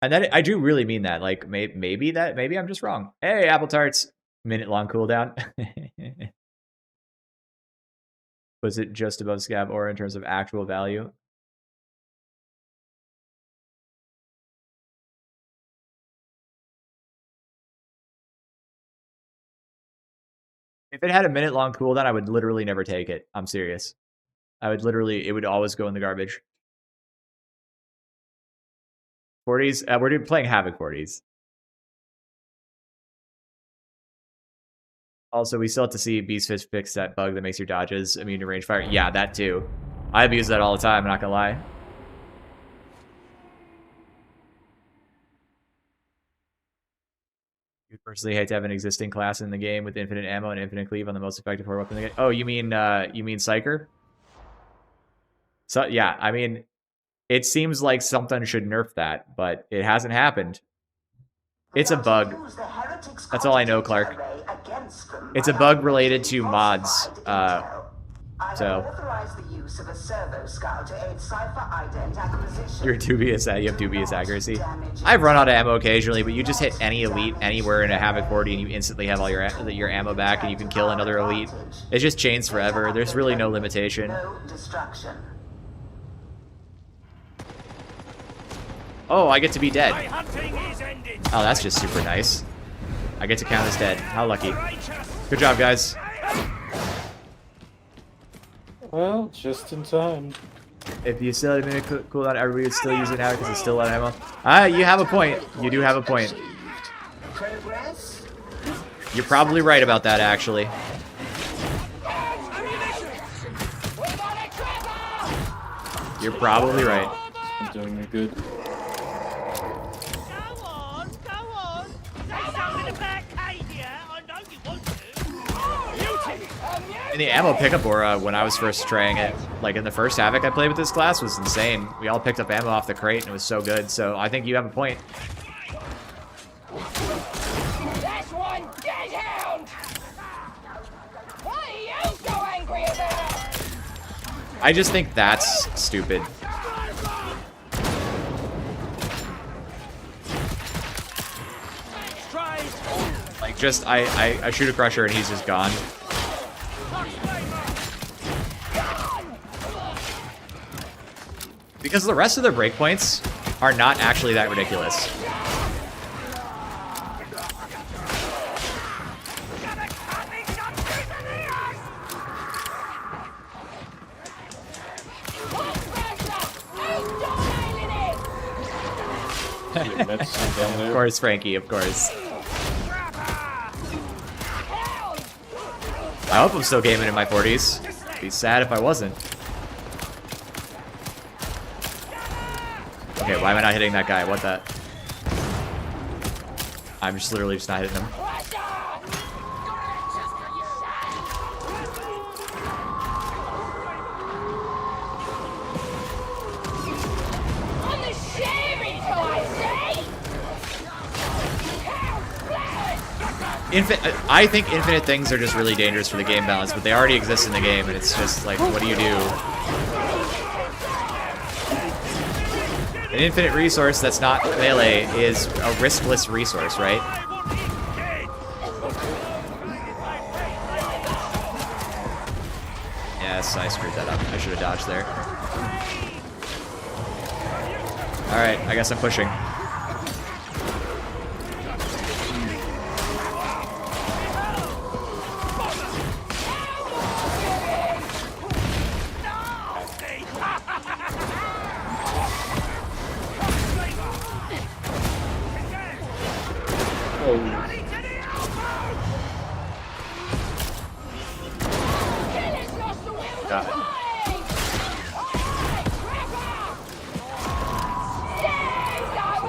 And then I do really mean that. Like, maybe I'm just wrong. Hey, Apple Tarts. Minute-long cooldown. Was it just above Scab Aura in terms of actual value? If it had a minute-long cooldown, I would literally never take it. I'm serious. It would always go in the garbage. 40s, we're playing Havoc 40s. Also, we still have to see Beast Fist fix that bug that makes your dodges immune to range fire. Yeah, that too. I abuse that all the time, I'm not gonna lie. You personally hate to have an existing class in the game with infinite ammo and infinite cleave on the most effective horde weapon in the game. Oh, you mean Psyker? So yeah, I mean, it seems like something should nerf that, but it hasn't happened. It's a bug. That's all I know, Clark. It's a bug related to mods. So you're dubious. You have dubious accuracy. I've run out of ammo occasionally, but you just hit any elite anywhere in a Havoc 40 and you instantly have all your ammo back, and you can kill another elite. It just chains forever. There's really no limitation. Oh, I get to be dead. Oh, that's just super nice. I get to count as dead. How lucky. Good job, guys. Well, just in time. If you still had a minute cooldown, everybody would still use it now because it's still out of ammo. You have a point. You do have a point. You're probably right about that, actually. You're probably right. I'm doing me good. And the ammo pickup aura, when I was first trying it, like in the first Havoc I played with this class, was insane. We all picked up ammo off the crate and it was so good, so I think you have a point. That's one deadhound! Why are you so angry about it? I just think that's stupid. Like, just, I shoot a crusher and he's just gone. Because the rest of their breakpoints are not actually that ridiculous. Of course, Frankie, of course. I hope I'm still gaming in my 40s. Be sad if I wasn't. Okay, why am I not hitting that guy? What the? I'm just literally just not hitting him. On the shaving toys, eh? I think infinite things are just really dangerous for the game balance, but they already exist in the game, and it's just like, what do you do? An infinite resource that's not melee is a riskless resource, right? Yes, I screwed that up. I should have dodged there. Alright, I guess I'm pushing.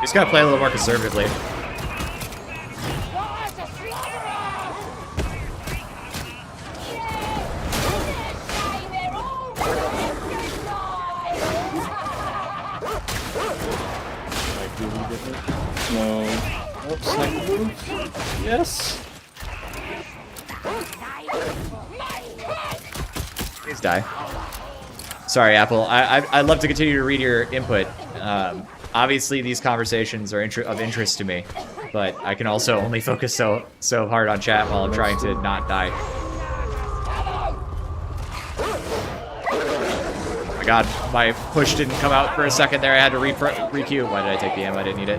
Just gotta play a little more conservatively. No. Oops, I moved. Yes. Please die. Sorry, Apple. I'd love to continue to read your input. Obviously, these conversations are of interest to me, but I can also only focus so hard on chat while I'm trying to not die. Oh my god, my push didn't come out for a second there. I had to re-queue. Why did I take the ammo? I didn't need it.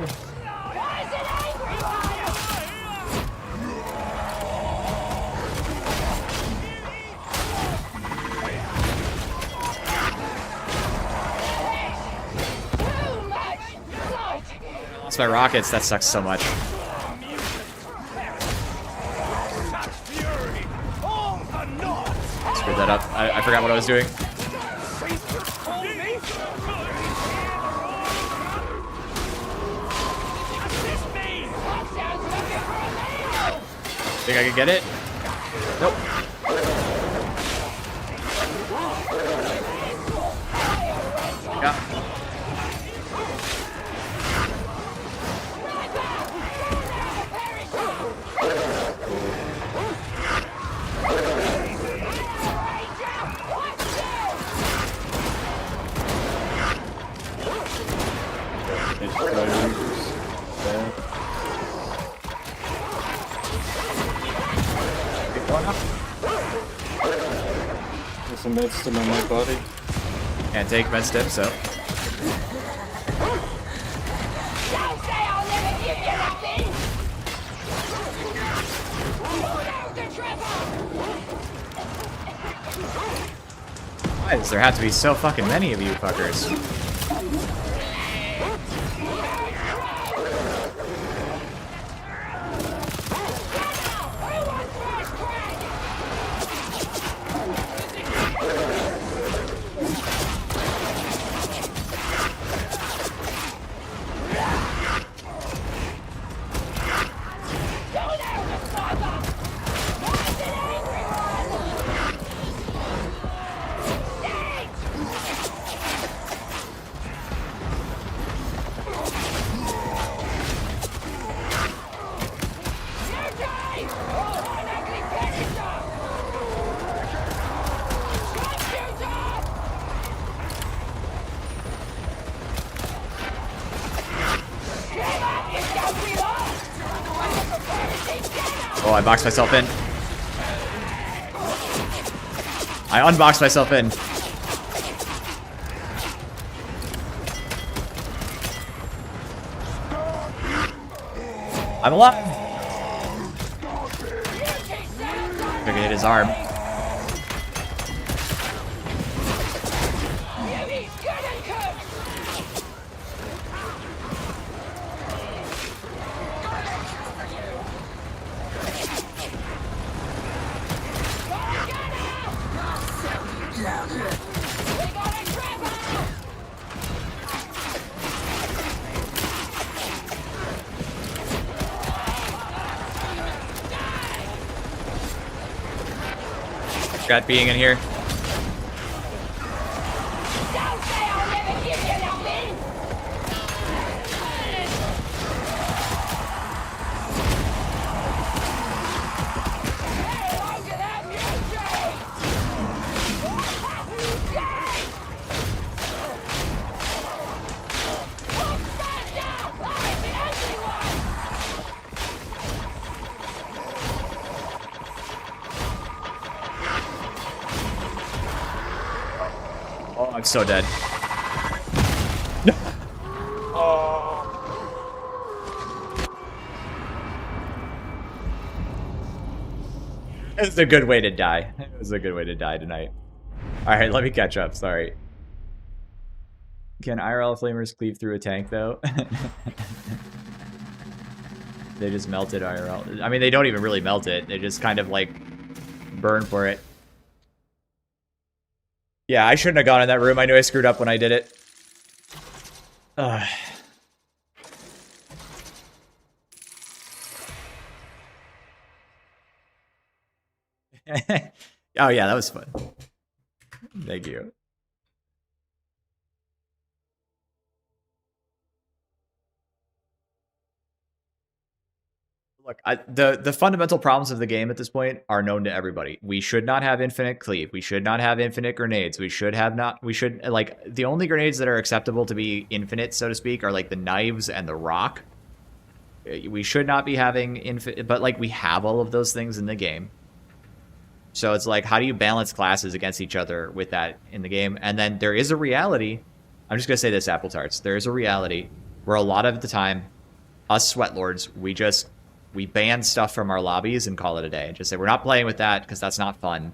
Lost my rockets. That sucks so much. Screwed that up. I forgot what I was doing. Think I can get it? Nope. Yeah. There's a med stim on my body. Can't take med stim, so. Don't say I'll never give you nothing! Why does there have to be so fucking many of you fuckers? Oh, I boxed myself in. I unboxed myself in. I'm alive. I can hit his arm. Regret being in here. Don't say I'll never give you nothing! Hey, look at that music! What's that now? I'm the only one! Oh, I'm so dead. It was a good way to die. It was a good way to die tonight. Alright, let me catch up. Sorry. Can IRL flamers cleave through a tank, though? They just melted IRL. I mean, they don't even really melt it. They just kind of, like, burn for it. Yeah, I shouldn't have gone in that room. I knew I screwed up when I did it. Ugh. Oh yeah, that was fun. Thank you. Look, the fundamental problems of the game at this point are known to everybody. We should not have infinite cleave. We should not have infinite grenades. We should like the only grenades that are acceptable to be infinite, so to speak, are like the knives and the rock. We should not be having infinite, but like we have all of those things in the game. So it's like, how do you balance classes against each other with that in the game? And then there is a reality. I'm just gonna say this, Apple Tarts. There is a reality where a lot of the time, us sweatlords, we ban stuff from our lobbies and call it a day. And just say, we're not playing with that because that's not fun.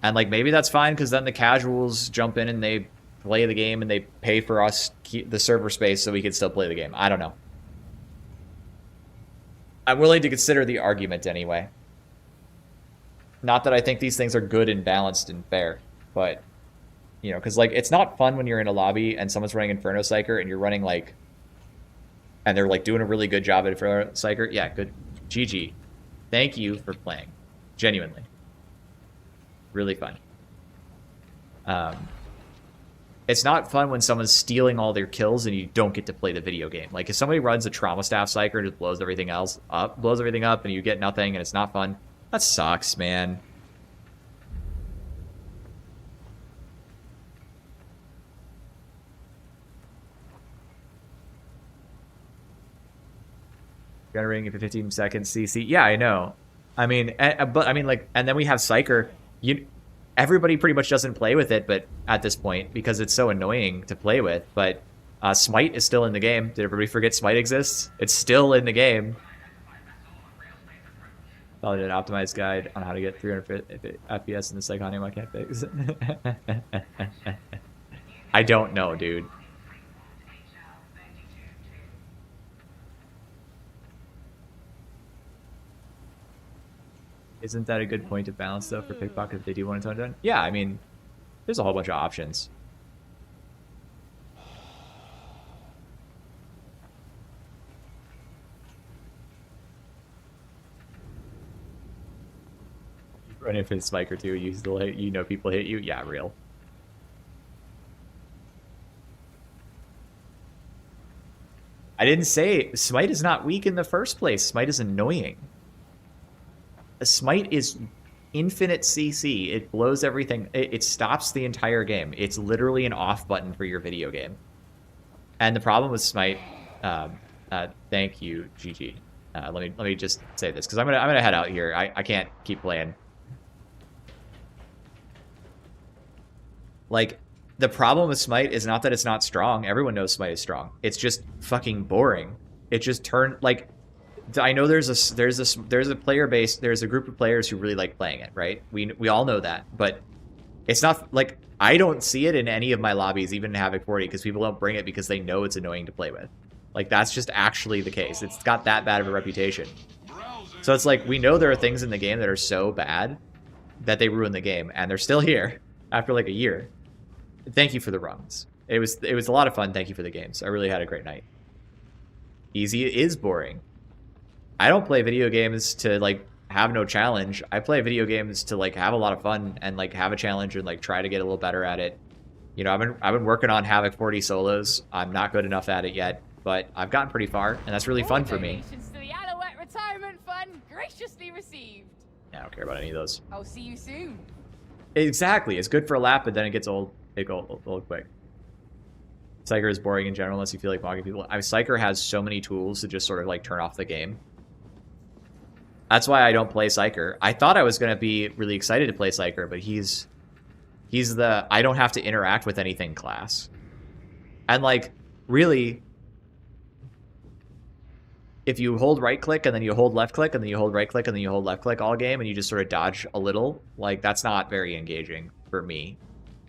And like, maybe that's fine because then the casuals jump in and they play the game and they pay for us the server space so we can still play the game. I don't know. I'm willing to consider the argument anyway. Not that I think these things are good and balanced and fair, but, you know, because like, it's not fun when you're in a lobby and someone's running Inferno Psyker and you're running like, and they're like doing a really good job at Inferno Psyker. Yeah, good. GG. Thank you for playing. Genuinely. Really fun. It's not fun when someone's stealing all their kills and you don't get to play the video game. Like if somebody runs a Trauma Staff Psyker and just blows everything up and you get nothing and it's not fun, that sucks, man. Generating for 15 seconds CC. Yeah, I know. I mean, but I mean, like, and then we have Psyker. Everybody pretty much doesn't play with it, but at this point, because it's so annoying to play with. But Smite is still in the game. Did everybody forget Smite exists? It's still in the game. Probably did an optimized guide on how to get 300 FPS in the Psychonium I can't fix. I don't know, dude. Isn't that a good point of balance, though, for pickpocket if they do want to tone it down? Yeah, I mean, there's a whole bunch of options. You run infinite spiker too, you still hit, you know people hit you? Yeah, real. I didn't say Smite is not weak in the first place. Smite is annoying. Smite is infinite CC. It blows everything. It stops the entire game. It's literally an off button for your video game. And the problem with Smite, thank you, GG. Let me just say this because I'm gonna head out here. I can't keep playing. Like, the problem with Smite is not that it's not strong. Everyone knows Smite is strong. It's just fucking boring. It just turned like. I know there's a player base, there's a group of players who really like playing it, right? We all know that, but it's not like I don't see it in any of my lobbies, even in Havoc 40, because people don't bring it because they know it's annoying to play with. Like that's just actually the case. It's got that bad of a reputation. So it's like we know there are things in the game that are so bad that they ruin the game, and they're still here after like a year. Thank you for the rungs. It was a lot of fun. Thank you for the games. I really had a great night. Easy is boring. I don't play video games to like have no challenge. I play video games to like have a lot of fun and like have a challenge and like try to get a little better at it. You know, I've been working on Havoc 40 solos. I'm not good enough at it yet, but I've gotten pretty far, and that's really fun for me. Donations to the Alouette Retirement Fund graciously received. Yeah, I don't care about any of those. I'll see you soon. Exactly. It's good for a lap, but then it gets old. It goes old quick. Psyker is boring in general unless you feel like mocking people. I mean, Psyker has so many tools to just sort of like turn off the game. That's why I don't play Psyker. I thought I was going to be really excited to play Psyker, but he's the I don't have to interact with anything class. And like, really, if you hold right click and then you hold left click and then you hold right click and then you hold left click all game and you just sort of dodge a little, like that's not very engaging for me,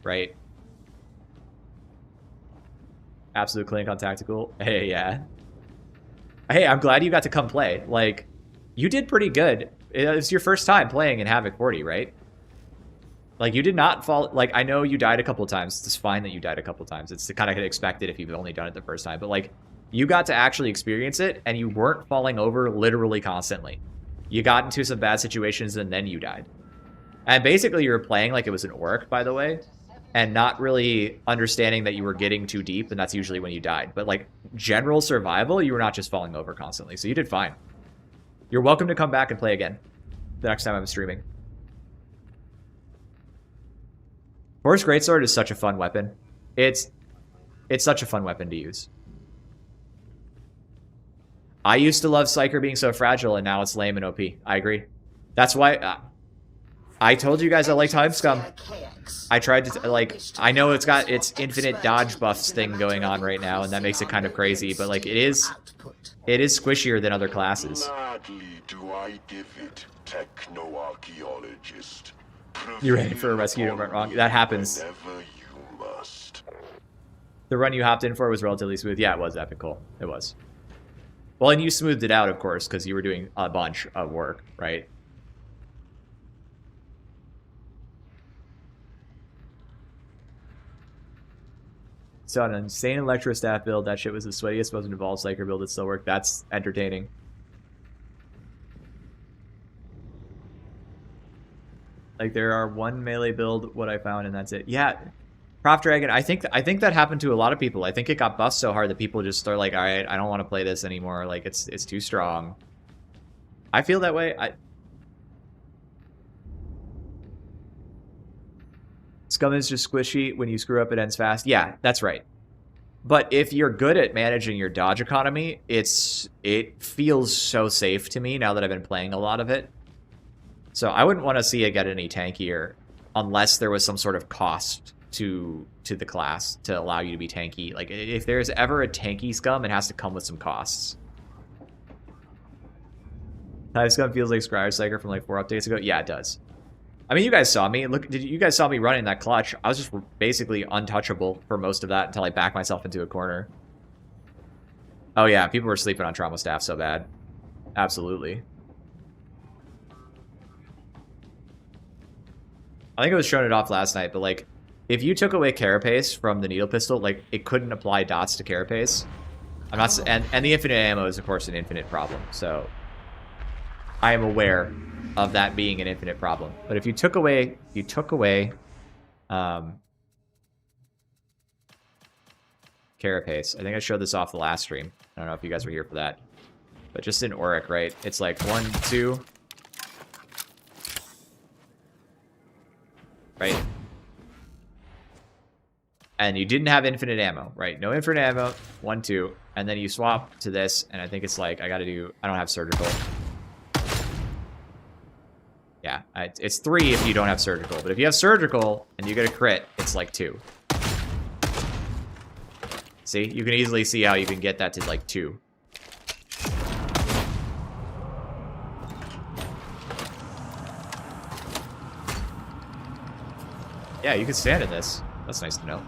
right? Absolute clinic on tactical. Hey, yeah. Hey, I'm glad you got to come play. Like, you did pretty good. It was your first time playing in Havoc 40, right? Like, you did not fall... Like, I know you died a couple times. It's fine that you died a couple times. It's kind of expected if you've only done it the first time. But, like, you got to actually experience it, and you weren't falling over literally constantly. You got into some bad situations, and then you died. And basically, you were playing like it was an orc, by the way, and not really understanding that you were getting too deep, and that's usually when you died. But, like, general survival, you were not just falling over constantly. So you did fine. You're welcome to come back and play again the next time I'm streaming. Force Greatsword is such a fun weapon. It's such a fun weapon to use. I used to love Psyker being so fragile, and now it's lame and OP. I agree. That's why I told you guys I liked Time Scum. I tried to, like, I know it's got its infinite dodge buffs thing going on right now, and that makes it kind of crazy, but, like, it is squishier than other classes. Gladly do I give it, techno-archaeologist. You ready for a rescue? Don't went wrong. That happens. Whenever you must. The run you hopped in for was relatively smooth. Yeah, it was epic cool. It was. Well, and you smoothed it out, of course, because you were doing a bunch of work, right? So an insane electrostaff build. That shit was the sweatiest, most involved Psyker build that still worked. That's entertaining. Like, there are one melee build, what I found, and that's it. Yeah, Prof Dragon, I think that happened to a lot of people. I think it got buffed so hard that people just are like, all right, I don't want to play this anymore. Like, it's too strong. I feel that way. Scum is just squishy. When you screw up, it ends fast. Yeah, that's right. But if you're good at managing your dodge economy, it feels so safe to me now that I've been playing a lot of it. So I wouldn't want to see it get any tankier unless there was some sort of cost to the class to allow you to be tanky. Like, if there's ever a tanky Scum, it has to come with some costs. Time Scum feels like Scryer Psyker from like 4 updates ago. Yeah, it does. I mean, you guys saw me. Look, you guys saw me running that clutch? I was just basically untouchable for most of that until I backed myself into a corner. Oh yeah, people were sleeping on trauma staff so bad. Absolutely. I think I was showing it off last night, but like, if you took away Carapace from the needle pistol, like, it couldn't apply dots to Carapace. I'm not, and the infinite ammo is of course an infinite problem. So I am aware of that being an infinite problem. But if you took away, Carapace, I think I showed this off the last stream. I don't know if you guys were here for that, but just in Auric, right? It's like 1, 2. Right? And you didn't have infinite ammo, right? No infinite ammo, 1, 2. And then you swap to this, and I think it's like, I don't have surgical. Yeah, it's 3 if you don't have surgical. But if you have surgical, and you get a crit, it's like 2. See? You can easily see how you can get that to like 2. Yeah, you can stand in this. That's nice to know.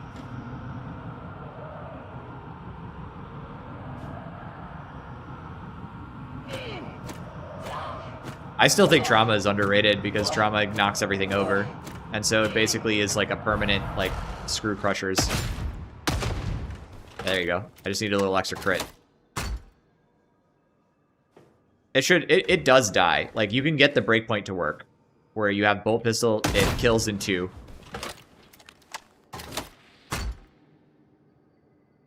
I still think trauma is underrated because trauma knocks everything over. And so it basically is like a permanent, like, screw crushers. There you go. I just need a little extra crit. It does die. Like, you can get the breakpoint to work, where you have bolt pistol, it kills in 2.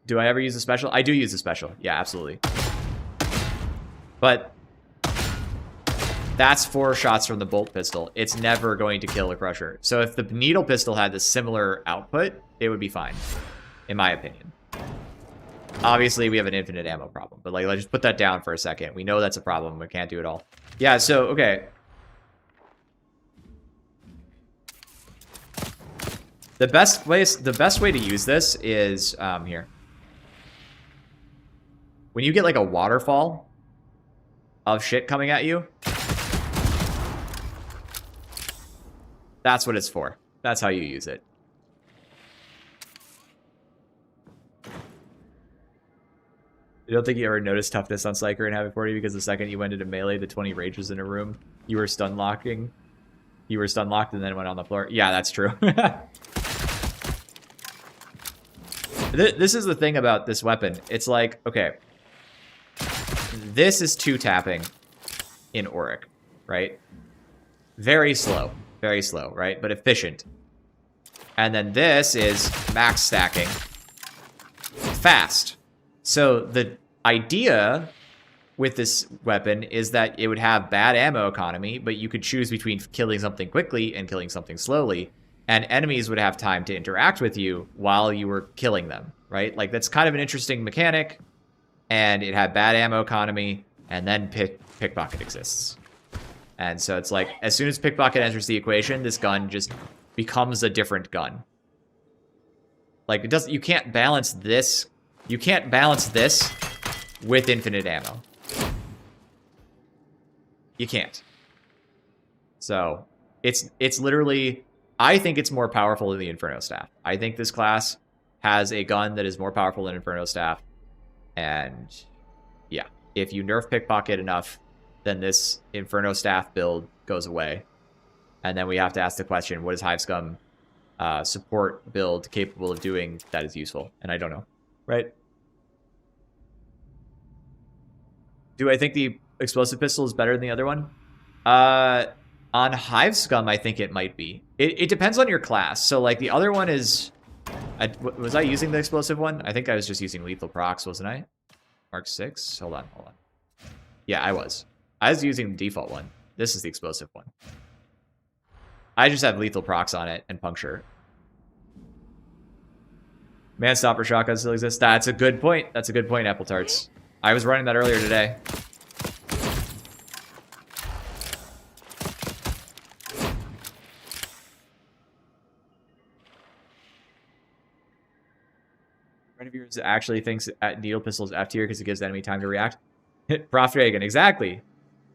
Do I ever use a special? I do use a special. Yeah, absolutely. But that's 4 shots from the bolt pistol. It's never going to kill a crusher. So if the needle pistol had the similar output, it would be fine, in my opinion. Obviously, we have an infinite ammo problem, but like, let's just put that down for a second. We know that's a problem. We can't do it all. Yeah, so, okay. The best way to use this is here. When you get like a waterfall of shit coming at you, that's what it's for. That's how you use it. I don't think you ever noticed toughness on Psyker in Havoc 40 because the second you went into melee, the 20 rages in a room, you were stun locking. You were stun locked and then went on the floor. Yeah, that's true. This is the thing about this weapon. It's like, okay, this is 2 tapping in Auric, right? Very slow, right? But efficient. And then this is max stacking, fast. So the idea with this weapon is that it would have bad ammo economy, but you could choose between killing something quickly and killing something slowly, and enemies would have time to interact with you while you were killing them, right? Like, that's kind of an interesting mechanic, and it had bad ammo economy, and then pickpocket exists. And so it's like, as soon as pickpocket enters the equation, this gun just becomes a different gun. Like, it doesn't, you can't balance this. You can't balance this with infinite ammo. You can't. So, it's literally, I think it's more powerful than the Inferno Staff. I think this class has a gun that is more powerful than Inferno Staff. And yeah, if you nerf pickpocket enough, then this Inferno Staff build goes away. And then we have to ask the question, what is Hivescum support build capable of doing that is useful? And I don't know, right? Do I think the explosive pistol is better than the other one? On Hivescum, I think it might be. It depends on your class. So, like, the other one is... was I using the explosive one? I think I was just using lethal procs, wasn't I? Mark 6? Hold on. Yeah, I was. I was using the default one. This is the explosive one. I just have lethal procs on it and puncture. Manstopper shotgun still exists. That's a good point. That's a good point, Apple Tarts. I was running that earlier today. Friend of yours actually thinks needle pistol is F tier because it gives the enemy time to react. Prof Dragon, exactly.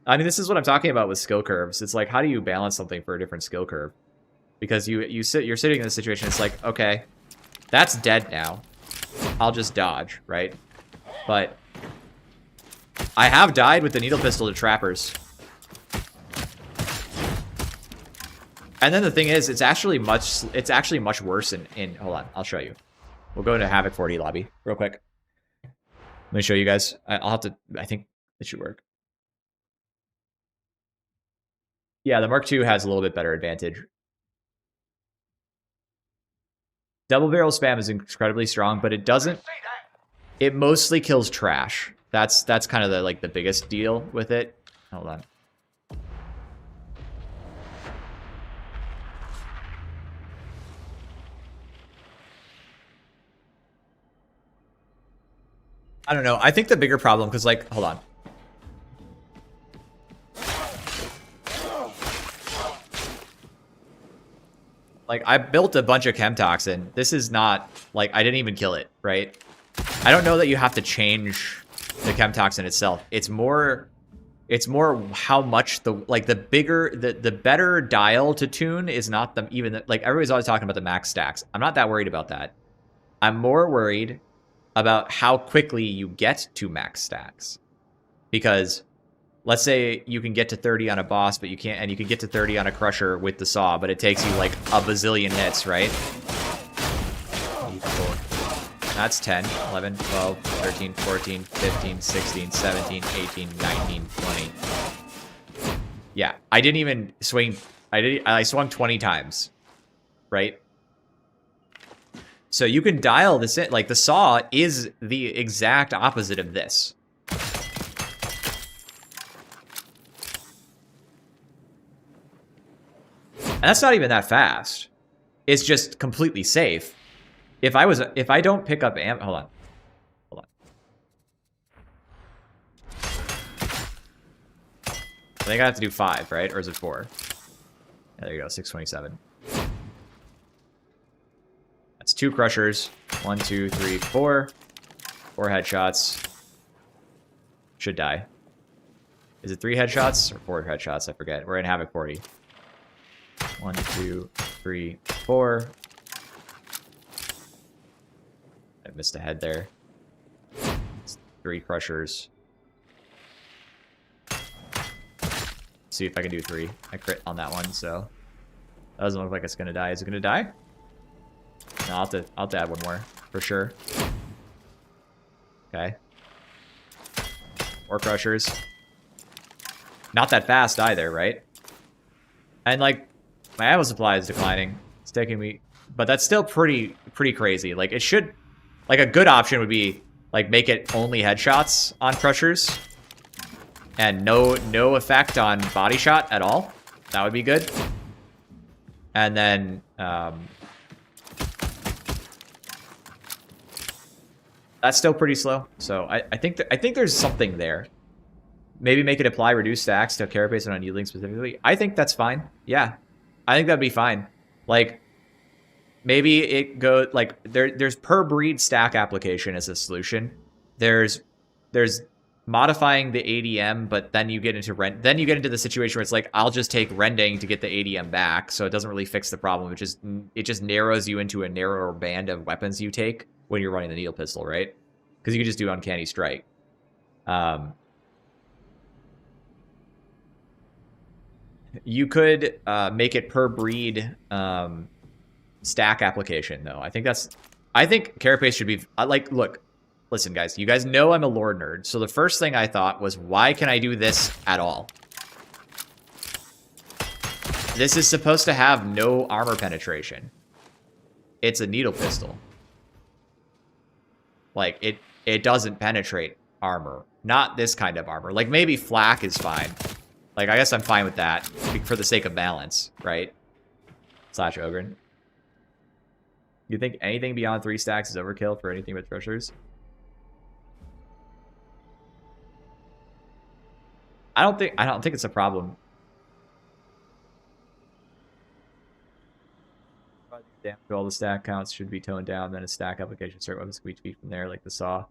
I mean, this is what I'm talking about with skill curves. It's like, how do you balance something for a different skill curve? Because you're sitting in this situation. It's like, okay, that's dead now. I'll just dodge, right? But I have died with the needle pistol to trappers. And then the thing is, it's actually much worse in hold on, I'll show you. We'll go into Havoc 40 lobby real quick. Let me show you guys. I'll have to, I think it should work. Yeah, the Mark II has a little bit better advantage. Double barrel spam is incredibly strong, but it doesn't. It mostly kills trash. That's kind of the biggest deal with it. Hold on. I don't know. I think the bigger problem, because like, hold on. Like, I built a bunch of chem toxin. This is not, like, I didn't even kill it, right? I don't know that you have to change the chem toxin itself. It's more how much the better dial to tune is not like, everybody's always talking about the max stacks. I'm not that worried about that. I'm more worried about how quickly you get to max stacks. Because let's say you can get to 30 on a boss, but you can't, and you can get to 30 on a crusher with the saw, but it takes you like a bazillion hits, right? That's 10, 11, 12, 13, 14, 15, 16, 17, 18, 19, 20. Yeah, I didn't even swing. I swung 20 times, right? So you can dial this in. Like, the saw is the exact opposite of this. And that's not even that fast. It's just completely safe. If I don't pick up ammo, hold on. I think I have to do 5, right? Or is it 4? Yeah, there you go, 627. That's 2 crushers. 1, 2, 3, 4. 4 headshots. Should die. Is it 3 headshots or 4 headshots? I forget. We're in Havoc 40. 1, 2, 3, 4. I missed a head there. It's 3 crushers. See if I can do 3. I crit on that one, so that doesn't look like it's gonna die. Is it gonna die? No, I'll have to add 1 more for sure. Okay. 4 crushers. Not that fast either, right? And like, my ammo supply is declining. It's taking me, but that's still pretty crazy. Like, it should, like, a good option would be like make it only headshots on crushers, and no effect on body shot at all. That would be good. And then that's still pretty slow. So I think there's something there. Maybe make it apply reduced stacks to carapace and unyielding specifically. I think that's fine. Yeah, I think that'd be fine. Like, maybe it goes like there's per breed stack application as a solution. There's modifying the ADM, but then you get into then you get into the situation where it's like, I'll just take rending to get the ADM back, so it doesn't really fix the problem. It just narrows you into a narrower band of weapons you take when you're running the needle pistol, right? Because you can just do uncanny strike. You could make it per breed stack application, though. I think carapace should be like, look, listen, guys. You guys know I'm a lore nerd, so the first thing I thought was, why can I do this at all? This is supposed to have no armor penetration. It's a needle pistol. Like, it doesn't penetrate armor. Not this kind of armor. Like, maybe flak is fine. Like, I guess I'm fine with that for the sake of balance, right? Slash Ogrryn. You think anything beyond 3 stacks is overkill for anything but threshers? I don't think it's a problem. Damn, all the stack counts should be toned down, then a stack application start weapons can be tweaked from there, like the saw.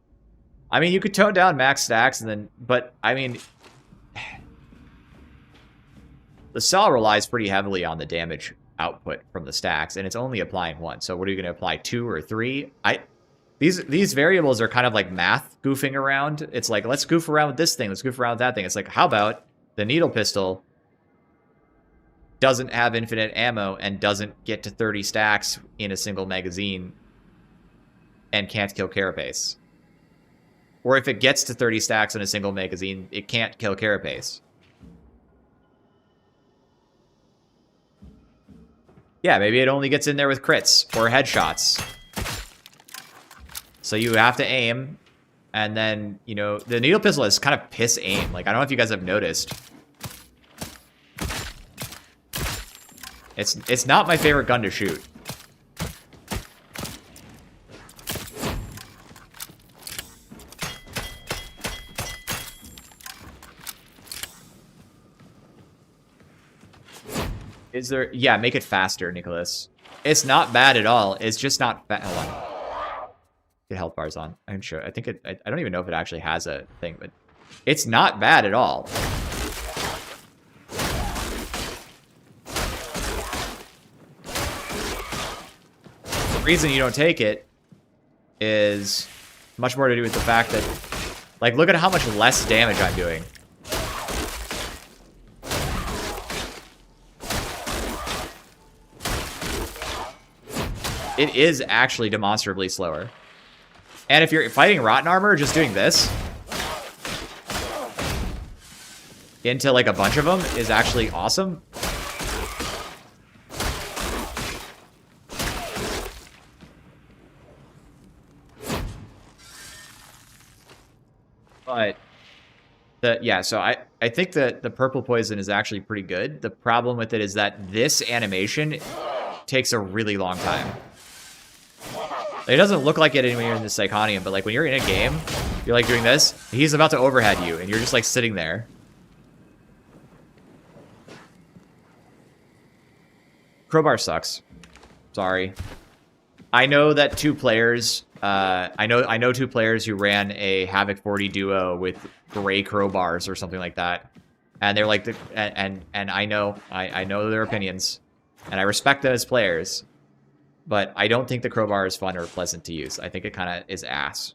I mean, you could tone down max stacks and then, but I mean, the saw relies pretty heavily on the damage output from the stacks, and it's only applying 1. So what are you going to apply, 2 or 3? These variables are kind of like math goofing around. It's like, let's goof around with this thing, let's goof around with that thing. It's like, how about the needle pistol doesn't have infinite ammo and doesn't get to 30 stacks in a single magazine and can't kill carapace? Or if it gets to 30 stacks in a single magazine, it can't kill carapace. Yeah, maybe it only gets in there with crits or headshots. So you have to aim, and then, you know, the needle pistol is kind of piss aim. Like, I don't know if you guys have noticed. It's not my favorite gun to shoot. Is there... Yeah, make it faster, Nicholas. It's not bad at all. It's just not... Hold on. Get health bars on. I can show... I think it... I don't even know if it actually has a thing, but... It's not bad at all. The reason you don't take it is much more to do with the fact that... Like, look at how much less damage I'm doing. It is actually demonstrably slower. And if you're fighting rotten armor, just doing this into like a bunch of them is actually awesome. But so I think that the purple poison is actually pretty good. The problem with it is that this animation takes a really long time. It doesn't look like it when you're in the Psychonium, but like when you're in a game, you're like doing this, he's about to overhead you, and you're just like sitting there. Crowbar sucks. Sorry. I know that two players, I know two players who ran a Havoc 40 duo with gray crowbars or something like that, and they're like, and I know their opinions, and I respect them as players. But I don't think the crowbar is fun or pleasant to use. I think it kind of is ass.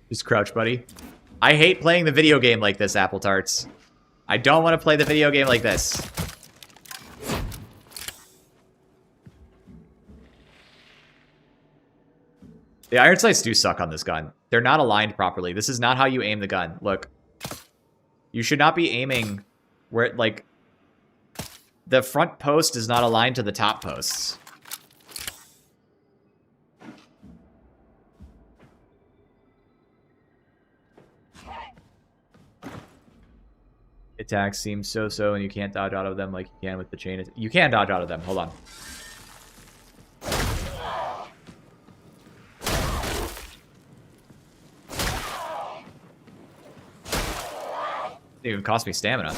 Just crouch, buddy. I hate playing the video game like this, Apple Tarts. I don't want to play the video game like this. The iron sights do suck on this gun. They're not aligned properly. This is not how you aim the gun. Look. You should not be aiming where, like, the front post is not aligned to the top posts. Attacks seem so-so, and you can't dodge out of them like you can with the chain. You can dodge out of them. Hold on. It even cost me stamina.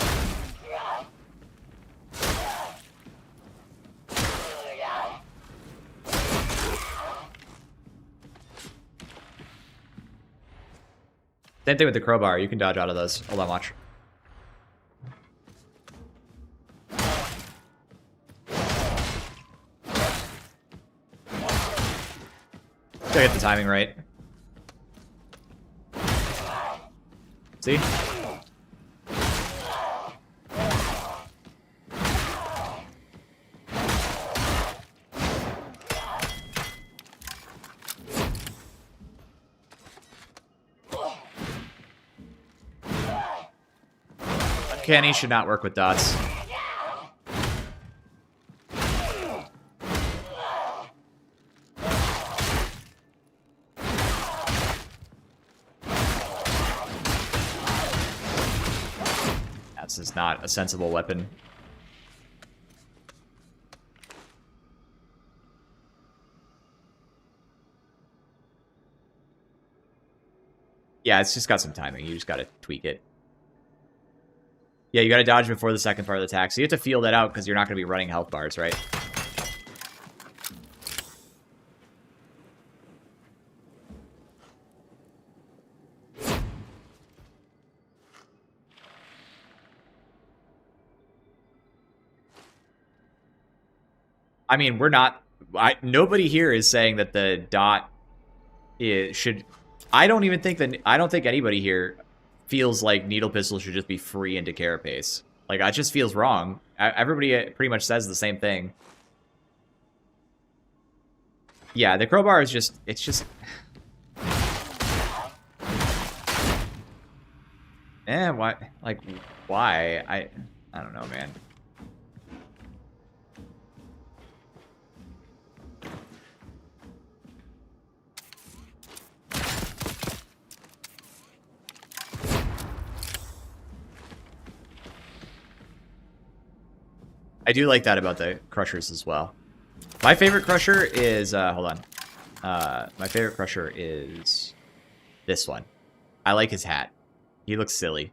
Same thing with the crowbar. You can dodge out of those. Hold on, watch. Gotta get the timing right. See? Uncanny should not work with dots. This is not a sensible weapon. Yeah, it's just got some timing. You just gotta tweak it. Yeah, you gotta dodge before the second part of the attack. So you have to feel that out because you're not gonna be running health bars, right? I mean, we're not... nobody here is saying that the dot should... I don't think anybody here feels like needle pistol should just be free into carapace. Like, that just feels wrong. Everybody pretty much says the same thing. Yeah, the crowbar is just... It's just... Why? Like, why? I don't know, man. I do like that about the crushers as well. My favorite crusher is, hold on. My favorite crusher is this one. I like his hat. He looks silly.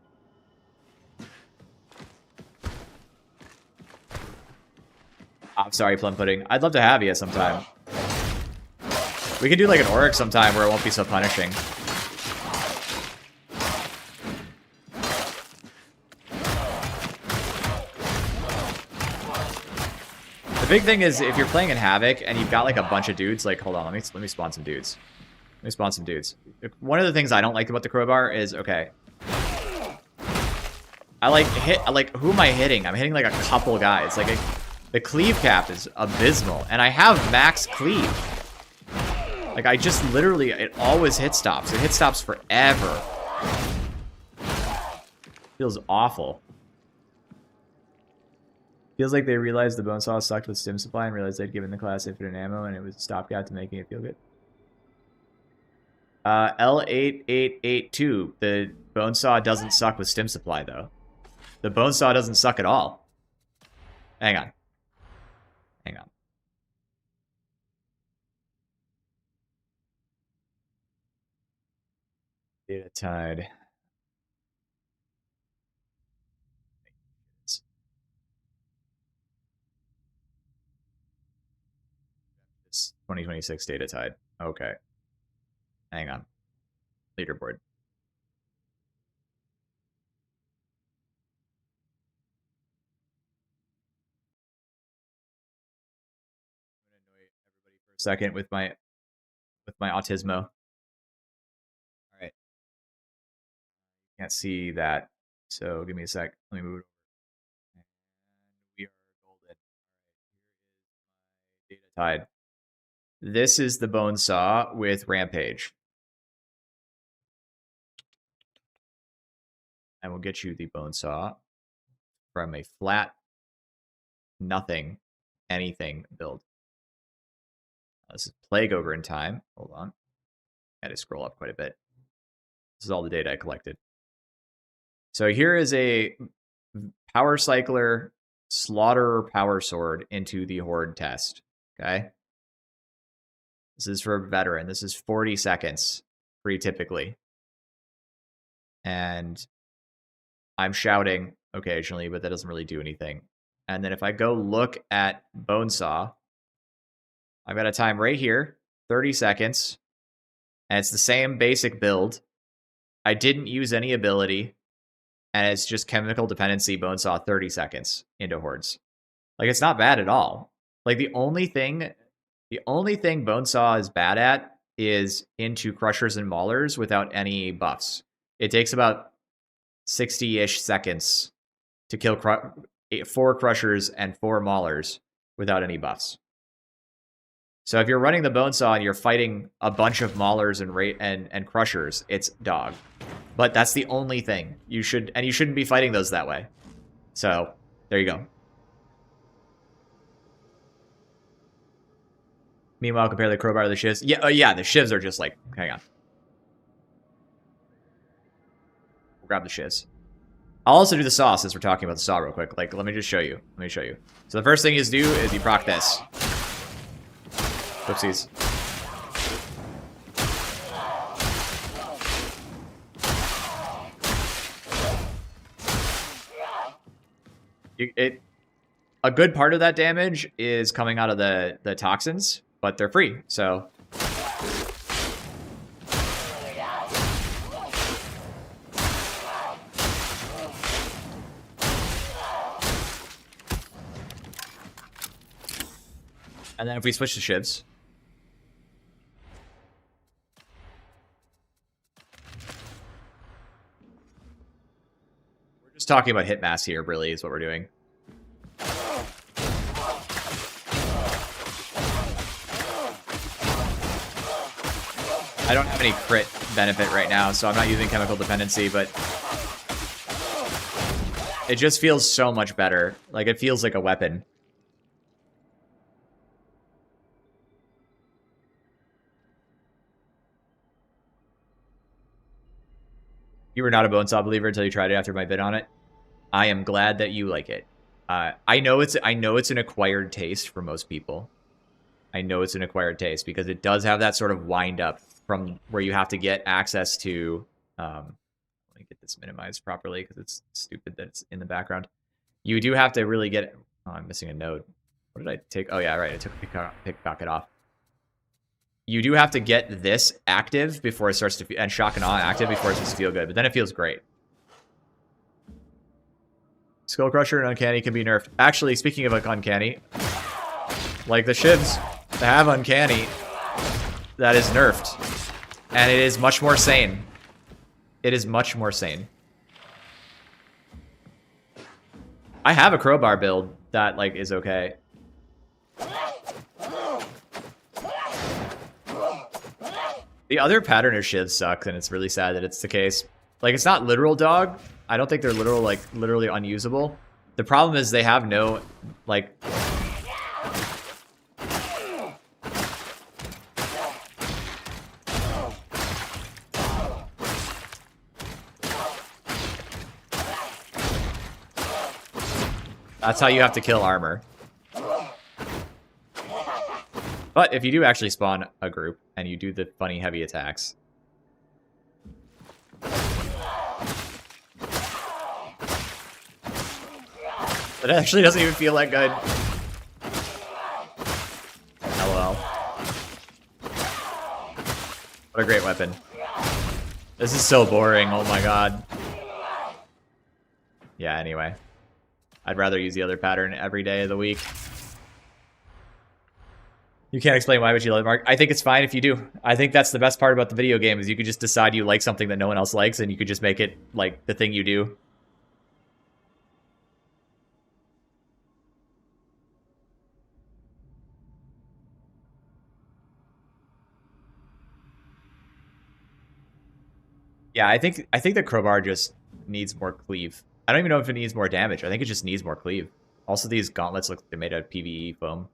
I'm sorry, Plum Pudding. I'd love to have you sometime. We could do like an Oryx sometime where it won't be so punishing. The big thing is if you're playing in Havoc and you've got like a bunch of dudes, like, hold on, let me spawn some dudes. Let me spawn some dudes. One of the things I don't like about the crowbar is, okay. I like who am I hitting? I'm hitting like a couple guys. Like the cleave cap is abysmal, and I have max cleave. Like I just literally, it always hit stops. It hit stops forever. Feels awful. Feels like they realized the bone saw sucked with stim supply and realized they'd given the class infinite ammo and it was a stopgap to making it feel good. L8882. The bone saw doesn't suck with stim supply though. The bone saw doesn't suck at all. Hang on. Hang on. Data tide. 2026 data tide. Okay. Hang on. Leaderboard. I'm gonna annoy everybody for a second with my autismo. All right. Can't see that. So give me a sec. Let me move it over. And we are golden. All right. Here is my data tide. This is the bone saw with rampage. And we'll get you the bone saw from a flat nothing anything build. This is plague Ogrryn time. Hold on. I had to scroll up quite a bit. This is all the data I collected. So here is a power cycler slaughterer power sword into the horde test. Okay. This is for a veteran. This is 40 seconds pretty typically. And I'm shouting occasionally, but that doesn't really do anything. And then if I go look at Bonesaw, I've got a time right here, 30 seconds. And it's the same basic build. I didn't use any ability. And it's just chemical dependency Bonesaw 30 seconds into hordes. Like, it's not bad at all. Like, the only thing Bonesaw is bad at is into crushers and maulers without any buffs. It takes about 60-ish seconds to kill 4 crushers and 4 maulers without any buffs. So if you're running the Bonesaw and you're fighting a bunch of maulers and crushers, it's dog. But that's the only thing. You shouldn't be fighting those that way. So there you go. Meanwhile, compare the crowbar to the shivs. Yeah, yeah, the shivs are just like, hang on. We'll grab the shivs. I'll also do the saw since we're talking about the saw real quick. Like, let me just show you. Let me show you. So the first thing you do is you proc this. Whoopsies. A good part of that damage is coming out of the toxins, but they're free, so. And then if we switch to shivs. We're just talking about hit mass here, really, is what we're doing. I don't have any crit benefit right now, so I'm not using chemical dependency, but it just feels so much better. Like, it feels like a weapon. You were not a Bonesaw believer until you tried it after my bid on it. I am glad that you like it. I know it's an acquired taste for most people. I know it's an acquired taste because it does have that sort of wind up from where you have to get access to. Let me get this minimized properly because it's stupid that it's in the background. You do have to really get. Oh, I'm missing a node. What did I take? Oh yeah, right. I took pickpocket off. You do have to get this active before it starts to, and shock and awe active before it starts to feel good, but then it feels great. Skull Crusher and Uncanny can be nerfed. Actually, speaking of Uncanny, like the shivs have Uncanny that is nerfed, and it is much more sane. It is much more sane. I have a crowbar build that like is okay. The other pattern of shivs sucks, and it's really sad that it's the case. Like, it's not literal dog. I don't think they're literal, like, literally unusable. The problem is they have no, like... That's how you have to kill armor. But if you do actually spawn a group, and you do the funny heavy attacks... It actually doesn't even feel that good. LOL. What a great weapon. This is so boring, oh my god. Yeah, anyway. I'd rather use the other pattern every day of the week. You can't explain why, but you love it, Mark. I think it's fine if you do. I think that's the best part about the video game, is you could just decide you like something that no one else likes, and you could just make it, like, the thing you do. Yeah, I think the crowbar just needs more cleave. I don't even know if it needs more damage. I think it just needs more cleave. Also, these gauntlets look like they're made out of PvE foam.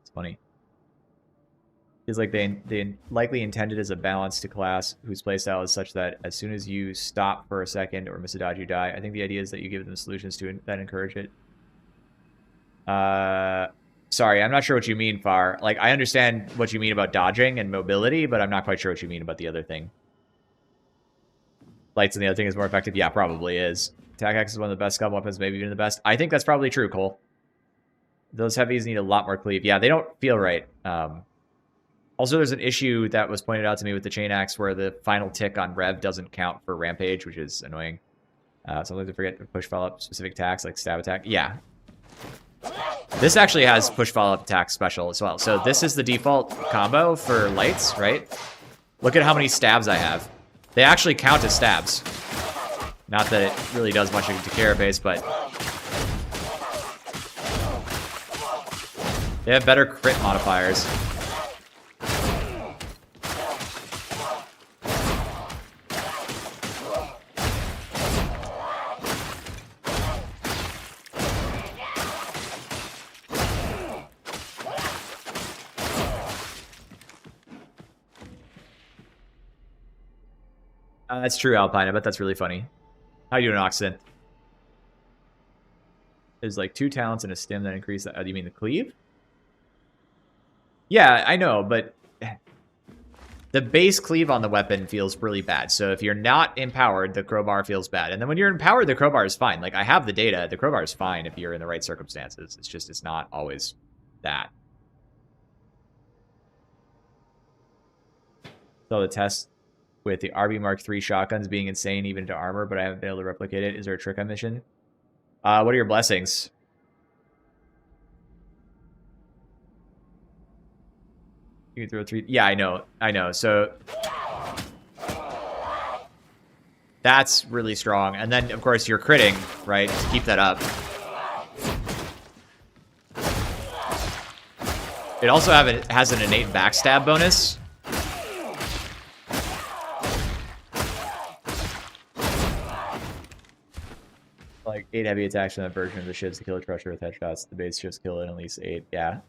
It's funny. Feels like they likely intended as a balance to class whose playstyle is such that as soon as you stop for a second or miss a dodge, you die. I think the idea is that you give them solutions to that encourage it. Sorry, I'm not sure what you mean, Far. Like, I understand what you mean about dodging and mobility, but I'm not quite sure what you mean about the other thing. Lights and the other thing is more effective. Yeah, probably is. Attack Axe is one of the best scum weapons, maybe even the best. I think that's probably true, Cole. Those heavies need a lot more cleave. Yeah, they don't feel right. Also, there's an issue that was pointed out to me with the chain axe where the final tick on rev doesn't count for rampage, which is annoying. Sometimes I forget to push follow-up specific attacks like stab attack. Yeah. This actually has push follow-up attack special as well. So this is the default combo for lights, right? Look at how many stabs I have. They actually count as stabs. Not that it really does much to carapace, but... They have better crit modifiers. That's true, Alpine. I bet that's really funny. How you doing, Oxen? There's like 2 talents and a stim that increase that. Do you mean the cleave? Yeah, I know, but the base cleave on the weapon feels really bad. So if you're not empowered, the crowbar feels bad. And then when you're empowered, the crowbar is fine. Like, I have the data. The crowbar is fine if you're in the right circumstances. It's just, it's not always that. So the test with the RB Mark III shotguns being insane even to armor, but I haven't been able to replicate it. Is there a trick on mission? What are your blessings? You can throw 3. Yeah, I know. So that's really strong. And then, of course, you're critting, right, to keep that up. It also has an innate backstab bonus. Like 8 heavy attacks in that version of the shivs to kill a crusher with headshots. The base shivs kill it in at least 8. Yeah.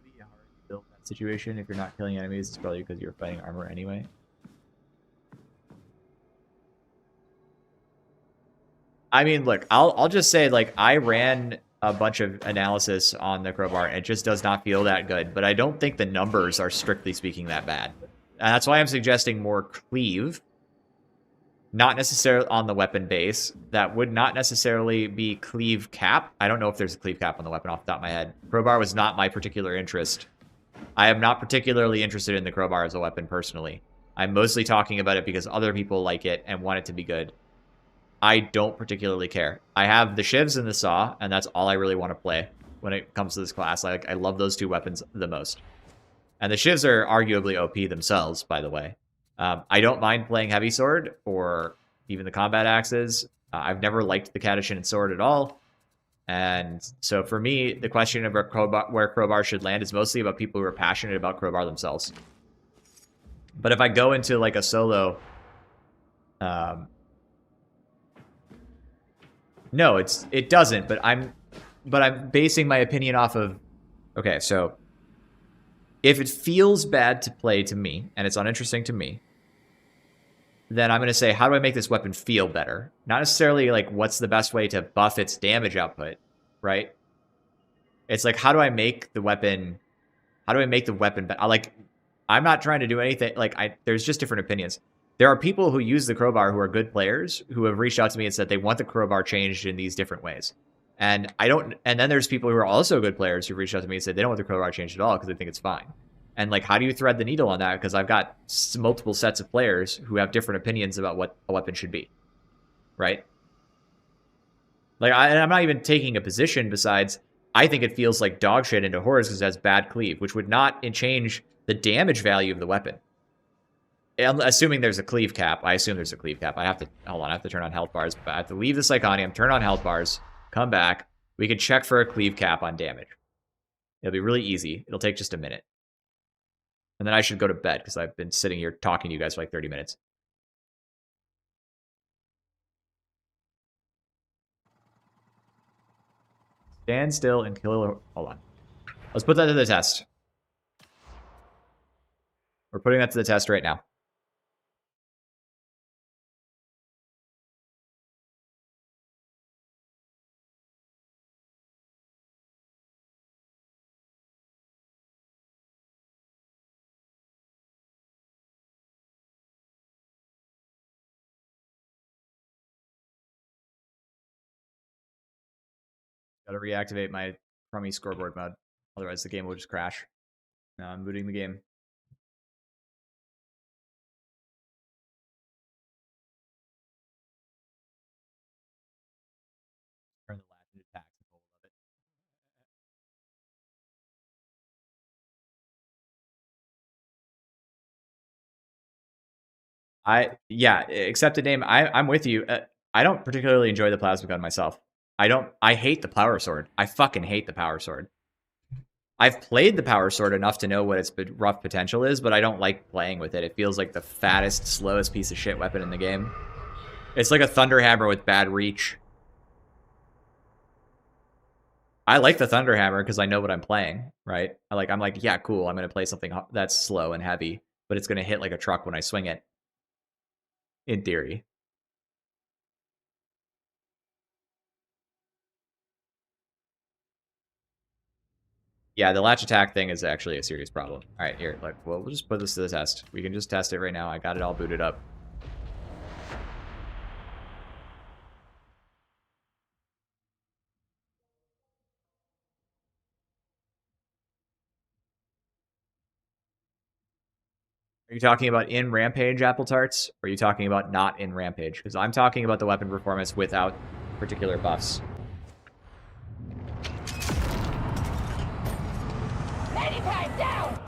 Really hard to build that situation. If you're not killing enemies, it's probably because you're fighting armor anyway. I mean, look, I'll just say, like, I ran a bunch of analysis on the crowbar, and it just does not feel that good. But I don't think the numbers are, strictly speaking, that bad. And that's why I'm suggesting more cleave. Not necessarily on the weapon base. That would not necessarily be cleave cap. I don't know if there's a cleave cap on the weapon off the top of my head. Crowbar was not my particular interest. I am not particularly interested in the crowbar as a weapon, personally. I'm mostly talking about it because other people like it and want it to be good. I don't particularly care. I have the shivs and the saw, and that's all I really want to play when it comes to this class. Like, I love those 2 weapons the most. And the shivs are arguably OP themselves, by the way. I don't mind playing heavy sword or even the combat axes. I've never liked the Catachin sword at all. And so for me, the question of where crowbar should land is mostly about people who are passionate about crowbar themselves. But if I go into like a solo, no, it doesn't. But I'm basing my opinion off of, okay, so if it feels bad to play to me and it's uninteresting to me, then I'm going to say, how do I make this weapon feel better? Not necessarily like what's the best way to buff its damage output, right? It's like, how do I make the weapon better? Like, I'm not trying to do anything. Like, there's just different opinions. There are people who use the crowbar who are good players who have reached out to me and said they want the crowbar changed in these different ways. And then there's people who are also good players who reached out to me and said they don't want the crowbar changed at all because they think it's fine. And like, how do you thread the needle on that? Because I've got multiple sets of players who have different opinions about what a weapon should be, right? Like, I'm not even taking a position besides I think it feels like dog shit into horrors because it has bad cleave, which would not change the damage value of the weapon. Assuming there's a cleave cap. I assume there's a cleave cap. I have to turn on health bars. But I have to leave the Psychonium, turn on health bars, come back. We can check for a cleave cap on damage. It'll be really easy. It'll take just a minute. And then I should go to bed because I've been sitting here talking to you guys for like 30 minutes. Stand still and kill. Hold on. Let's put that to the test. We're putting that to the test right now. Gotta reactivate my crummy scoreboard mode. Otherwise the game will just crash. Now I'm booting the game. Turn the latch into tax and hold of it. Yeah, accept the name. I'm with you. I don't particularly enjoy the plasma gun myself. I hate the power sword. I fucking hate the power sword. I've played the power sword enough to know what its rough potential is, but I don't like playing with it. It feels like the fattest, slowest piece of shit weapon in the game. It's like a Thunderhammer with bad reach. I like the Thunderhammer because I know what I'm playing, right? I'm like, yeah, cool. I'm going to play something that's slow and heavy, but it's going to hit like a truck when I swing it. In theory. Yeah, the latch attack thing is actually a serious problem. All right, here, look, we'll just put this to the test. We can just test it right now. I got it all booted up. Are you talking about in Rampage Apple Tarts, or are you talking about not in Rampage? Because I'm talking about the weapon performance without particular buffs. Down!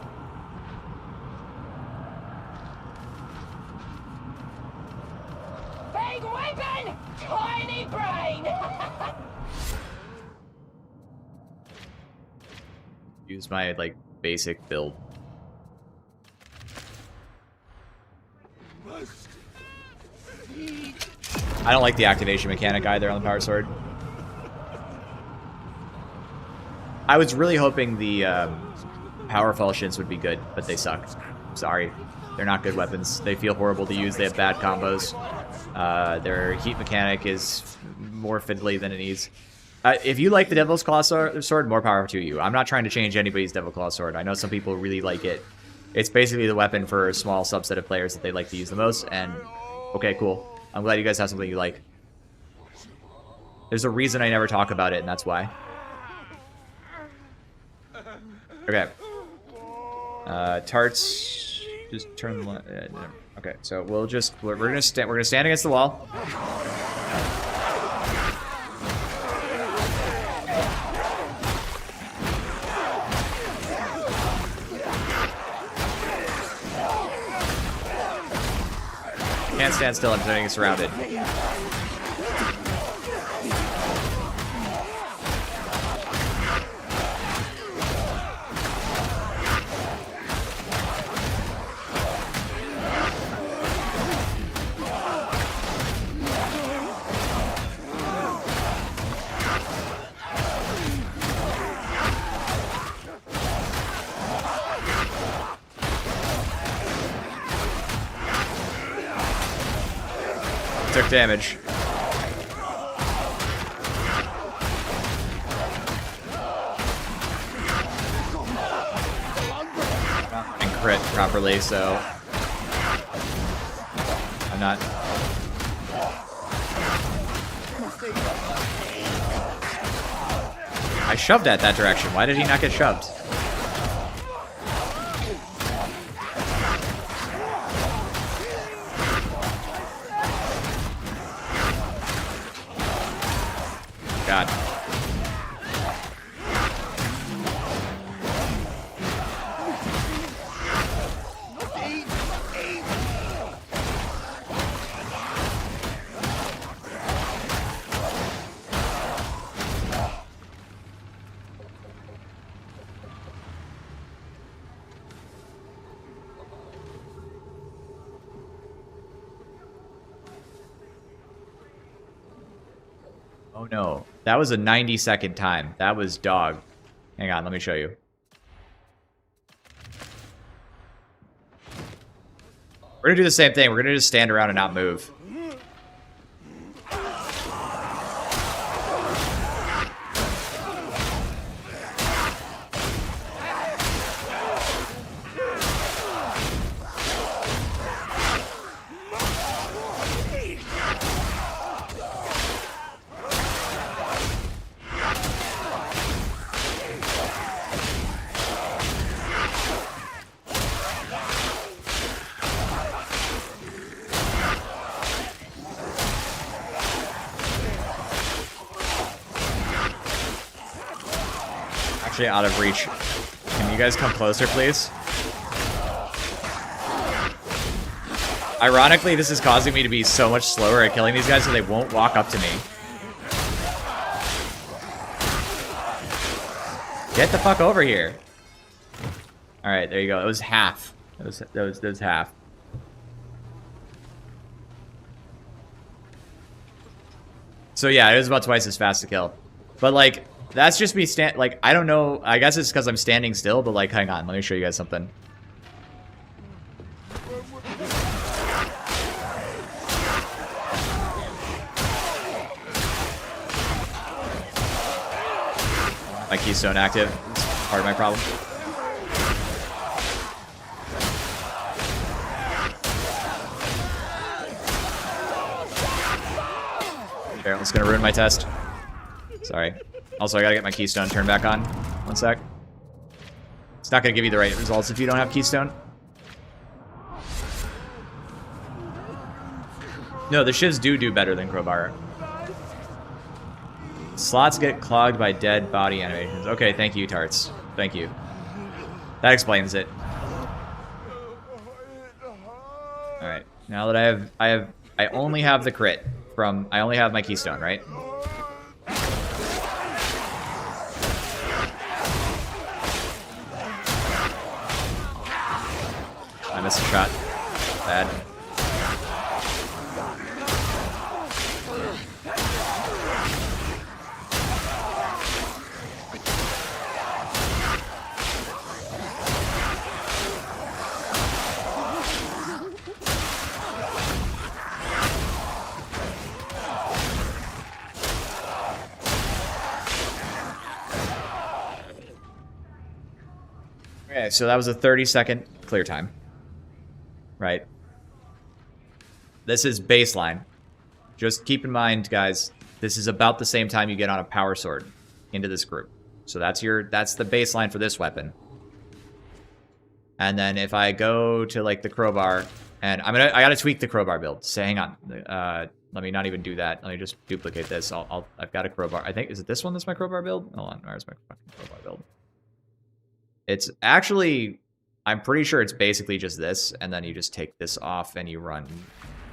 Big weapon, tiny brain! Use my, like, basic build. I don't like the activation mechanic either on the power sword. I was really hoping the power falchions would be good, but they suck. Sorry. They're not good weapons. They feel horrible to use. They have bad combos. Their heat mechanic is more fiddly than it needs. If you like the Devil's Claw sword, more power to you. I'm not trying to change anybody's Devil Claw sword. I know some people really like it. It's basically the weapon for a small subset of players that they like to use the most, and okay, cool. I'm glad you guys have something you like. There's a reason I never talk about it, and that's why. Okay. Tarts, just turn the okay. So we're gonna stand against the wall. Can't stand still. I'm getting surrounded. Took damage. And crit properly, so I'm not. I shoved at that direction. Why did he not get shoved? God. Oh no, that was a 90-second time. That was dog. Hang on, let me show you. We're gonna do the same thing. We're gonna just stand around and not move. Actually out of reach. Can you guys come closer, please? Ironically, this is causing me to be so much slower at killing these guys so they won't walk up to me. Get the fuck over here. Alright, there you go. It was half. That was half. So yeah, it was about twice as fast to kill. But like, that's just me like, I don't know. I guess it's because I'm standing still, but like, hang on. Let me show you guys something. My keystone active. It's part of my problem. Okay, it's gonna ruin my test. Sorry. Also, I gotta get my keystone turned back on. One sec. It's not gonna give you the right results if you don't have keystone. No, the shivs do better than crowbar. Slots get clogged by dead body animations. Okay, thank you, Tarts. Thank you. That explains it. All right, now that I only have the crit from. I only have my keystone, right? I missed a shot. Bad. Okay, so that was a 30-second clear time. Right. This is baseline. Just keep in mind, guys, this is about the same time you get on a power sword into this group. So that's the baseline for this weapon. And then if I go to like the crowbar, and I gotta tweak the crowbar build. So hang on. Let me not even do that. Let me just duplicate this. I've got a crowbar. I think, is it this one that's my crowbar build? Hold on, where's my fucking crowbar build? It's actually, I'm pretty sure it's basically just this, and then you just take this off and you run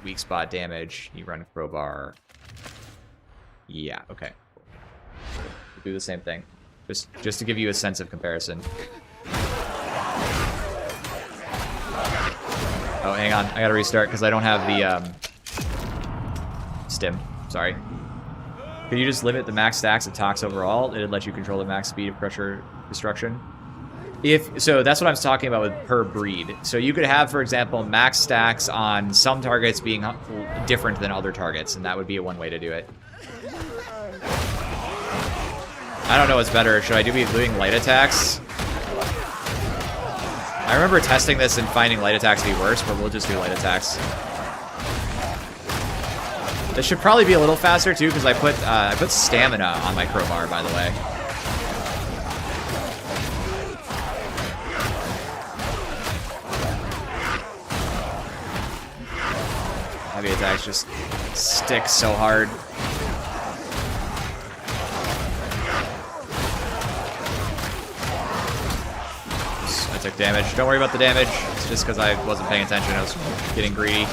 weak spot damage. You run crowbar. Yeah, okay. We'll do the same thing. Just to give you a sense of comparison. Oh, hang on. I gotta restart because I don't have the stim. Sorry. Could you just limit the max stacks of tox overall? It'd let you control the max speed of pressure destruction. So that's what I was talking about with per breed. So you could have, for example, max stacks on some targets being different than other targets, and that would be one way to do it. I don't know what's better. Should I be doing light attacks? I remember testing this and finding light attacks to be worse, but we'll just do light attacks. This should probably be a little faster too, because I put stamina on my crowbar, by the way. Heavy attacks just stick so hard. I took damage. Don't worry about the damage. It's just because I wasn't paying attention. I was getting greedy.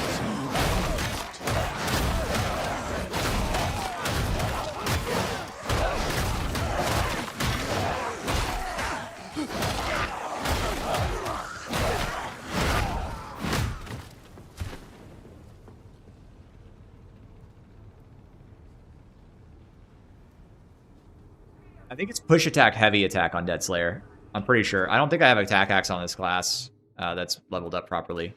I think it's push attack, heavy attack on Dead Slayer. I'm pretty sure. I don't think I have attack axe on this class that's leveled up properly.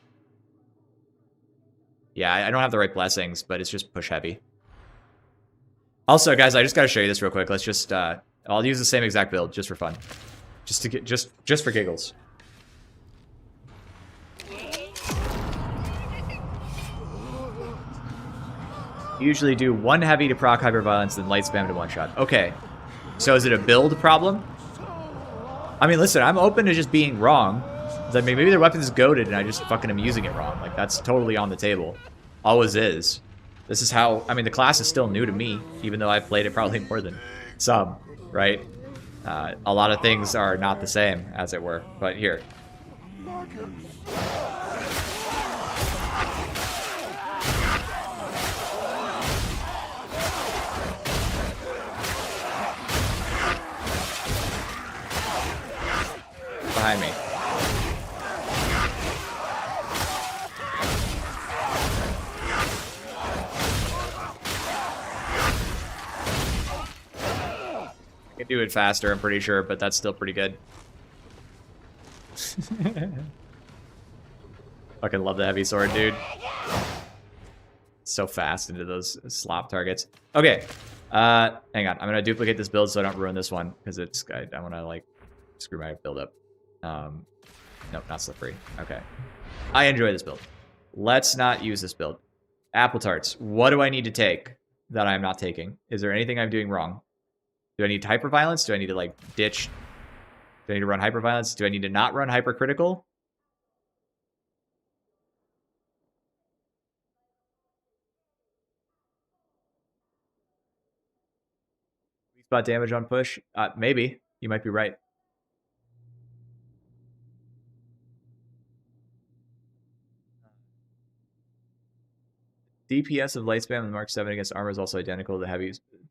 Yeah, I don't have the right blessings, but it's just push heavy. Also, guys, I just gotta show you this real quick. Let's just I'll use the same exact build just for fun. Just to get just for giggles. Usually do one heavy to proc hyperviolence, then light spam to one shot. Okay. So is it a build problem? I mean, listen, I'm open to just being wrong. I mean, maybe their weapon is goated and I just fucking am using it wrong. Like, that's totally on the table. Always is. This is how... I mean, the class is still new to me, even though I've played it probably more than some, right? A lot of things are not the same, as it were. But here. Behind me. I can do it faster, I'm pretty sure, but that's still pretty good. Fucking love the heavy sword, dude. So fast into those slop targets. Okay. Hang on. I'm gonna duplicate this build so I don't ruin this one, because it's I wanna like screw my build up. Nope, not slippery. Okay. I enjoy this build. Let's not use this build. Apple tarts. What do I need to take that I'm not taking? Is there anything I'm doing wrong? Do I need hyperviolence? Do I need to like ditch? Do I need to run hyperviolence? Do I need to not run hypercritical? Weak spot damage on push? Maybe. You might be right. DPS of light spam and Mark 7 against armor is also identical to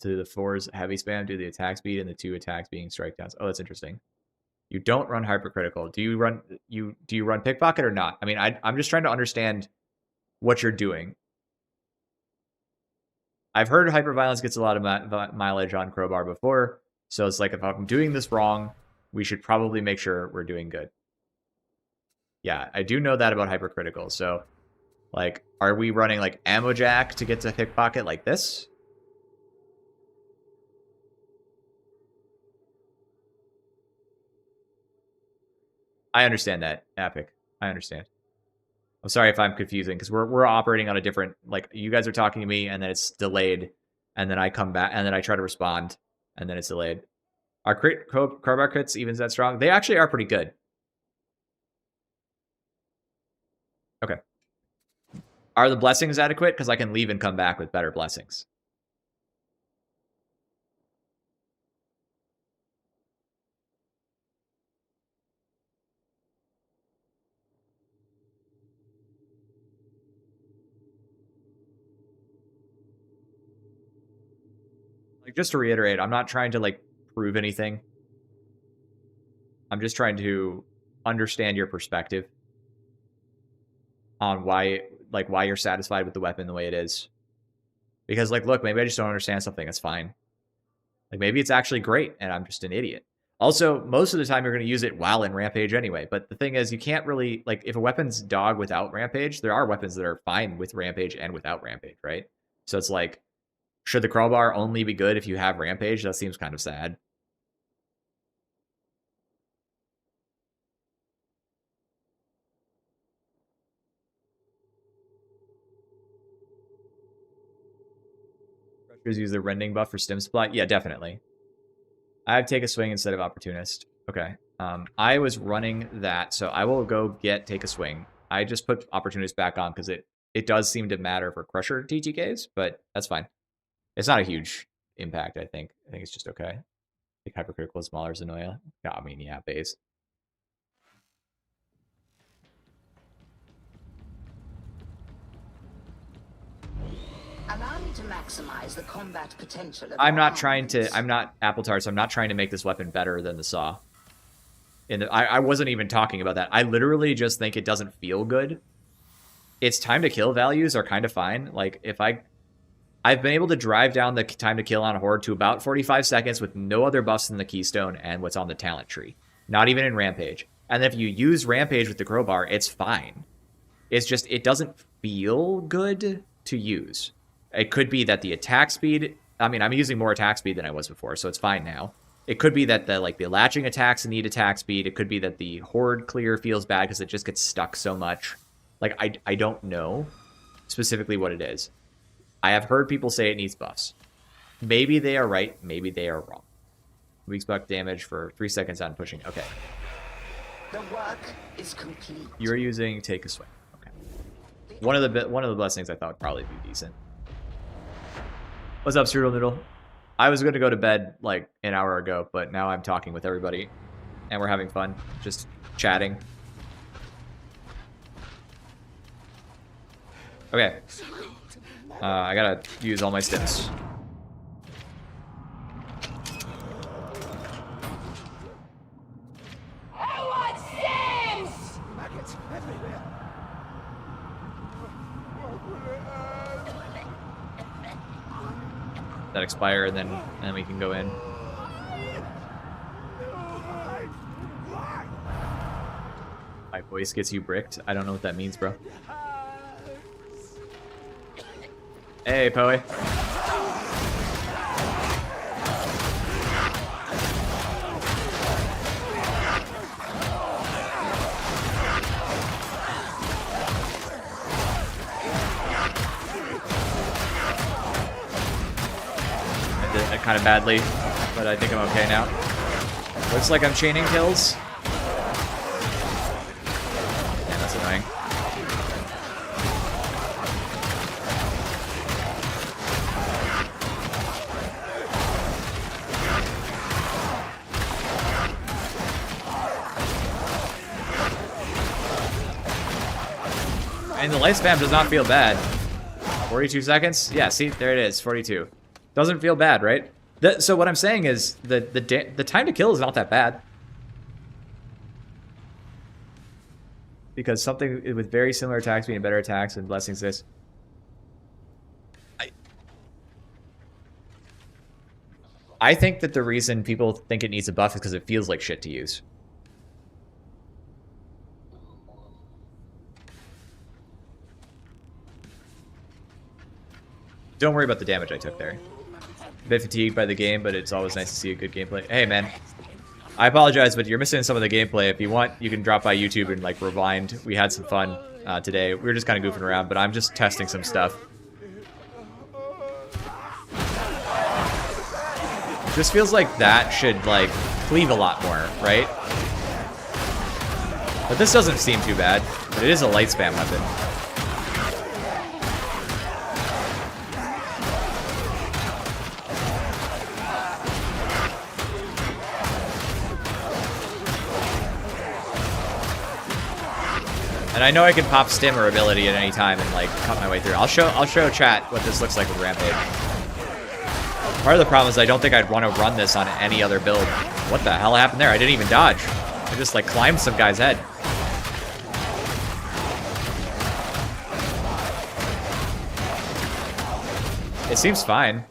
the 4's heavy spam due to the attack speed and the 2 attacks being strike downs. Oh, that's interesting. You don't run hypercritical. Do you run pickpocket or not? I mean, I'm just trying to understand what you're doing. I've heard hyperviolence gets a lot of mileage on crowbar before, so it's like if I'm doing this wrong, we should probably make sure we're doing good. Yeah, I do know that about hypercritical, so like, are we running like ammo jack to get to pickpocket like this? I understand that, Epic. I understand. I'm sorry if I'm confusing, because we're operating on a different, like, you guys are talking to me, and then it's delayed, and then I come back, and then I try to respond, and then it's delayed. Are crowbar crits even that strong? They actually are pretty good. Okay. Are the blessings adequate? Because I can leave and come back with better blessings. Like, just to reiterate, I'm not trying to, like, prove anything. I'm just trying to understand your perspective on why you're satisfied with the weapon the way it is. Because, like, look, maybe I just don't understand something. That's fine. Like, maybe it's actually great, and I'm just an idiot. Also, most of the time, you're going to use it while in Rampage anyway. But the thing is, you can't really... Like, if a weapon's dog without Rampage, there are weapons that are fine with Rampage and without Rampage, right? So it's like, should the crowbar only be good if you have Rampage? That seems kind of sad. Rushers use the rending buff for stim supply? Yeah, definitely. I have take a swing instead of opportunist. Okay. I was running that, so I will go get take a swing. I just put opportunist back on because it does seem to matter for Crusher TTKs, but that's fine. It's not a huge impact, I think. I think it's just okay. I think hypercritical is smaller Zenoia. Yeah, I mean, yeah, base. Allow me to maximize the combat potential of I'm your not trying arms. to... I'm not Appletart, so I'm not trying to make this weapon better than the Saw. I wasn't even talking about that. I literally just think it doesn't feel good. Its time to kill values are kind of fine. Like, if I've been able to drive down the time to kill on a Horde to about 45 seconds with no other buffs than the Keystone and what's on the talent tree. Not even in Rampage. And if you use Rampage with the crowbar, it's fine. It's just, it doesn't feel good to use. It could be that the attack speed... I mean, I'm using more attack speed than I was before, so it's fine now. It could be that the latching attacks need attack speed. It could be that the Horde clear feels bad because it just gets stuck so much. Like, I don't know specifically what it is. I have heard people say it needs buffs. Maybe they are right. Maybe they are wrong. We expect damage for 3 seconds on pushing. Okay. The work is complete. You're using take a swing. Okay. One of the blessings I thought would probably be decent. What's up, Cereal Noodle? I was going to go to bed like an hour ago, but now I'm talking with everybody, and we're having fun, just chatting. Okay. I gotta use all my stims. Who wants Sims? Maggots everywhere. That expire, and then we can go in. My voice gets you bricked. I don't know what that means, bro. Hey, Poe. Kind of badly, but I think I'm okay now. Looks like I'm chaining kills. Man, that's annoying. And the light spam does not feel bad. 42 seconds? Yeah, see, there it is, 42. Doesn't feel bad, right? So what I'm saying is the time to kill is not that bad. Because something with very similar attack speed and better attacks and blessings this. I think that the reason people think it needs a buff is because it feels like shit to use. Don't worry about the damage I took there. A bit fatigued by the game, but it's always nice to see a good gameplay. Hey, man. I apologize, but you're missing some of the gameplay. If you want, you can drop by YouTube and, like, rewind. We had some fun today. We were just kind of goofing around, but I'm just testing some stuff. Just feels like that should, like, cleave a lot more, right? But this doesn't seem too bad. But it is a light spam weapon. And I know I can pop Stimmer ability at any time and like cut my way through. I'll show chat what this looks like with Rampage. Part of the problem is I don't think I'd want to run this on any other build. What the hell happened there? I didn't even dodge. I just like climbed some guy's head. It seems fine.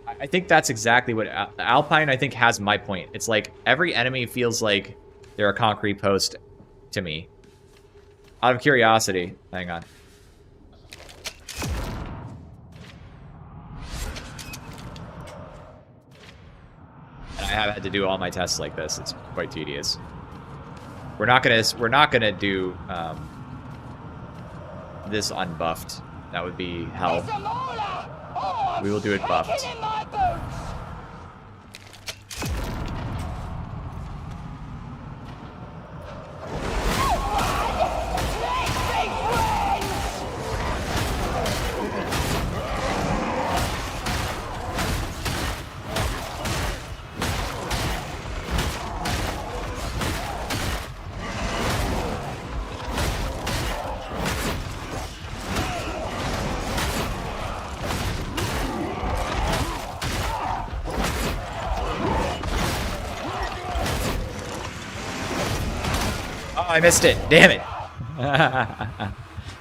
I think that's exactly what Alpine, I think, has my point. It's like every enemy feels like they're a concrete post to me. Out of curiosity. Hang on. And I have had to do all my tests like this. It's quite tedious. We're not gonna do this unbuffed. That would be hell. We will do it buffed. I missed it. Damn it.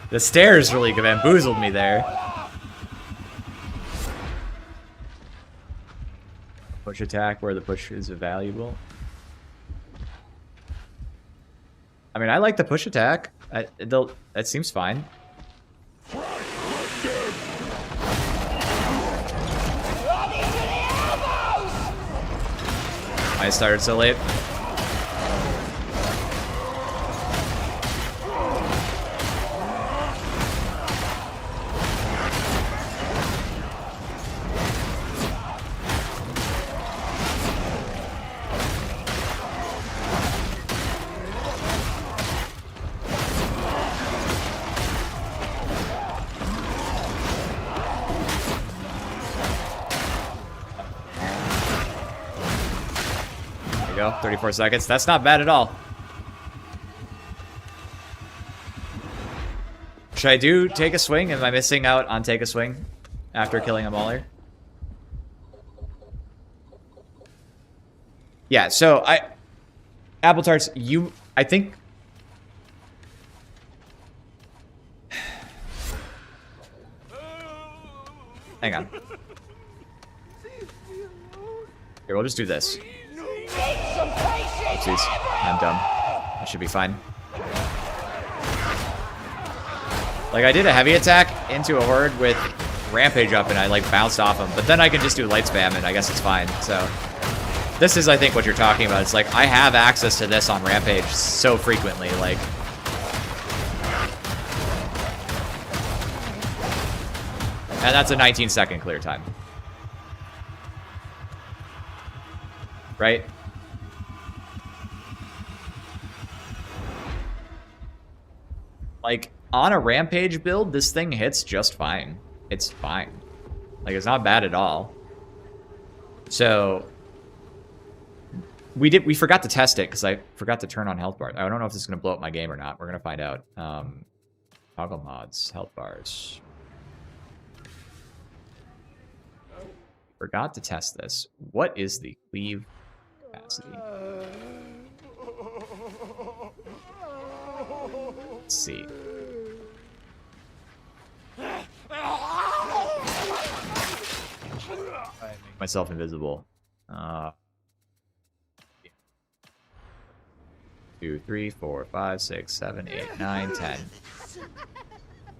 The stairs really bamboozled me there. Push attack where the push is valuable. I mean, I like the push attack. That seems fine. I started so late. Go 34 seconds. That's not bad at all. Should I do take a swing? Am I missing out on take a swing after killing a mauler? Yeah, so Apple Tarts, I think hang on. Here, we'll just do this. Oopsies. I'm dumb. That should be fine. Like, I did a heavy attack into a horde with Rampage up, and I, like, bounced off him. But then I can just do light spam, and I guess it's fine. So, this is, I think, what you're talking about. It's like, I have access to this on Rampage so frequently. Like, and that's a 19-second clear time. Right? Like, on a Rampage build, this thing hits just fine. It's fine. Like, it's not bad at all. So, we forgot to test it, because I forgot to turn on health bars. I don't know if this is going to blow up my game or not. We're going to find out. Toggle mods, health bars. Forgot to test this. What is the cleave capacity? Let's see. I make myself invisible. 2, 3, 4, 5, 6, 7, 8, 9, 10.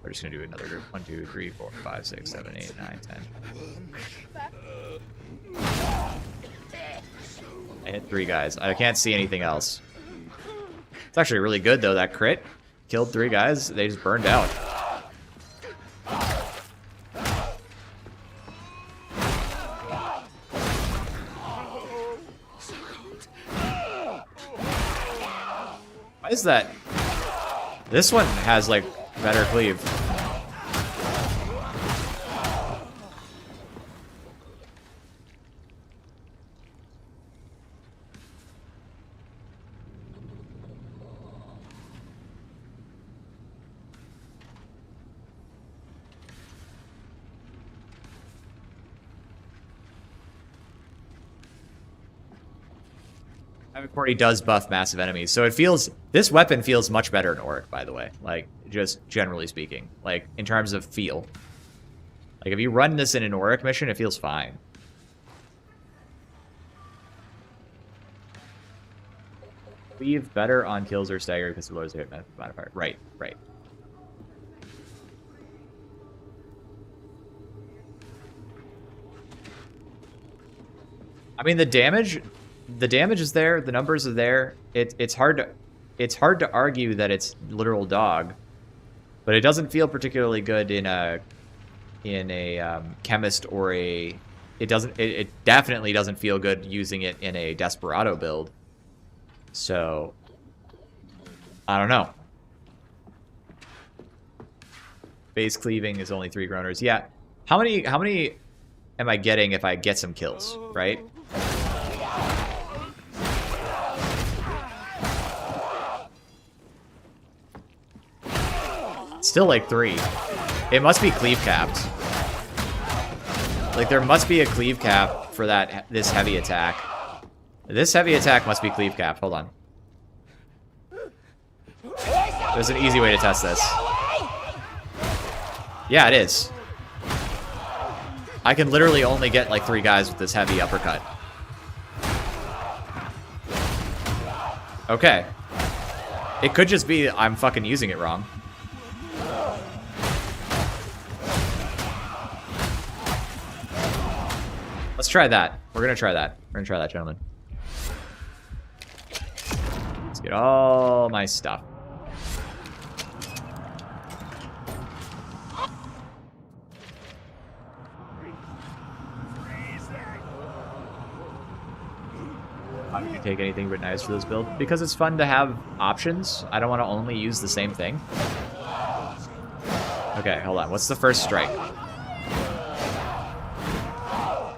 We're just gonna do another group. 1, 2, 3, 4, 5, 6, 7, 8, 9, 10. I hit 3 guys. I can't see anything else. It's actually really good though. That crit killed 3 guys. They just burned out. Why is that? This one has like better cleave. Havoc 40 does buff massive enemies, so it feels... This weapon feels much better in Auric, by the way. Like, just generally speaking. Like, in terms of feel. Like, if you run this in an Auric mission, it feels fine. Leave better on kills or stagger because it lowers the hit modifier. Right, right. I mean, the damage is there, the numbers are there. It's hard to argue that it's literal dog, but it doesn't feel particularly good in a chemist or a. It definitely doesn't feel good using it in a Desperado build. So, I don't know. Base cleaving is only 3 groaners. Yeah. How many am I getting if I get some kills, right? Still like 3. It must be cleave capped. Like there must be a cleave cap for this heavy attack. This heavy attack must be cleave capped. Hold on. There's an easy way to test this. Yeah, it is. I can literally only get like 3 guys with this heavy uppercut. Okay. It could just be I'm fucking using it wrong. Let's try that. We're gonna try that. We're gonna try that, gentlemen. Let's get all my stuff. Why would you take anything but knives for this build? Because it's fun to have options. I don't want to only use the same thing. Okay, hold on. What's the first strike?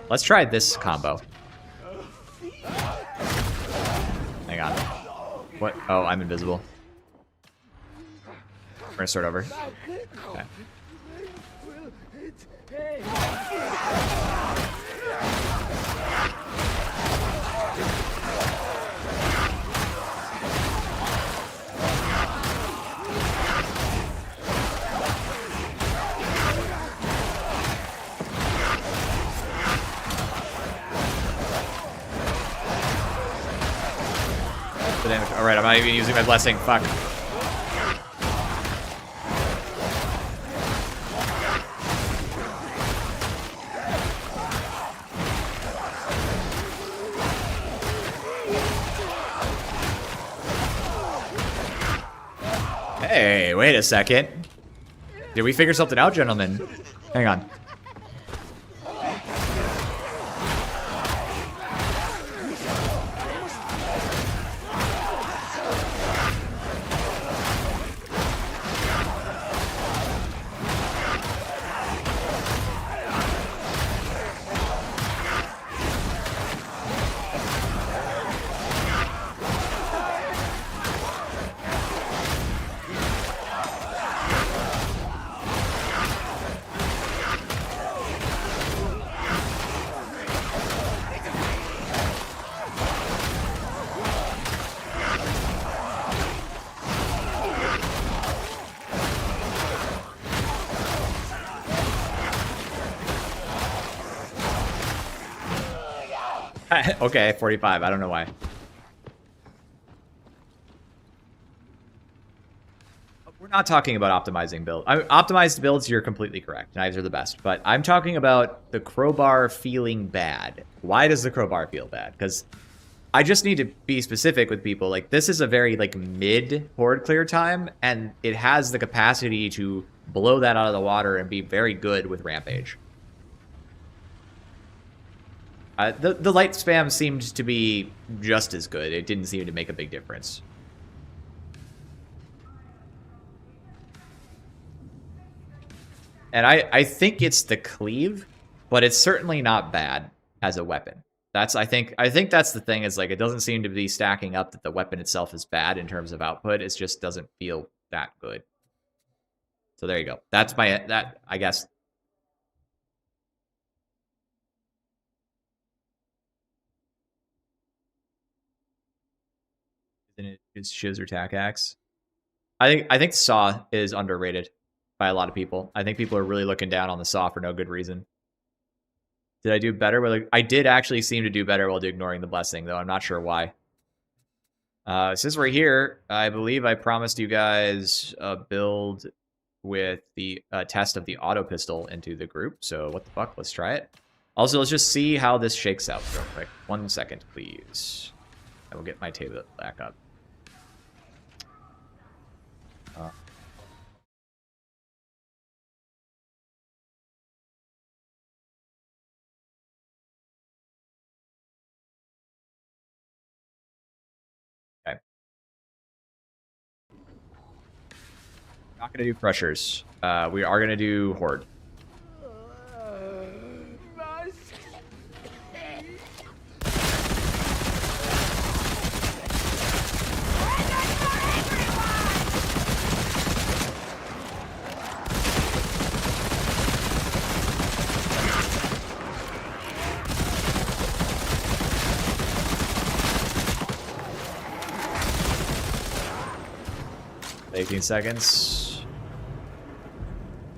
Let's try this combo. Hang on. What? Oh, I'm invisible. We're gonna start over. Okay. Alright, I'm not even using my blessing. Fuck. Hey, wait a second. Did we figure something out, gentlemen? Hang on. Okay, 45. I don't know why. We're not talking about optimizing build. Optimized builds, you're completely correct. Knives are the best. But I'm talking about the crowbar feeling bad. Why does the crowbar feel bad? Because I just need to be specific with people. Like, this is a very, like, mid horde clear time, and it has the capacity to blow that out of the water and be very good with Rampage. The light spam seemed to be just as good. It didn't seem to make a big difference. And I think it's the cleave, but it's certainly not bad as a weapon. I think that's the thing, is like it doesn't seem to be stacking up that the weapon itself is bad in terms of output. It just doesn't feel that good. So there you go. That's I guess. Then it just shows her tack axe. I think saw is underrated by a lot of people. I think people are really looking down on the saw for no good reason. Did I do better? I did actually seem to do better while ignoring the blessing, though. I'm not sure why. Since we're here, I believe I promised you guys a build with the test of the auto pistol into the group. So what the fuck? Let's try it. Also, let's just see how this shakes out real quick. 1 second, please. I will get my table back up. Okay. Not going to do pressures. We are going to do horde. $18 seconds.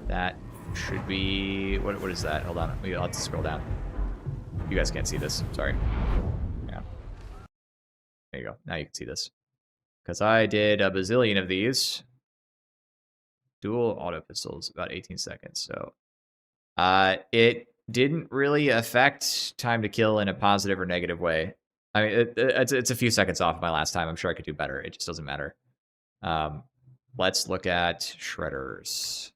That should be... What is that? Hold on. I'll have to scroll down. You guys can't see this. Sorry. Yeah. There you go. Now you can see this. Because I did a bazillion of these. Dual auto pistols, about 18 seconds. So it didn't really affect time to kill in a positive or negative way. I mean, it's a few seconds off my last time. I'm sure I could do better. It just doesn't matter. Let's look at shredders.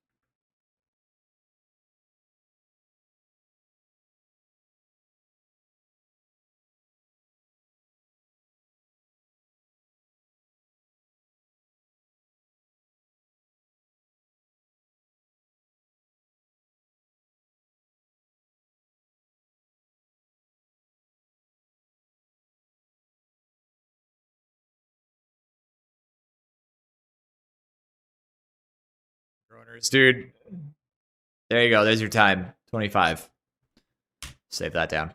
Dude, there you go. There's your time. 25. Save that down.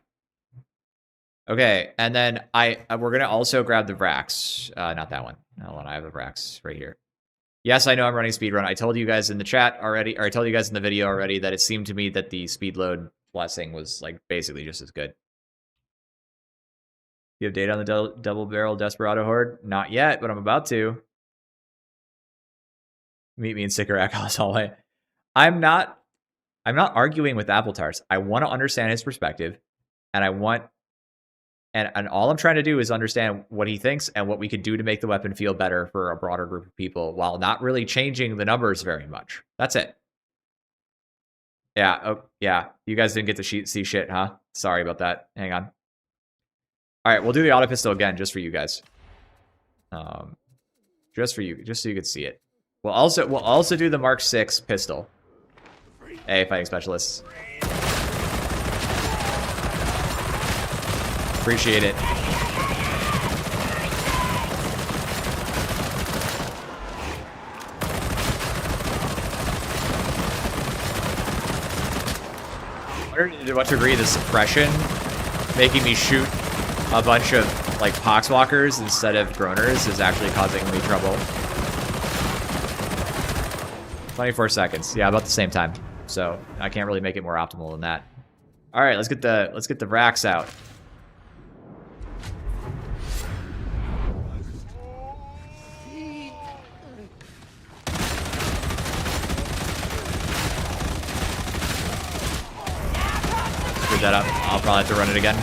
Okay, and then we're gonna also grab the Vrax. Not that one. Hold on, I have the Vrax right here. Yes, I know I'm running speedrun. I told you guys in the chat already, or I told you guys in the video already that it seemed to me that the speed load blessing was like basically just as good. You have data on the double barrel Desperado horde? Not yet, but I'm about to. Meet me in Sycorax hallway. I'm not arguing with Apple Tarts. I want to understand his perspective, and I want, and all I'm trying to do is understand what he thinks and what we could do to make the weapon feel better for a broader group of people, while not really changing the numbers very much. That's it. Yeah. Oh, yeah. You guys didn't get to see shit, huh? Sorry about that. Hang on. All right, we'll do the auto pistol again, just for you guys. Just for you, just so you can see it. We'll also do the Mark 6 pistol. Hey, fighting specialists. Appreciate it. I wonder to what degree the suppression making me shoot a bunch of like poxwalkers instead of groaners is actually causing me trouble. 24 seconds. Yeah, about the same time. So I can't really make it more optimal than that. All right, let's get the Vrax out. Screw that up. I'll probably have to run it again.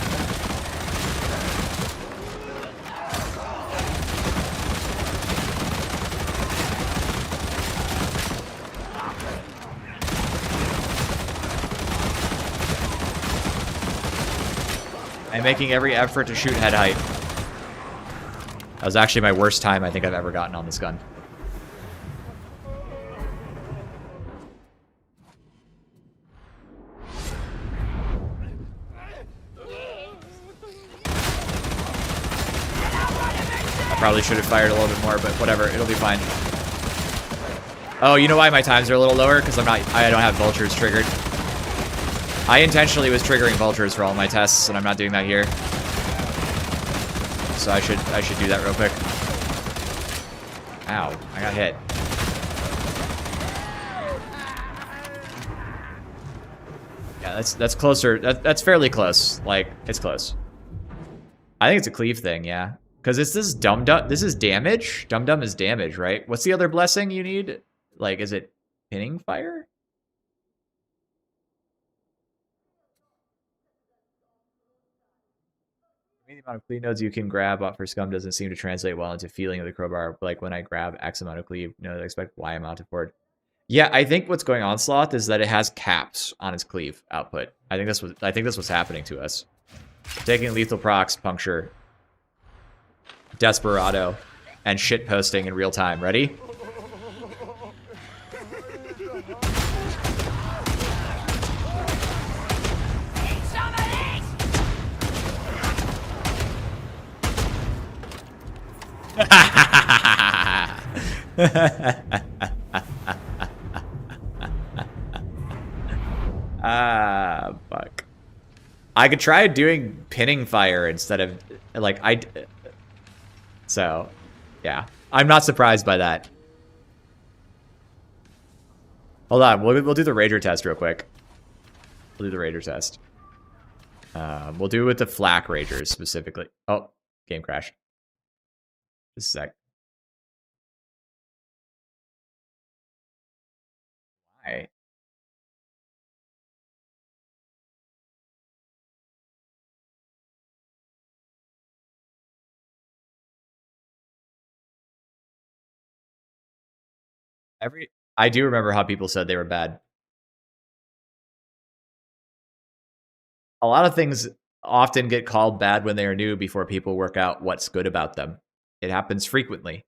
I'm making every effort to shoot head height. That was actually my worst time I think I've ever gotten on this gun. I probably should have fired a little bit more, but whatever, it'll be fine. Oh, you know why my times are a little lower? Because I don't have vultures triggered. I intentionally was triggering vultures for all my tests, and I'm not doing that here. So I should do that real quick. Ow, I got hit. Yeah, that's closer. That's fairly close. Like, it's close. I think it's a cleave thing, yeah. Because it's this dum-dum. This is damage? Dum-dum is damage, right? What's the other blessing you need? Like, is it pinning fire? The amount of cleave nodes you can grab for scum doesn't seem to translate well into feeling of the crowbar. Like, when I grab X amount of cleave, I expect Y amount of forward. Yeah, I think what's going on, Sloth, is that it has caps on its cleave output. I think that's what's happening to us. Taking lethal procs, puncture, Desperado, and shit posting in real time. Ready? Ah, fuck. I could try doing pinning fire instead of, like, so, yeah. I'm not surprised by that. Hold on, we'll do the Rager test real quick. We'll do the Rager test. We'll do it with the Flak Ragers specifically. Oh, game crash. Just a sec. Why? I do remember how people said they were bad. A lot of things often get called bad when they are new before people work out what's good about them. It happens frequently.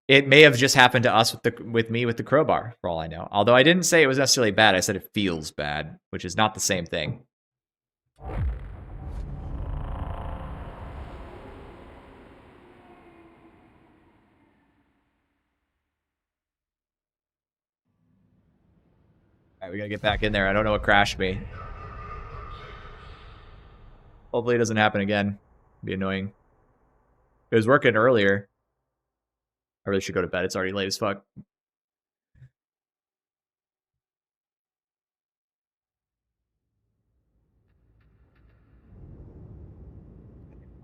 It may have just happened to us with me with the crowbar, for all I know. Although I didn't say it was necessarily bad, I said it feels bad, which is not the same thing. Alright, we gotta get back in there. I don't know what crashed me. Hopefully it doesn't happen again. It'd be annoying. It was working earlier. I really should go to bed. It's already late as fuck.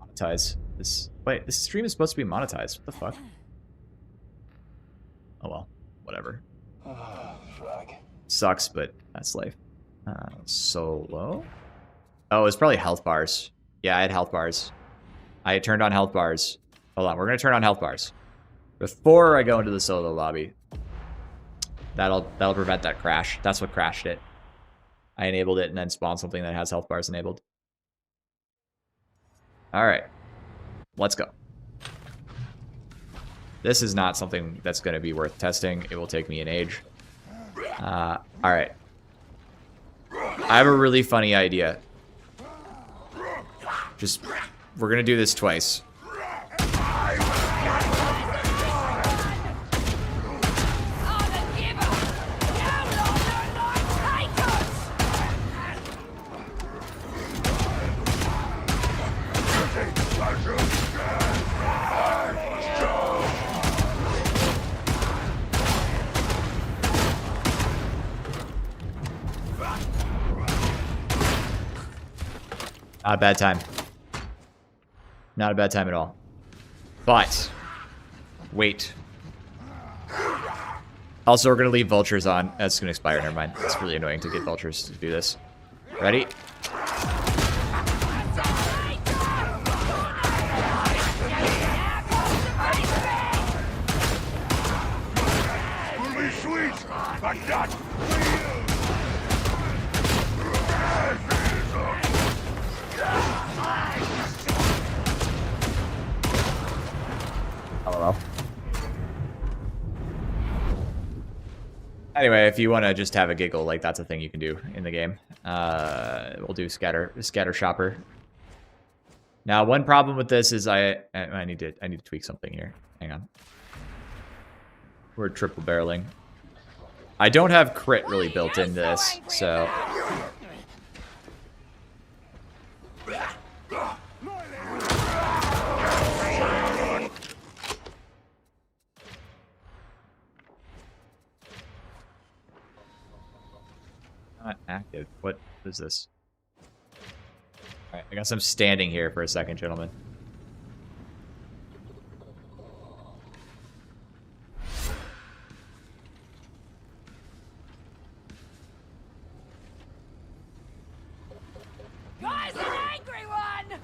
Monetize this. Wait, this stream is supposed to be monetized. What the fuck? Oh well, whatever. Sucks, but that's life. Solo? Oh, it's probably health bars. Yeah, I had health bars. I had turned on health bars. Hold on, we're gonna turn on health bars before I go into the solo lobby. That'll prevent that crash. That's what crashed it. I enabled it and then spawned something that has health bars enabled. All right, let's go. This is not something that's going to be worth testing. It will take me an age. All right. I have a really funny idea. We're going to do this twice. Not a bad time. Not a bad time at all. But, wait. Also, we're going to leave vultures on. That's going to expire. Never mind. It's really annoying to get vultures to do this. Ready? LOL. Anyway, if you want to just have a giggle, like that's a thing you can do in the game. We'll do scatter shopper. Now, one problem with this is I need to tweak something here. Hang on. We're triple barreling. I don't have crit really built into this, so. What is this? Alright, I guess I'm standing here for a second, gentlemen. Guys, an angry one!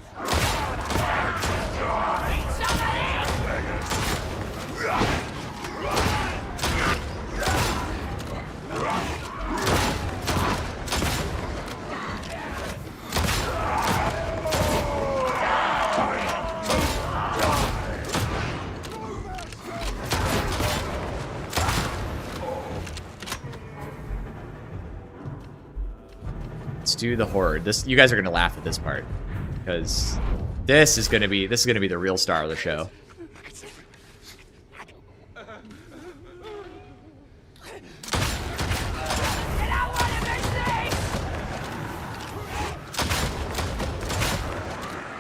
Let's do the horde. This, you guys are gonna laugh at this part, because this is gonna be the real star of the show.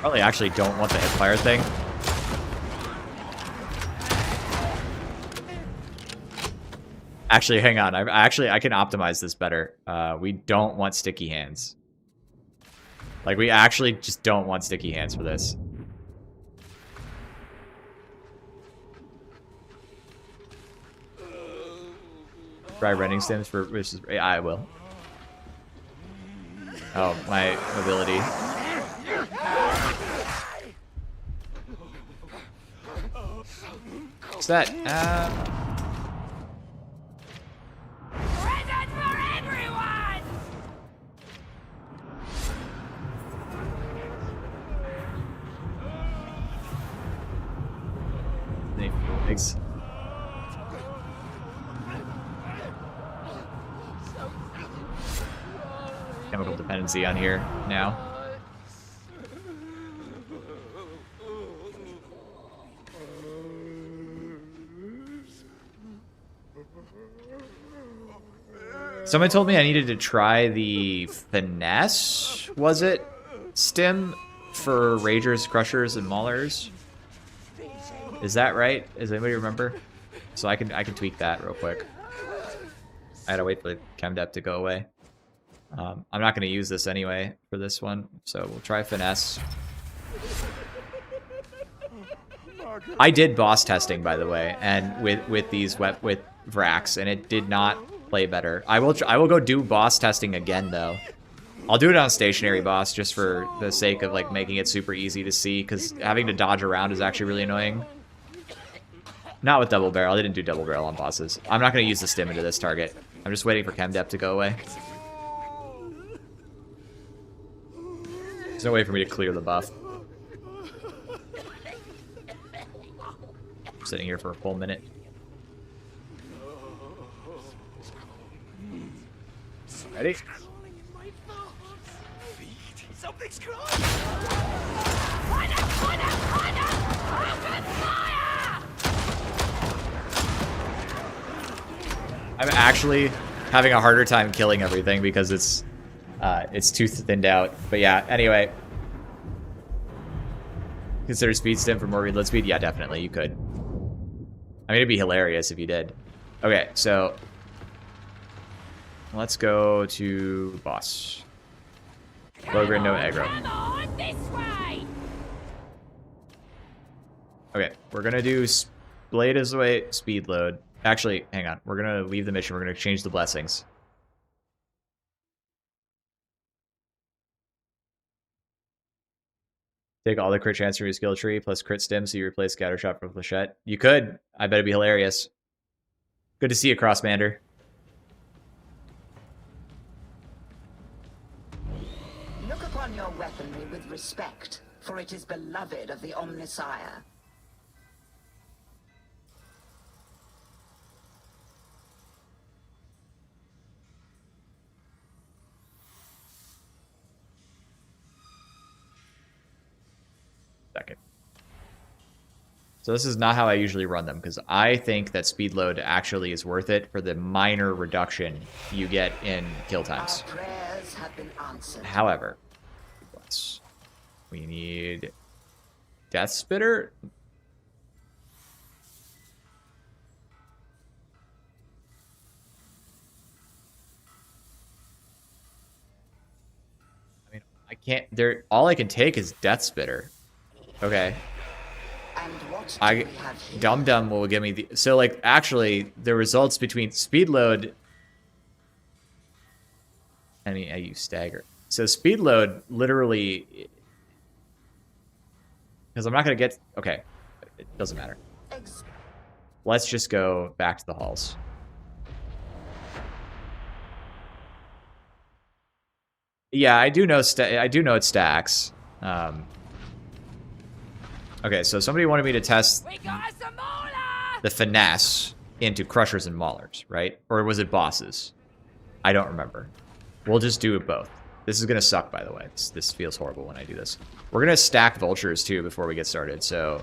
Probably actually don't want the hipfire thing. Actually, hang on. I can optimize this better. We don't want sticky hands. Like, we actually just don't want sticky hands for this. Try running stems for versus. I will. Oh, my mobility. What's that? Present for everyone! Thanks. Chemical dependency on here now. Someone told me I needed to try the finesse, was it? Stim for Ragers, Crushers, and Maulers. Is that right? Does anybody remember? So I can tweak that real quick. I had to wait for the chem depth to go away. I'm not going to use this anyway for this one, so we'll try finesse. I did boss testing, by the way, and with these with Vrax, and it did not play better. I will go do boss testing again though. I'll do it on stationary boss just for the sake of like making it super easy to see, because having to dodge around is actually really annoying. Not with double barrel. I didn't do double barrel on bosses. I'm not going to use the stim into this target. I'm just waiting for chem depth to go away. There's no way for me to clear the buff. I'm sitting here for a full minute. Ready? Something's crawling! Open fire! I'm actually having a harder time killing everything because it's too thinned out. But yeah, anyway. Consider speed stim for more reload speed? Yeah, definitely, you could. I mean, it'd be hilarious if you did. Okay, so let's go to boss. Ogrryn, no aggro. Come on, this way! Okay, we're gonna do Blade is the way, speed load. Actually, hang on. We're gonna leave the mission. We're gonna change the blessings. Take all the crit chance from your skill tree plus crit stim, so you replace scatter shot from flechette. You could. I bet it'd be hilarious. Good to see you, Crossmander. Look upon your weaponry with respect, for it is beloved of the Omnissiah. Second. So this is not how I usually run them, because I think that speed load actually is worth it for the minor reduction you get in kill times. Our prayers have been answered. However, we need Death Spitter. can't. There. All I can take is Death Spitter. Okay. And what do I we have here? Dum Dum will give me the. So like actually the results between speed load. I mean, I use stagger. So speed load literally. Because I'm not gonna get. Okay, it doesn't matter. Let's just go back to the halls. Yeah, I do know. I do know it stacks. Okay, so somebody wanted me to test the finesse into crushers and maulers, right? Or was it bosses? I don't remember. We'll just do it both. This is gonna suck, by the way. This feels horrible when I do this. We're gonna stack vultures too before we get started. So.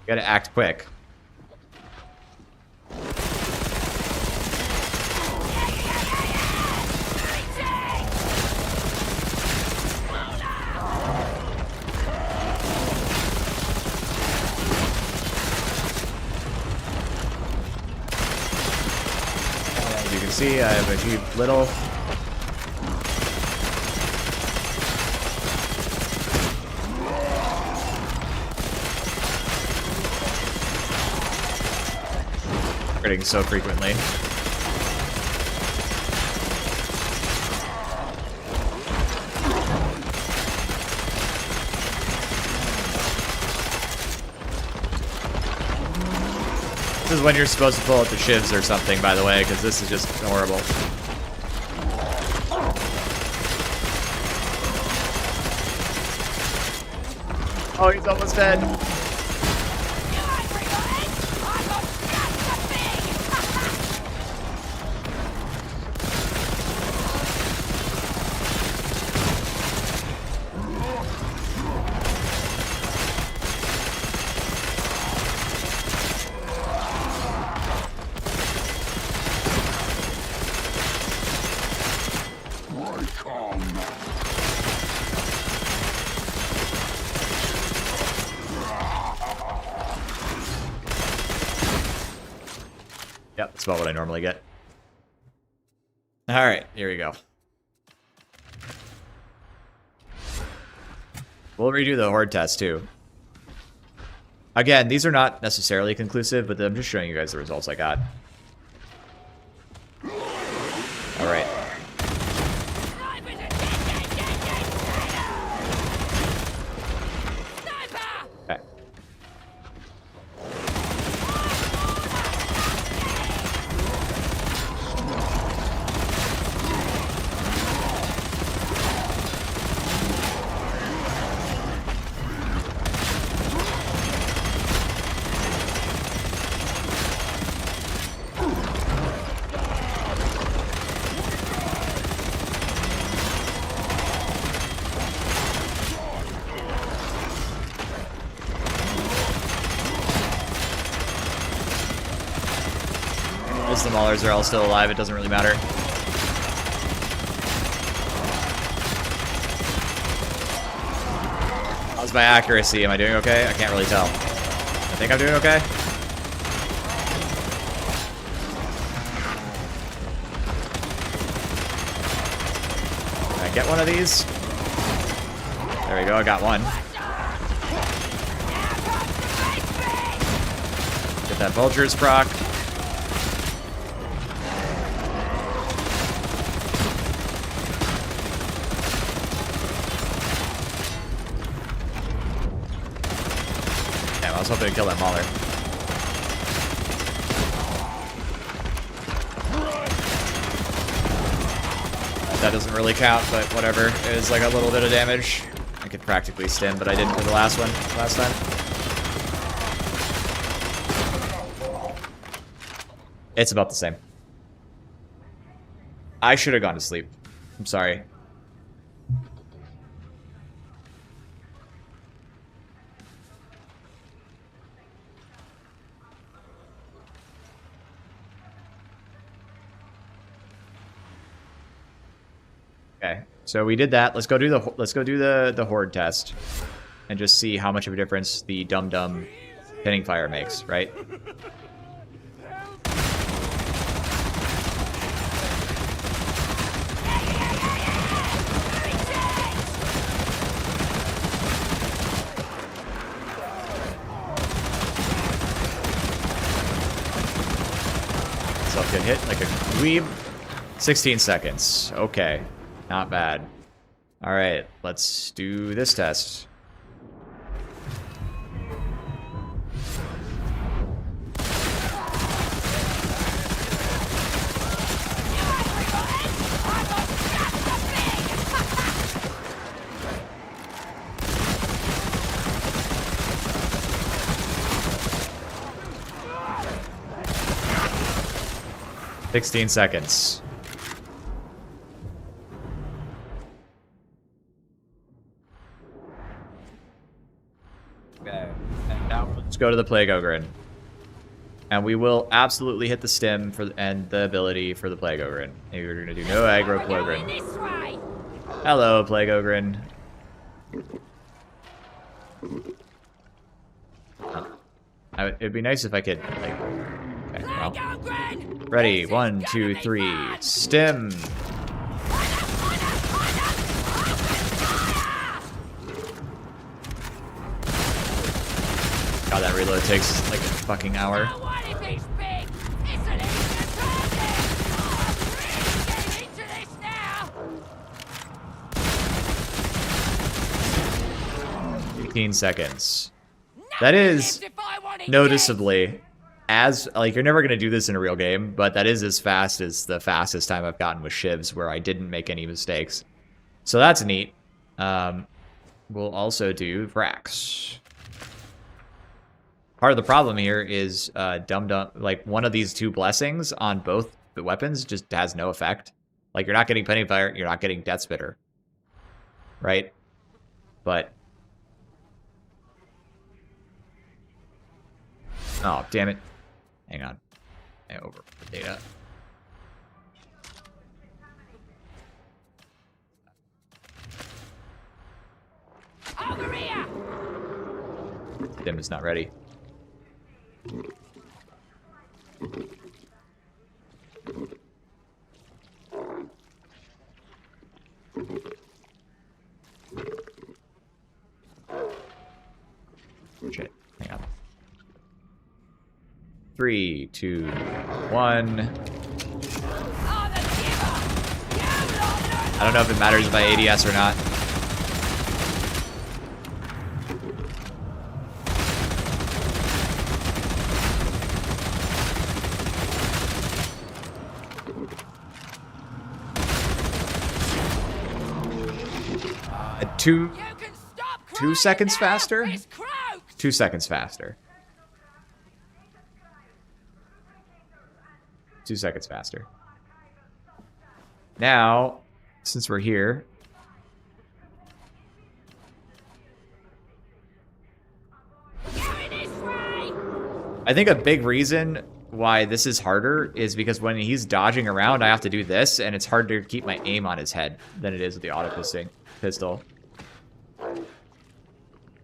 Gotta act quick. As you can see, I have achieved little. Critting so frequently. This is when you're supposed to pull out the shivs or something, by the way, because this is just horrible. Oh, he's almost dead. Yep, that's about what I normally get. Alright, here we go. We'll redo the horde test too. Again, these are not necessarily conclusive, but I'm just showing you guys the results I got. Alright. Okay. As the maulers are all still alive, it doesn't really matter. How's my accuracy? Am I doing okay? I can't really tell. I think I'm doing okay. Can I get one of these? There we go, I got one. Get that vulture's proc. I was hoping to kill that mauler. That doesn't really count, but whatever. It was like a little bit of damage. I could practically stim, but I didn't for the last one last time. It's about the same. I should have gone to sleep. I'm sorry. Okay, so we did that. Let's go do the horde test, and just see how much of a difference the Dum Dum pinning fire makes. Right? hit like a dweeb. 16 seconds. Okay. Not bad. Alright, let's do this test. $16 seconds. Okay, and now let's go to the Plague Ogrryn. And we will absolutely hit the stim for and the ability for the Plague Ogrryn. And we're gonna do no aggro Plague Ogrryn. Hello, Plague Ogrryn. It'd be nice if I could, like... Okay, well. Ready, 1, 2, 3, stim! God, that reload takes like a fucking hour. Seconds. That is noticeably as like you're never gonna do this in a real game, but that is as fast as the fastest time I've gotten with shivs where I didn't make any mistakes. So that's neat. We'll also do Vrax. Part of the problem here is like one of these two blessings on both the weapons just has no effect. Like you're not getting Penny Fire, you're not getting Death Spitter. Right? But oh, damn it. Hang on. Over the data. Dim is not ready. Shit. Hang on. 3, 2, 1. I don't know if it matters if I ADS or not. Two seconds faster? 2 seconds faster. 2 seconds faster. Now, since we're here, I think a big reason why this is harder is because when he's dodging around, I have to do this, and it's harder to keep my aim on his head than it is with the auto pistol.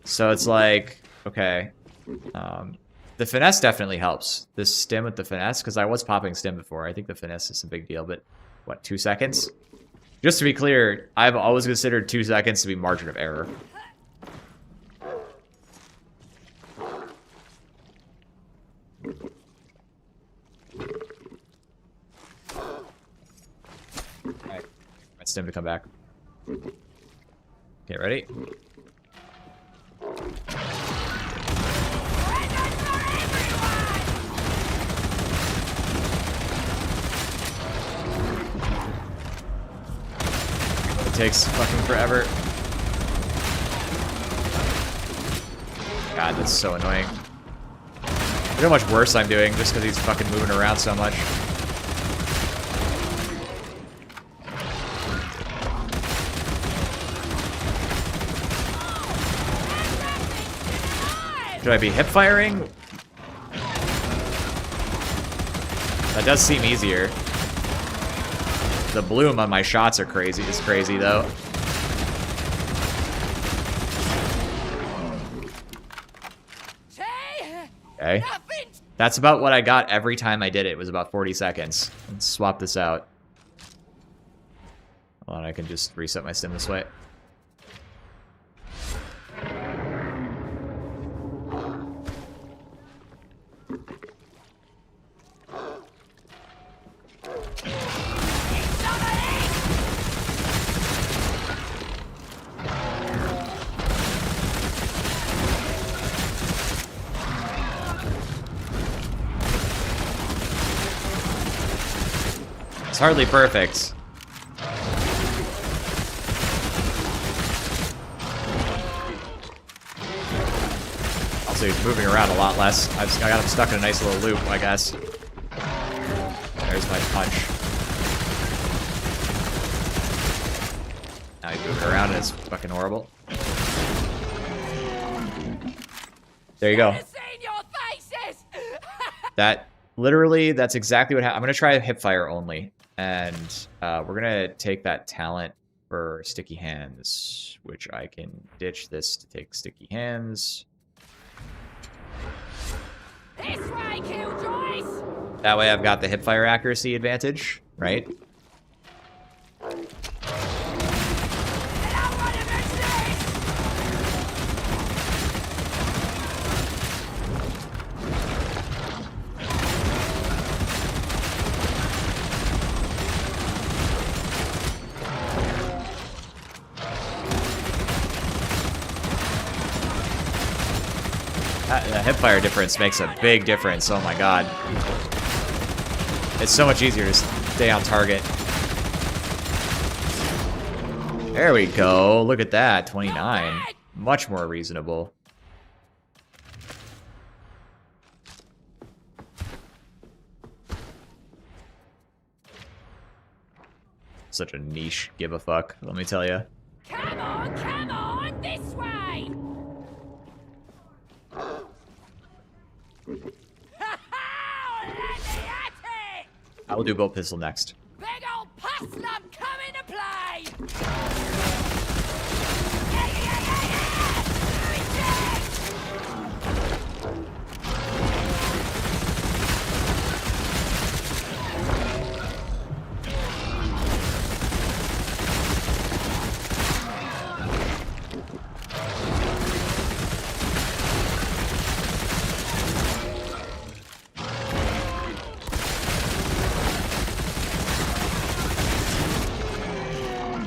So it's like, okay. The finesse definitely helps. This stim with the finesse, because I was popping stim before. I think the finesse is a big deal, but what, 2 seconds? Just to be clear, I've always considered 2 seconds to be margin of error. Alright, my stim to come back. Okay, ready? It takes fucking forever. God, that's so annoying. Look how much worse I'm doing just because he's fucking moving around so much. Should I be hip firing? That does seem easier. The bloom on my shots are crazy. It's crazy though. Okay. That's about what I got every time I did it. It was about 40 seconds. Let's swap this out. Hold on, I can just reset my stim this way. hardly perfect. Also, he's moving around a lot less. I got him stuck in a nice little loop, I guess. There's my punch. Now he's moving around and it's fucking horrible. There you go. That, literally, that's exactly what happened. I'm going to try hipfire only. And we're going to take that talent for sticky hands, which I can ditch this to take sticky hands. This way, Killjoys! That way I've got the hipfire accuracy advantage, right? The hipfire difference makes a big difference. Oh my god. It's so much easier to stay on target. There we go. Look at that. 29. Much more reasonable. Such a niche give a fuck, let me tell you. Come on, this way! I will do bolt pistol next. Big old puss lump coming to play!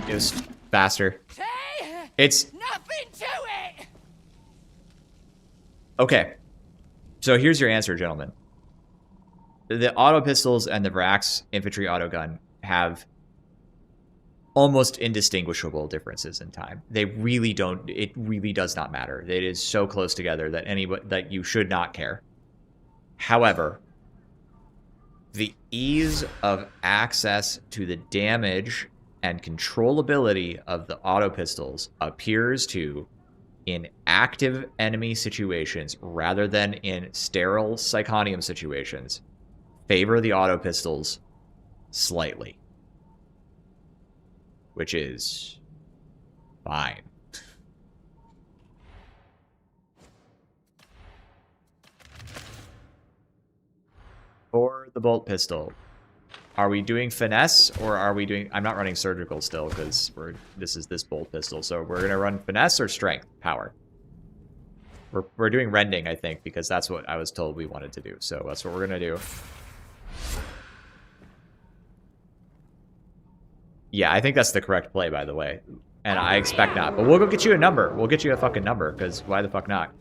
It was faster. It's nothing to it. Okay. So here's your answer, gentlemen. The auto pistols and the Vrax infantry autogun have almost indistinguishable differences in time. They really don't. It really does not matter. It is so close together that you should not care. However, the ease of access to the damage and controllability of the auto pistols appears to, in active enemy situations rather than in sterile psychonium situations, favor the auto pistols slightly. Which is fine. For the bolt pistol, are we doing finesse or are we doing... I'm not running surgical still because this is this bolt pistol. So we're going to run finesse or strength power. We're doing rending, I think, because that's what I was told we wanted to do. So that's what we're going to do. Yeah, I think that's the correct play, by the way. And I expect not. But we'll go get you a number. We'll get you a fucking number, because why the fuck not?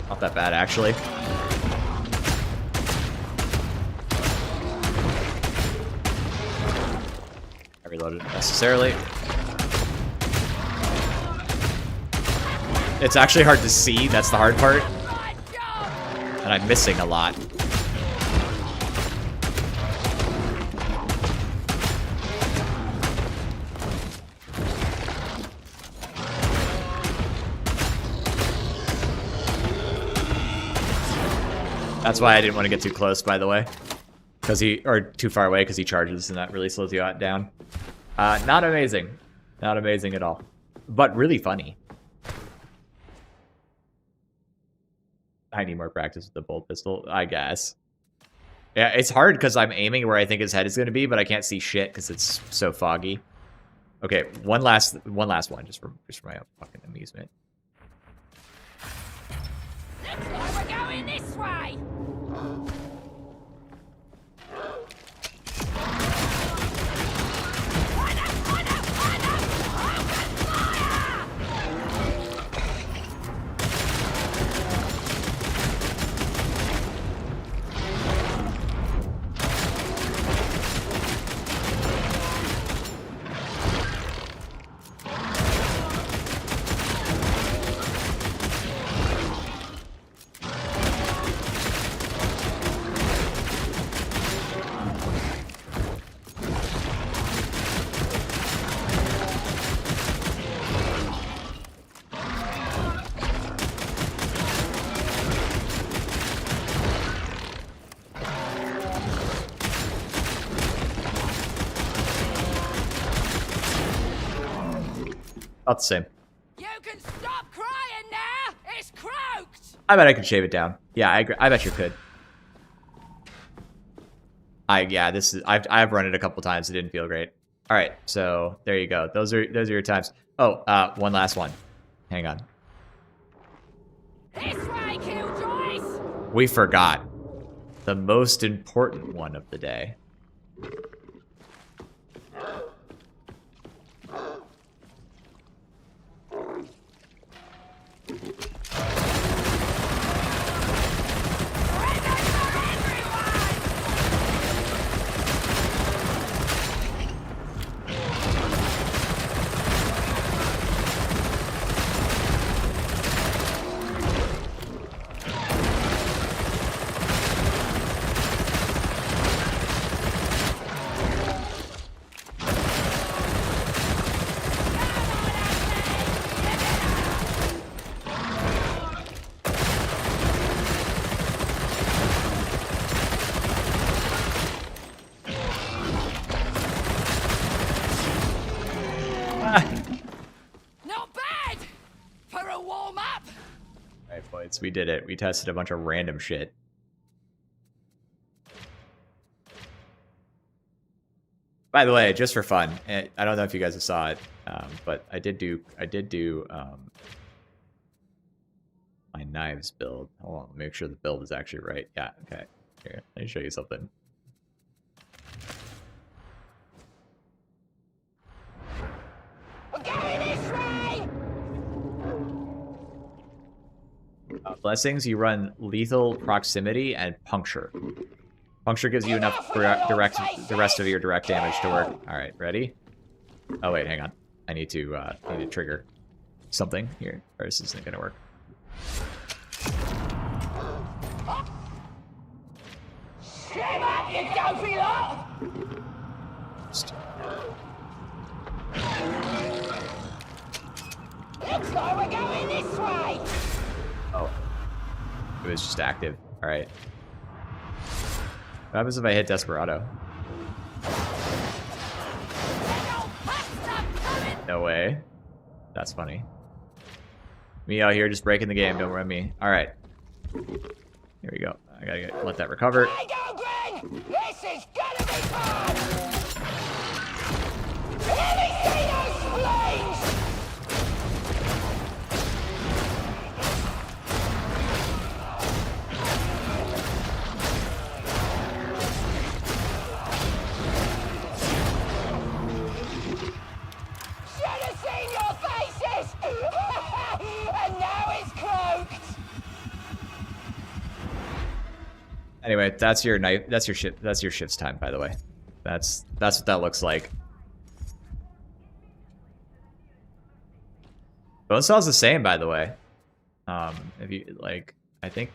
Not that bad, actually. I reloaded necessarily. It's actually hard to see, that's the hard part. And I'm missing a lot. That's why I didn't want to get too close, by the way. Or too far away, because he charges, and that really slows you down. Not amazing. Not amazing at all. But really funny. I need more practice with the bolt pistol, I guess. Yeah, it's hard because I'm aiming where I think his head is going to be, but I can't see shit because it's so foggy. Okay, one last one, just for my own fucking amusement. Looks like we're going this This way! About the same. You can stop crying now! It's croaked! I bet I could shave it down. Yeah, I agree. I bet you could. I've run it a couple times. It didn't feel great. All right, so there you go. Those are your times. Oh, one last one. Hang on. This way, Killjoys! We forgot the most important one of the day. Not bad! For a warm-up! Alright, boys, we did it. We tested a bunch of random shit. By the way, just for fun, I don't know if you guys saw it, but I did do my knives build. Hold on, make sure the build is actually right. Yeah, okay. Here, let me show you something. We're going this way! Blessings, you run lethal proximity and puncture. Puncture gives you enough the rest of your direct damage to work. All right, ready? Oh wait, hang on. I need to trigger something here, or this isn't gonna work. Shame up, you dopey lot! Looks like we're going this way! Oh, it was just active. All right. What happens if I hit Desperado? No way. That's funny. Me out here just breaking the game. Don't run me. All right. Here we go. I gotta let that recover. Hey, Ogrryn! This is gonna be fun! Let me see those flames! Should have seen your faces! And now it's croaked! Anyway, that's your knife. That's your shift. That's your shift's time, by the way. That's what that looks like. Bonestall's the same, by the way. If you like, I think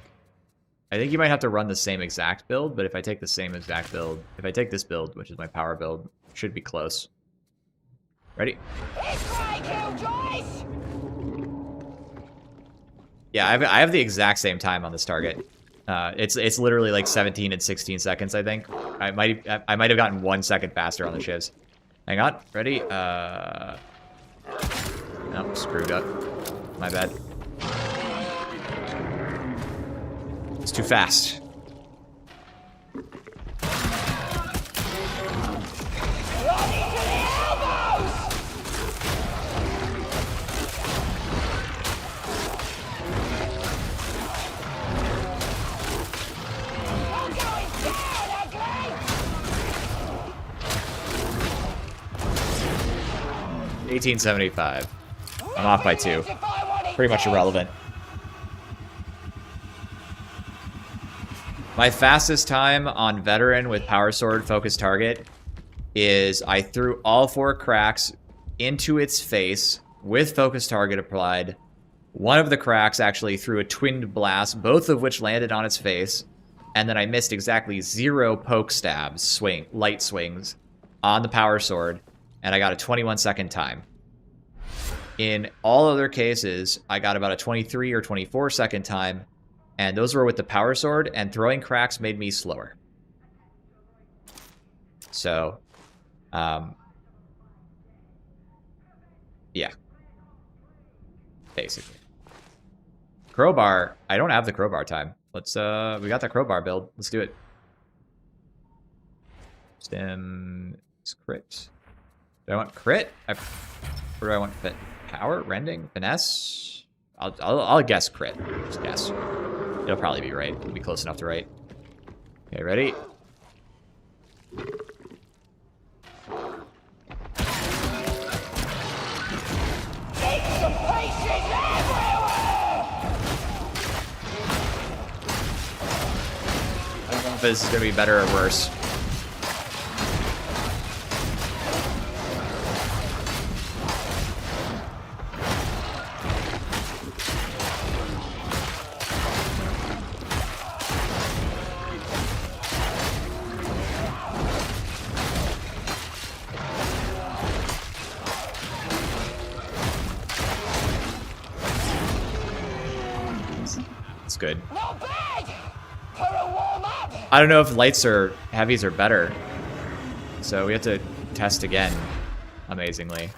you might have to run the same exact build. But if I take the same exact build, if I take this build, which is my power build, it should be close. Ready? This way, Killjoys! Yeah, I have the exact same time on this target. It's literally like 17 and 16 seconds, I think. I might have gotten 1 second faster on the shifts. Hang on, ready? Nope, screwed up. My bad. It's too fast. 1875. I'm off by 2. Pretty much irrelevant. My fastest time on veteran with power sword focus target is I threw all 4 cracks into its face with focus target applied. One of the cracks actually threw a twinned blast, both of which landed on its face, and then I missed exactly 0 poke stabs, light swings, on the power sword, and I got a 21-second time. In all other cases, I got about a 23 or 24-second time, and those were with the power sword, and throwing cracks made me slower. So, yeah. Basically. Crowbar, I don't have the crowbar time. Let's, we got that crowbar build. Let's do it. Stem is crit. Do I want crit? Or do I want fit? Power? Rending? Finesse? I'll guess crit. Just guess. It'll probably be right. It'll be close enough to right. Okay, ready? I don't know if this is going to be better or worse. Good. I don't know if lights or heavies are better, so we have to test again, amazingly.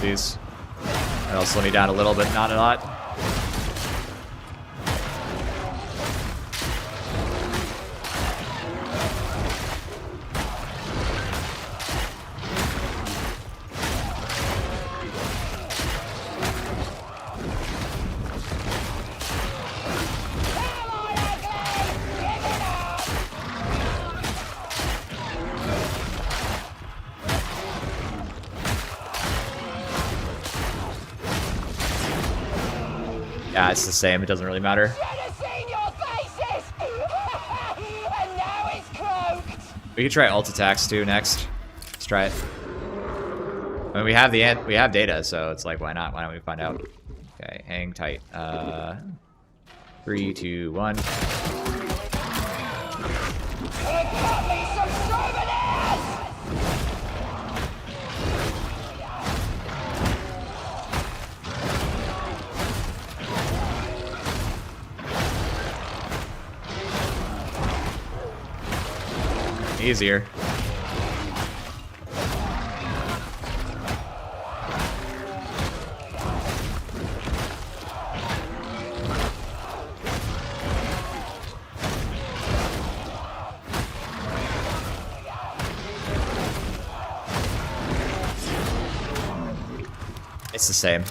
Please. That'll slow me down a little, but not a lot. Yeah, it's the same. It doesn't really matter. We can try ult attacks too next. Let's try it. I mean, we have data, so it's like, why not? Why don't we find out? Okay, hang tight. 3, 2, 1. Easier. It's the same.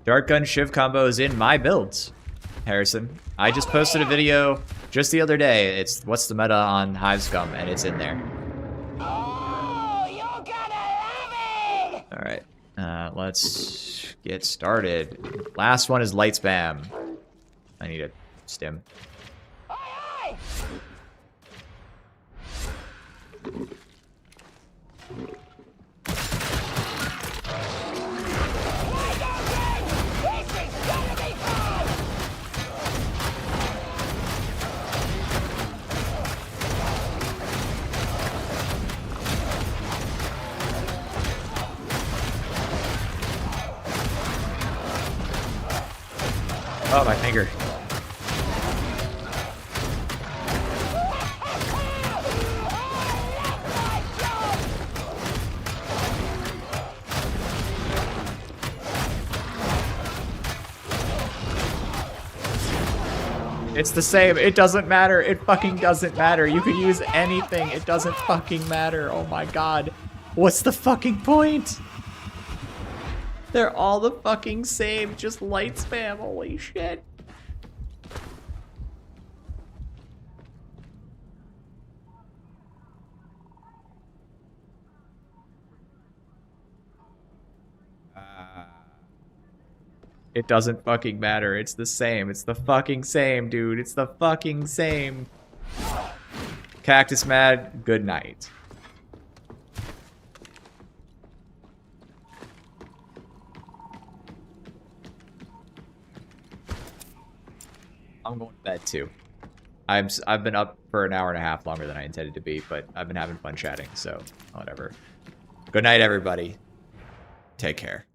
Dart gun shiv combo is in my builds, Harrison. I just posted a video just the other day. It's what's the meta on Hive Scum, and it's in there. Oh, you're gonna love it! Alright, let's get started. Last one is light spam. I need a stim. Aye, Oh, my finger. It's the same. It doesn't matter. It fucking doesn't matter. You can use anything. It doesn't fucking matter. Oh my god. What's the fucking point? They're all the fucking same. Just light spam. Holy shit. It doesn't fucking matter. It's the same. It's the fucking same, dude. It's the fucking same. Cactus mad, good night. I'm going to bed too. I've been up for an hour and a half longer than I intended to be, but I've been having fun chatting, so whatever. Good night, everybody. Take care.